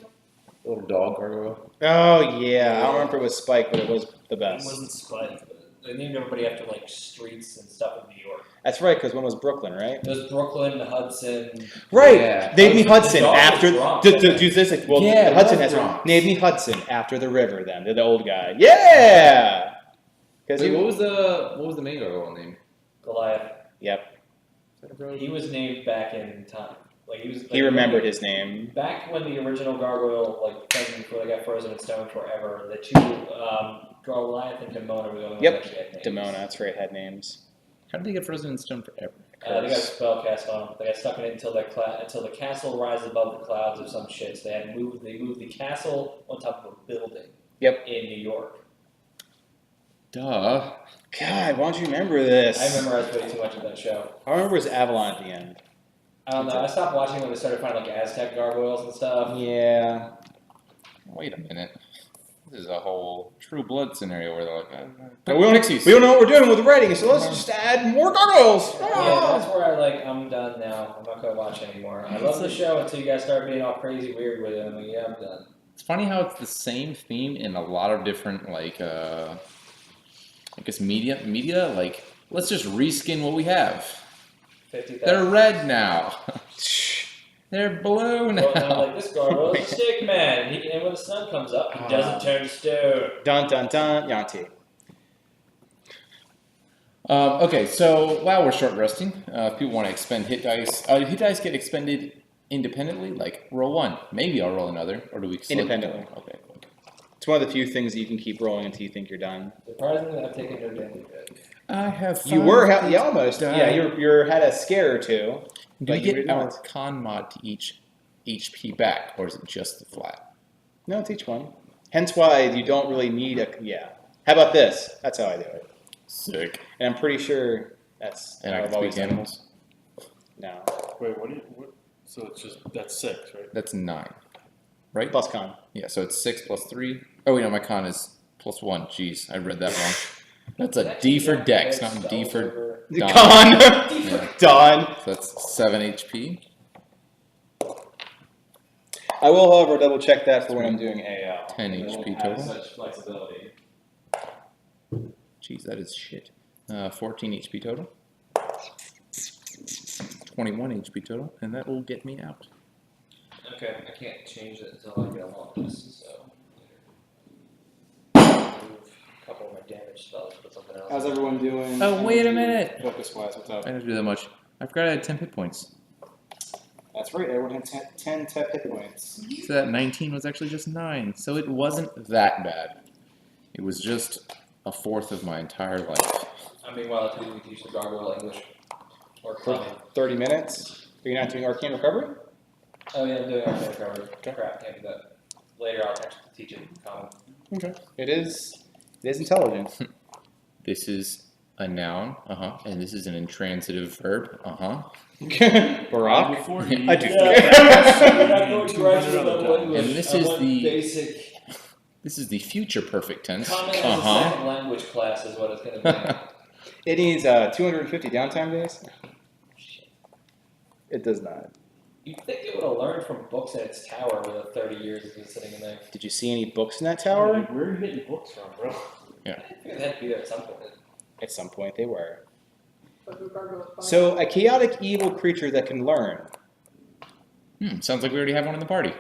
The little dog gargoyle. Oh, yeah. I don't remember if it was Spike, but it was the It best. wasn't Spike, but they named everybody after like streets and stuff in New York. That's right, because one was Brooklyn, right? It was Brooklyn, Hudson. Right. Yeah. Named me Hudson The dog was after. drunk, Do wasn't it? this. Well, Yeah, the Hudson it was has drunk. named me Hudson after the river. Then they're the old guy. Yeah. Because Wait, what was the main gargoyle name? Goliath. Yep. He was named back in time. Like he was. He remembered his name. Back when the original gargoyle, like thing before they got frozen in stone forever, the two Goliath and Demona were the only ones Yep. that actually had names. Demona. That's right. Had names. How did they get frozen in stone forever? They got a spell cast on them. They got stuck in it until until the castle rises above the clouds or some shit. So they moved the castle on top of a building. Yep. In New York. Duh. God, why don't you remember this? I memorized way too much of that show. I remember it was Avalon at the end. I don't know. I stopped watching when they started finding like Aztec gargoyles and stuff. Yeah. Wait a minute. This is a whole True Blood scenario where they're like, But we don't know what we're doing with the writing, so let's just add more gargoyles. Yeah, that's where I'm done now. I'm not gonna watch anymore. I love the show until you guys start being all crazy weird with it. I'm like, yeah, I'm done. It's funny how it's the same theme in a lot of different, like, I guess media. Like, let's just reskin what we have. 50,000. They're red now. They're blue now. Well, now, like this gargoyle's a stick man. And when the sun comes up, he doesn't turn to stone. Dun dun dun. Yanti. Okay, so while we're short resting, if people want to expend hit dice, hit dice get expended independently. Like roll one, maybe I'll roll another, or do we select Independently. Okay. It's one of the few things that you can keep rolling until you think you're done. Surprisingly, I've taken no damage yet. I have. You were almost. Yeah, you had a scare or two. Do we but you get did our not. con mod to each HP back, or is it just the flat? No, it's each one. Hence why you don't really need a. Yeah. How about this? That's how I do it. Sick. And I'm pretty sure that's. And I how can I've always speak done it. animals. No. Wait, so it's just, that's 6, right? That's 9, right? Plus con. Yeah, so it's 6 plus 3. Oh, wait, no, my con is plus 1. Jeez, I read that wrong. That's a D for Dex, not D for Don. Con. Yeah. Done. So that's 7 HP. I will, however, double check that for when I'm doing AL. 10 It won't HP have total. such flexibility. Jeez, that is shit. 14 HP total. 21 HP total, and that will get me out. Okay, I can't change it until I get a long rest, so. Move a couple of my damage spells, put something else. How's everyone doing? Oh, wait a minute. Focus wise, what's up? I didn't do that much. I forgot I had 10 hit points. That's right, everyone had 10 hit points. So that 19 was actually just 9. So it wasn't that bad. It was just a fourth of my entire life. I mean, while we teach the gargoyle English. Or For common. 30 minutes? Are you not doing Arcane Recovery? Oh yeah, I'm doing Arcane Recovery. Crap, can't do that. Later I'll actually teach it common. Okay. It is intelligent. This is a noun, and this is an intransitive verb, Barack? Before I do. And this is the basic this is the future perfect tense. common as a second language class is what it's going to be. It needs 250 downtime days? It does not. You'd think it would have learned from books in its tower with the 30 years it's been sitting in there. Did you see any books in that tower? Where are you getting books from, bro? I figured they had to be there at some point. At some point they were. But the gargoyle's fine. So, a chaotic evil creature that can learn. Sounds like we already have one in the party.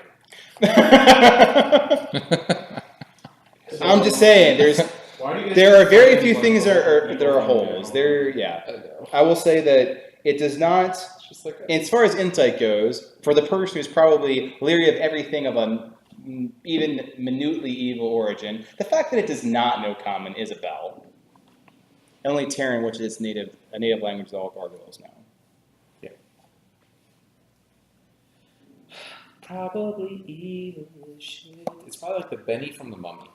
I'm just saying, there are very few things that are holes. I will say that it does not, as far as insight goes, for the person who's probably leery of everything of an even minutely evil origin, the fact that it does not know common is a bell. Only Terran, which is a native language that all gargoyles know. Probably evil shit. It's probably like the Benny from the Mummy.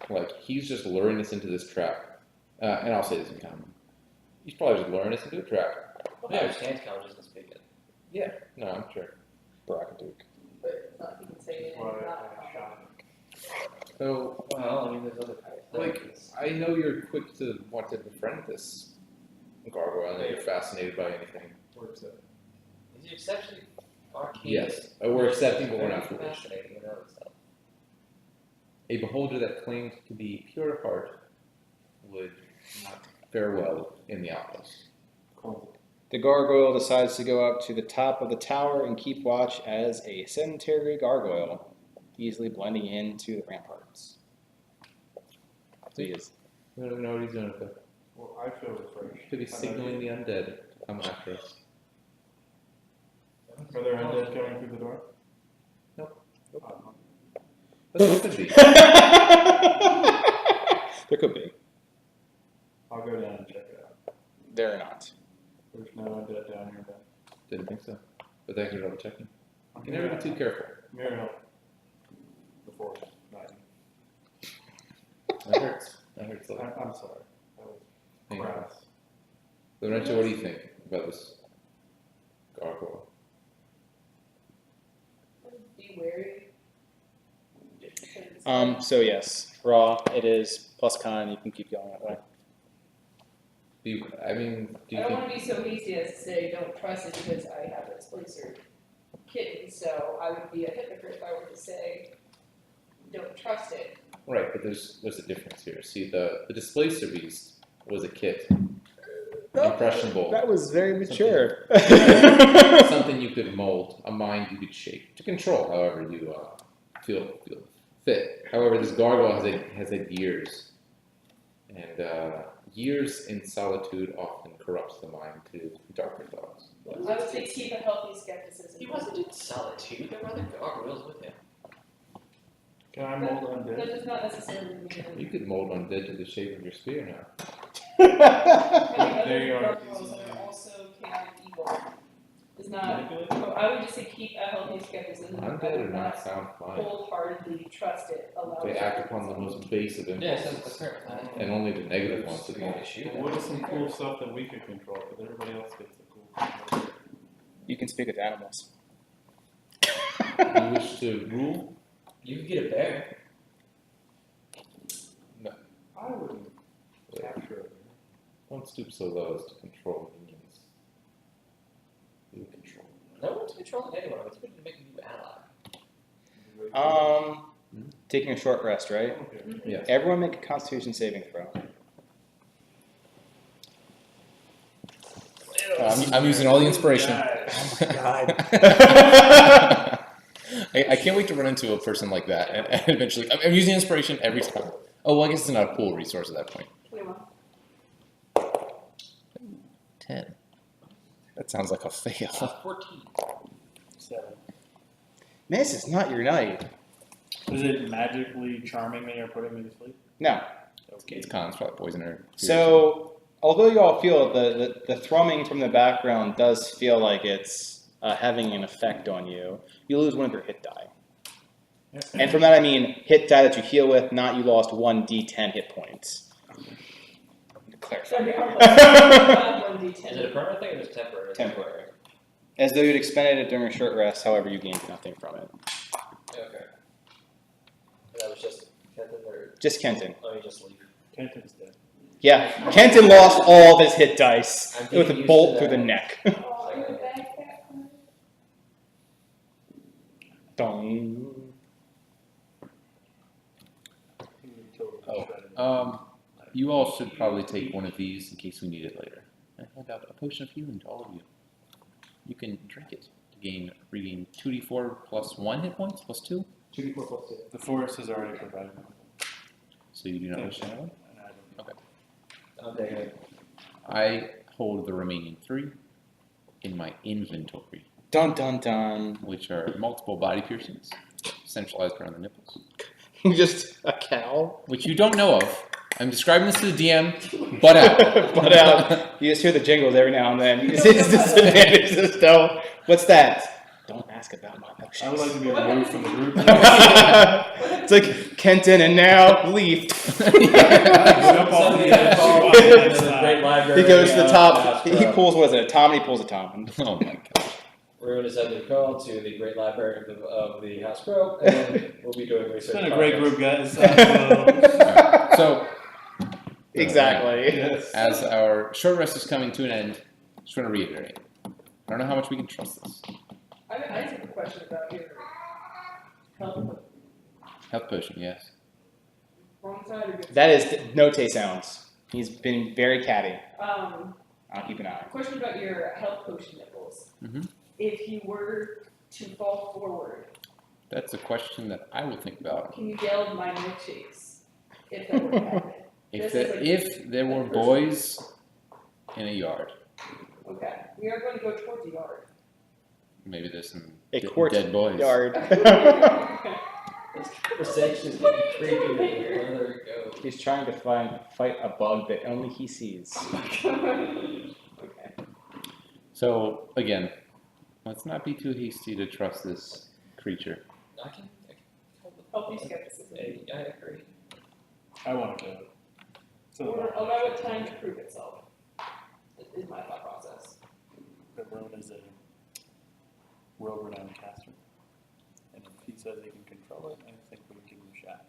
Like, he's just luring us into this trap. And I'll say this in common. He's probably just luring us into a trap. Well, yeah, stands count doesn't speak it. Yeah, no, I'm sure. Brackaduke. But he can say it and not So, Well, I mean, there's other like, I know you're quick to want to befriend this gargoyle, and you're fascinated by anything. Is he exceptionally arcane? Yes, we're accepting, but we're not foolish. Fascinating in and of itself. A beholder that claimed to be pure of heart would not fare well in the outpost. The gargoyle decides to go up to the top of the tower and keep watch as a sedentary gargoyle, easily blending into the ramparts. So he is. We don't know what he's doing, but Well, I feel refreshed. could be signaling the undead to come after us. Are there undead coming through the door? But there could be. There could be. I'll go down and check it out. There are not. There's no undead down here, but Didn't think so. But thanks for double checking. You can never be too careful. mirror help. The force, not That hurts. That hurts a you. lot. I'm sorry. That was Thank you. crass. Lorenzo, what do you think about this gargoyle? be wary. So yes, raw. It is plus con. You can keep going that way. Do you I think? don't want to be so hasty as to say don't trust it because I have a displacer kitten, so I would be a hypocrite if I were to say don't trust it. Right, but there's a difference here. See, the displacer beast was a kit, impressionable, That was very mature. something you could mold, a mind you could shape to control, however you feel fit. However, this gargoyle has had years, and years in solitude often corrupts the mind to darker thoughts. I would say keep a healthy skepticism. He wasn't in solitude. There were other gargoyles with him. Can I mold That undead? does not necessarily mean You could mold undead to the shape of your spear now. having There you other are. gargoyles that are also chaotic evil is not. So I would just say keep a healthy skepticism. I Undead would are not sound mind. wholeheartedly trust it. Allow They it. act upon the most base of Yeah, impulses, so the current and only the negative ones We that can won't. issue Well, that. what is some cool stuff that we could control, but everybody else gets the cool stuff? You can speak with animals. You wish to rule? You could get a bear. I wouldn't capture it. Don't stoop so low as to control minions. You control. No one's controlling anyone. It's going to make a new ally. Taking a short rest, right? Okay. Yes. Everyone make a Constitution saving throw. I'm using all the inspiration. God. I can't wait to run into a person like that and eventually. I'm using inspiration every time. Oh, well, I guess it's not a pool resource at that point. 21. 10. That sounds like a fail. 14. 7. Man, this is not your night. Is it magically charming me or putting me to sleep? No. Okay. It's con, it's probably poison or. So, although you all feel the thrumming from the background does feel like it's having an effect on you, you lose one of your hit die. And from that I mean hit die that you heal with, not you lost 1d10 hit points. Clarify. That'd be hard. Is it a permanent thing or just temporary? Temporary. As though you'd expended it during a short rest, however you gained nothing from it. Okay. That was just Kenton or Just Kenton. let me just leave. Kenton's dead. Yeah, Kenton lost all of his hit dice I'm with getting a used bolt to through the that. neck. Oh, you're back. Dong. You all should probably take one of these in case we need it later. I hand out a potion of healing to all of you. You can drink it to regain 2d4 plus 1 hit points, plus 2. 2d4 plus 2. The forest has already provided me. So you do not wish Thank to have one? And I don't- Okay. I'm taking it. I hold the remaining 3 in my inventory, Dun dun dun. which are multiple body piercings, centralized around the nipples, Just a cow. which you don't know of. I'm describing this to the DM, but out. But out. You just hear the jingles every now and then. You just hit disadvantage as though. What's that? Don't ask about my I would like milkshakes. to be removed from the group. It's like Kenton and now Leaf. Jump off the edge. Walk to the next Great side. library. He goes to the top. Bastion. He pulls, what is it, a tom, and he pulls a tom. Oh my gosh. We're going to send a call to the Great Library of the House Crow, and we'll be doing It's research. been a great projects. group, guys. Alright, so, Exactly. Yes. as our short rest is coming to an end, just want to reiterate. I don't know how much we can trust this. I have a question about your health. Health potion, yes. Wrong side or good That is Note sounds. He's been very catty. side? I'll keep an eye. Question about your health potion nipples. Mhm. If you were to fall forward, That's a question that I will think about. can you geld my milkshakes? If that were to happen. If there were boys in a yard, Okay. We are going to go towards the yard. maybe there's some A court dead boys. yard. This conversation is getting creepy the further it goes. He's trying to fight a bug that only he sees. Okay. So again, let's not be too hasty to trust this creature. I can Healthy skepticism. I agree. I want to go. So Or allow it time to prove itself. Is my thought process. the Roan is a world-renowned caster. And if he says he can control it, I think we can give him a shot.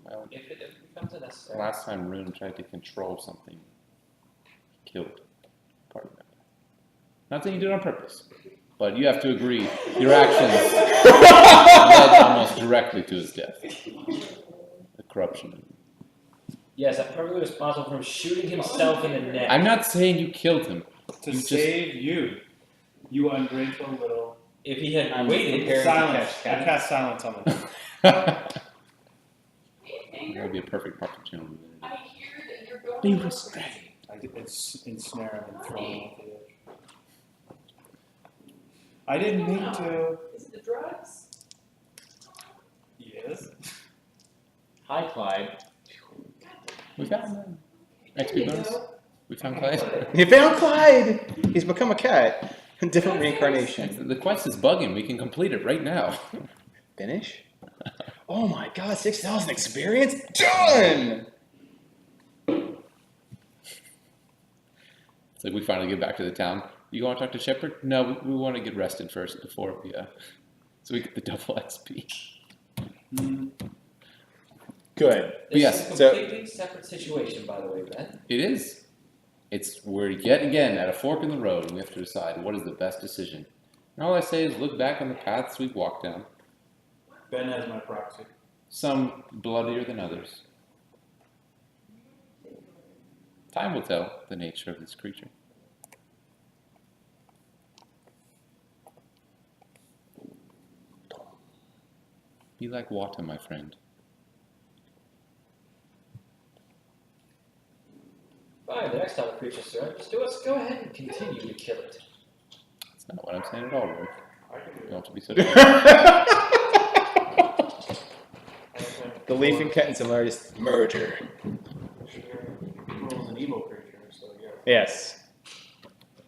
Well, If it becomes a necessary. last time Rune tried to control something, he killed a party member. Not that he did it on purpose, but you have to agree, your actions led almost directly to his death. The corruption. Yes, I'm probably responsible for him shooting himself in the neck. I'm not saying you killed him. To You just- save you, you ungrateful little. If he had I'm waited, prepared. Silence. catch I cat. cast silence on them. That Anger. would be a perfect opportunity. I hear that you're going. Be a little restrained. crazy. I ensnare him and throw him off the edge. I didn't mean to. Is it the drugs? Yes. Hi, Clyde. We found XP bonus. We found Clyde. You found Clyde! He's become a cat. Different reincarnation. The quest is bugging. We can complete it right now. Finish? Oh my god, 6,000 experience? Done! It's like we finally get back to the town. You want to talk to Shepard? No, we want to get rested first before we, so we get the double XP. Good. this Yes, is a so- completely separate situation, by the way, Ben. It is. We're yet again at a fork in the road, and we have to decide what is the best decision. And all I say is look back on the paths we've walked down. Ben has my proxy. Some bloodier than others. Time will tell the nature of this creature. Be like water, my friend. Fine, the next time a creature surrenders to us, go ahead and continue to kill it. That's not what I'm saying at all, Rick. I can do You don't that. have to be so The leaf and cut and similarities. Merger. Evil is an evil creature, so yeah. Yes.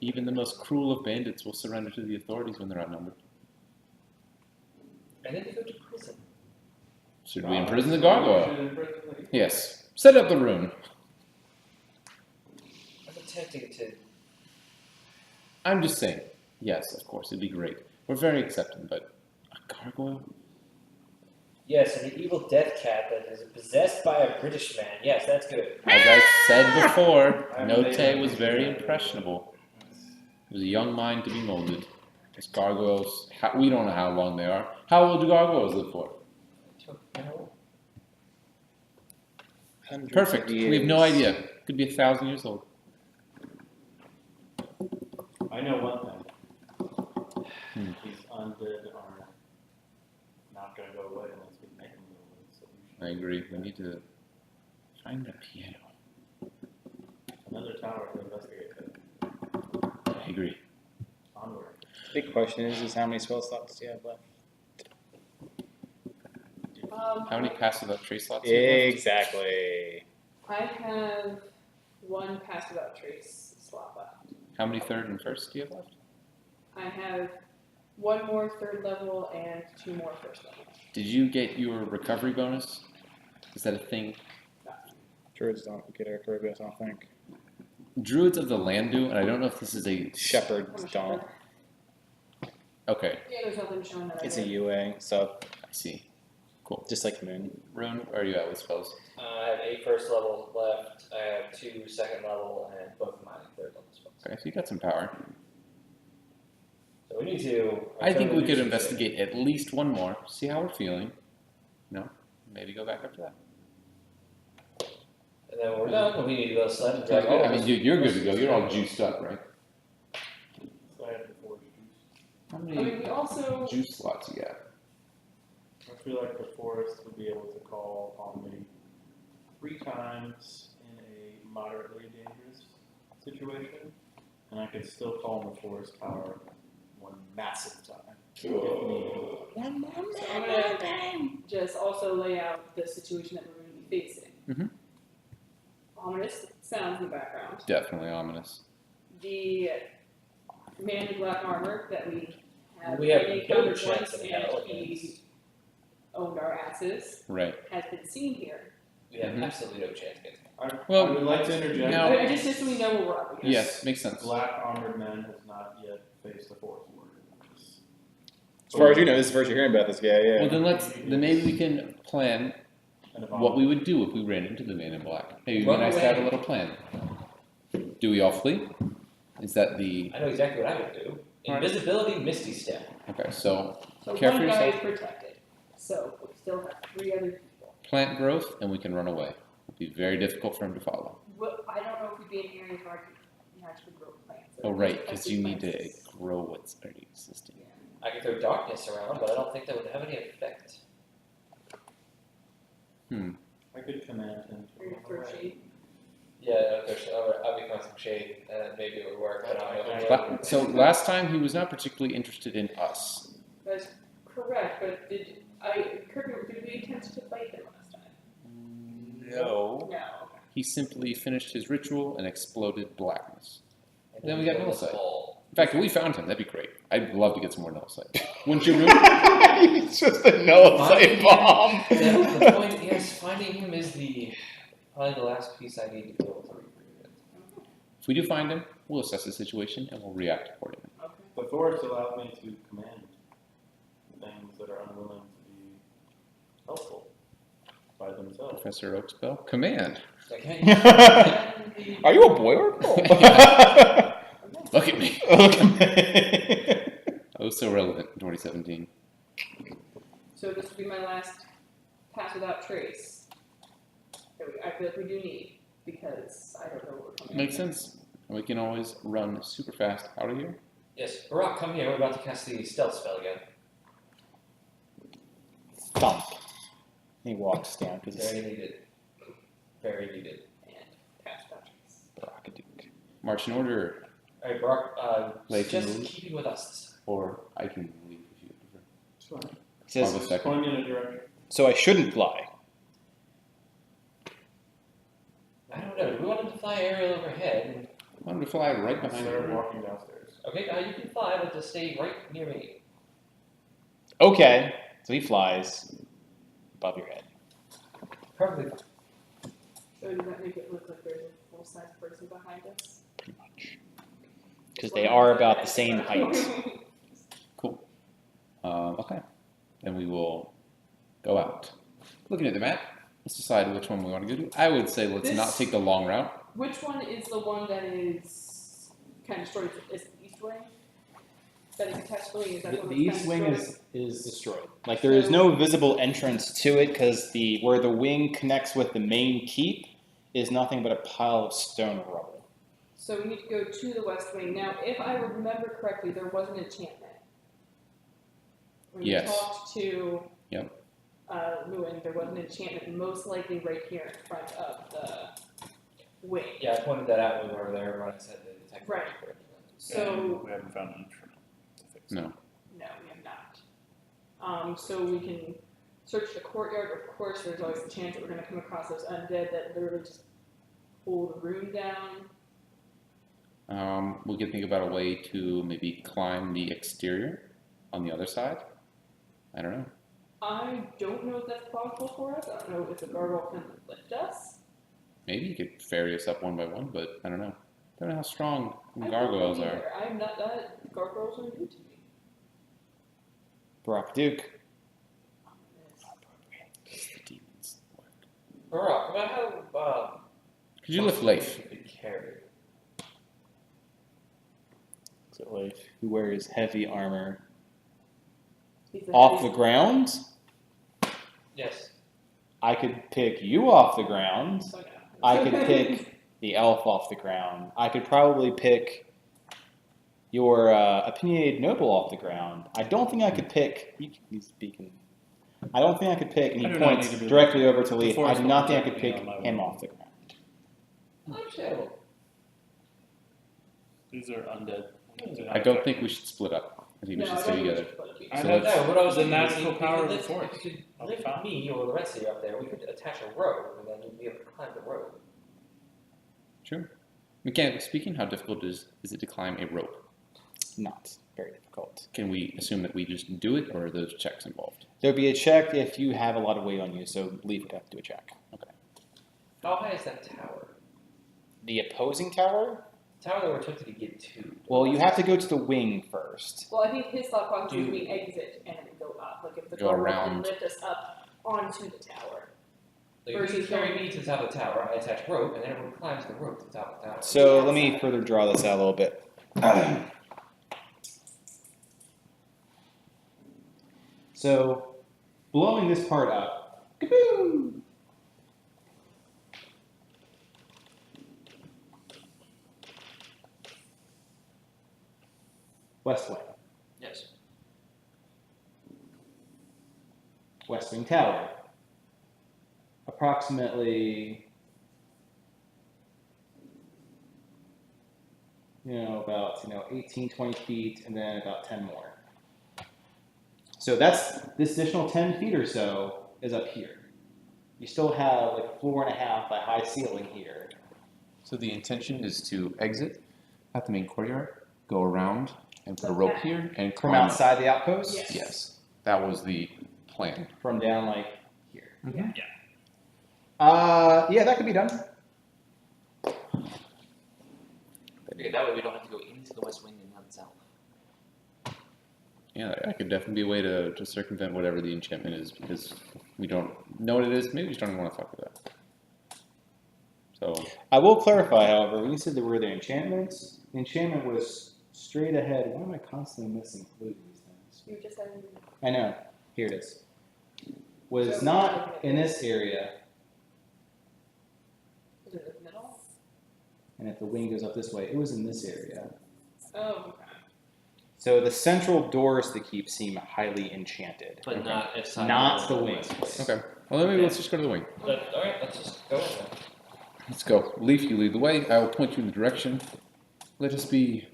Even the most cruel of bandits will surrender to the authorities when they're outnumbered. And then you go to prison. Should we imprison the gargoyle? Should imprison the- Yes. Set up the rune. I'm attempting to. I'm just saying. Yes, of course, it'd be great. We're very accepting, but a gargoyle? Yes, an evil death cat that is possessed by a British man. Yes, that's good. As I said before, I haven't made Note was that very yet. impressionable. It was a young mind to be molded. As gargoyles, we don't know how long they are. How old do gargoyles live for? Hundreds Perfect. of We have no years. idea. Could be 1,000 years old. I know one thing. Hmm. These undead are not going to go away unless we make them go away. So we I agree. We need to find a piano. should another tower to investigate that. I agree. Onward. Big question is how many spell slots do you have left? How many passive up trace slots do you have left? Exactly. I have one pass without trace slot left. How many third and first do you have left? I have one more third level and two more first level. Did you get your recovery bonus? Is that a thing? Druids don't get a Caribbean, I don't think. Druids of the land do, and I don't know if this is a Shepherds I'm a don't. shepherd. Okay, Yeah, there's nothing showing that. It's I a did. UA, so I see. Cool. just like the moon. Rune, where are you at with spells? I have 8 first levels left. I have 2 second level, and both of mine are third level spells. Okay, so you got some power. So we need to. I think we could do investigate at least one more, see how we're feeling. No? Maybe go back after that. And then when we're done, we need to go sled and drag all I of mean, us. dude, you're good to go. You're all juiced up, right? So I have the forge juice. How I many mean, we also. juice slots you got? I feel like the forest would be able to call on me 3 times in a moderately dangerous situation, and I could still call on the forest power one massive time. If needed. So I'm gonna just also lay out the situation that we're going to be facing. Mhm. Ominous sounds in the background. Definitely ominous. The man in black armor that we have We have already no encountered chance once in hell and he against. owned our asses Right. has been seen here. We have Mhm. absolutely no chance against it. Well, I would like to interject. now- I just so we know what we're up against. Yes, makes sense. Black armored man has not yet faced a forest warrior. As far as you know, this is the first you're hearing about this guy, yeah. Well, then maybe we can plan And if what we would do if we ran into the man in black. Maybe it'd be Run nice to have a away. little plan. Do we all flee? Is that the I know exactly what I would do. Alright. Invisibility, Misty Step. okay? So So Care one for guy is yourself. protected. So we still have 3 other people. plant growth, and we can run away. It'd be very difficult for him to follow. Well, I don't know if we'd be in areas where I can actually grow plants. Oh, right, because you need to grow what's already existing. I could throw darkness around, but I don't think that would have any effect. I could command him to run For away. shade. Yeah, I'll be some shade, and maybe it would work. But I don't know. if it would. So last time he was not particularly interested in us. That's correct, but did we attempt to fight him last time? No. No. Okay. He simply finished his ritual and exploded blackness. And Then we got build null this sight. wall. In fact, if we found him, that'd be great. I'd love to get some more null sight. Wouldn't you, Rune? It's just a no sight bomb. The point, yes, finding him is probably the last piece I need to build to recreate it. If we do find him, we'll assess the situation and we'll react accordingly. Okay. The forest allowed me to command things that are unwilling to be helpful by themselves. Professor Oakspell, command. Okay. Are you a boy or a girl? Look at me. Okay. I was so relevant in 2017. So this will be my last pass without trace. That I feel like we do need because I don't know what we're coming. Makes sense. And we can always run super fast out of here. Yes, Barack, come here. We're about to cast the stealth spell again. thump. He walks down because Very needed. Very needed. And pass touches. Brockaduke. March in order, Alright, Brock, Like, just move. keeping with us this time. or I can leave if you prefer. It's fine. He I'll says, go second. Point in a direction. so I shouldn't fly. I don't know. Do we want him to fly aerial overhead? I wanted to fly right behind Start you. walking downstairs. Okay, you can fly, but just stay right near me. Okay. So he flies above your head. Perfectly fine. So does that make it look like there's a full-size person behind us? Pretty much. Because they are about the same height. Cool. Okay. Then we will go out. Looking at the map, let's decide which one we want to go to. I would say let's not take the long route. Which one is the one that is kind of destroyed? Is it the east wing? That is attached to the wing? Is that The one the that's east kinda wing destroyed? is destroyed. Like there is no visible entrance to it because where the wing connects with the main keep is nothing but a pile of stone and rubble. So we need to go to the west wing. Now, if I remember correctly, there was an enchantment. When Yes. we talked to Yep. Lewin, there was an enchantment most likely right here in front of the wing. Yeah, I pointed that out when we were there when I said the detective. Right. So, we haven't found an instrument to fix it. No. no, we have not. So we can search the courtyard. Of course, there's always the chance that we're going to come across those undead that literally just pull the room down. We could think about a way to maybe climb the exterior on the other side. I don't know. I don't know if that's possible for us. I don't know if the gargoyle can lift us. Maybe you could ferry us up one by one, but I don't know. I don't know how strong I don't gargoyles know are. either. I'm not that. Gargoyles are new to me. Brockaduke. The demons. Barack, about how Could you lift Leif? you could carry? So Leif, who wears heavy armor He's a off the heavy- ground. Yes. I could pick you off the ground. So no. I could pick the elf off the ground. I could probably pick your opinionated noble off the ground. I don't think I could pick. He's speaking. I don't think I could pick, and I he do not points need to be- directly over to Leaf. I forest do not will think I could protect pick me on my him way. off the ground. Understandable. These are undead. I don't think we should split up. I think we No, should I stay don't think we together. should put it I So have let's- No, what I was the thinking is natural if power we of the could forest. If you could I'll lift found. me or the rest of you up there, we could attach a rope, and then you'd be able to climb the rope. Sure. Mechanically speaking, how difficult is it to climb a rope? Not very difficult. Can we assume that we just do it, or are those checks involved? There'd be a check if you have a lot of weight on you, so Leaf would have to do a check. How high is that tower? The opposing tower? The tower that we're attempting to get to. Well, you have to go to the wing first. Well, I think his thought process is we exit and then go up. Like if the Go gargoyle can around. lift us up onto the tower. Like if you versus carry going- me to the top of the tower, I attach rope, and then everyone climbs the rope to the top of the tower. So let me further draw this out a little bit. So, blowing this part up, kaboom! West wing, Yes. West wing tower. Approximately, about 18, 20 feet, and then about 10 more. So that's this additional 10 feet or so is up here. You still have like a floor and a half by high ceiling here. So the intention is to exit at the main courtyard, go around, and put a rope here, and From climb up. outside the outpost? Yes. Yes, that was the plan. From down like here. Mhm. Yeah, that could be done. Okay, that way we don't have to go into the west wing and not south. Yeah, that could definitely be a way to circumvent whatever the enchantment is, because we don't know what it is. Maybe we just don't even want to fuck with that. So, I will clarify, however, when you said there were the enchantments, the enchantment was straight ahead. Why am I constantly missing these things? You just said I know. Here it is. Was not in this area, is it the middle? and if the wing goes up this way, it was in this area. Oh, okay. So the central doors to the keep seem highly enchanted. But not if side Not door the is wings. west. Okay. Well, then maybe let's just go to the wing. Alright, let's just go in then. Let's go. Leaf, you lead the way. I will point you in the direction. Let us be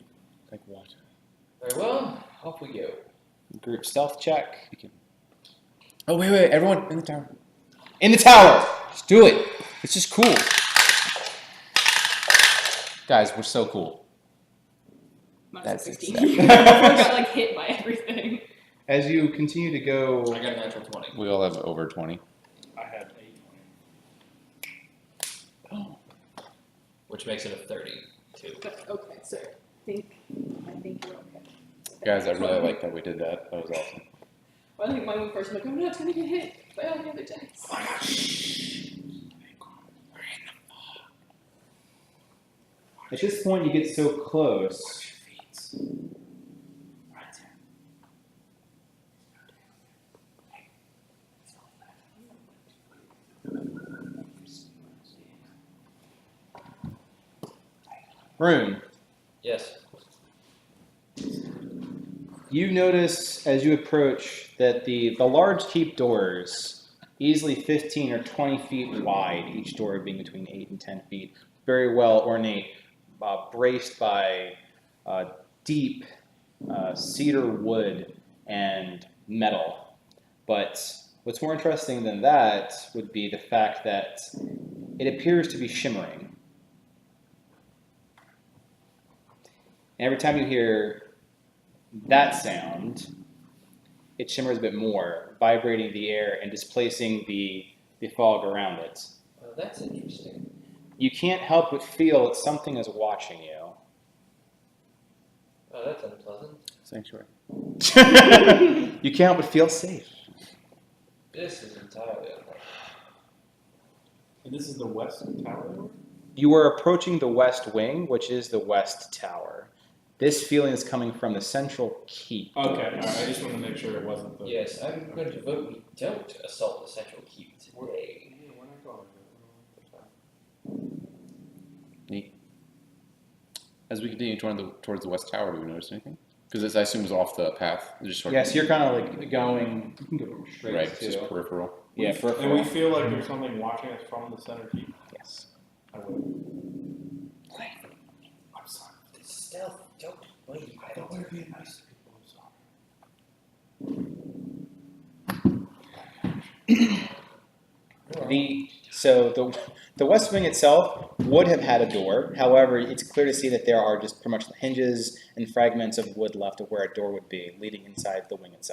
like water. Very well, off we go. Group stealth check. Oh, wait. Everyone in the tower. In the tower! Let's do it. It's just cool. Guys, we're so cool. Mine's That's 16. exactly- I got like hit by everything. As you continue to go, I got a natural 20. We all have over 20. I have 8. Which makes it a 32. But, okay, so I think you're okay. Guys, I really like that we did that. That was awesome. Well, I think my one first, I'm like, I'm not gonna get hit by all the other dice. at this point, you get so close. Rune, Yes. you notice as you approach that the large keep doors, easily 15 or 20 feet wide, each door being between 8 and 10 feet, very well ornate, braced by deep cedar wood and metal. But what's more interesting than that would be the fact that it appears to be shimmering. And every time you hear that sound, it shimmers a bit more, vibrating the air and displacing the fog around it. Oh, that's interesting. You can't help but feel that something is watching you. Oh, that's unpleasant. Sanctuary. You can't help but feel safe. This is entirely unpleasant. And this is the west tower? You are approaching the west wing, which is the west tower. This feeling is coming from the central keep. Okay, alright, I just want to make sure it wasn't the... Yes, I'm going to vote we don't assault the central keep today. Yeah, we're not going Neat. As we continue towards the west tower, do we notice anything? Because I assume it's off the path. It's just sort of, Yes, you're kind of like going. You can go straight right, it's to. just peripheral. Yeah, And peripheral. we feel like there's something watching us from the center keep? Yes. I would. I'm sorry. Stealth, don't leave. I don't want to be nice to people. I'm sorry. The west wing itself would have had a door. However, it's clear to see that there are just pretty much hinges and fragments of wood left of where a door would be, leading inside the wing itself.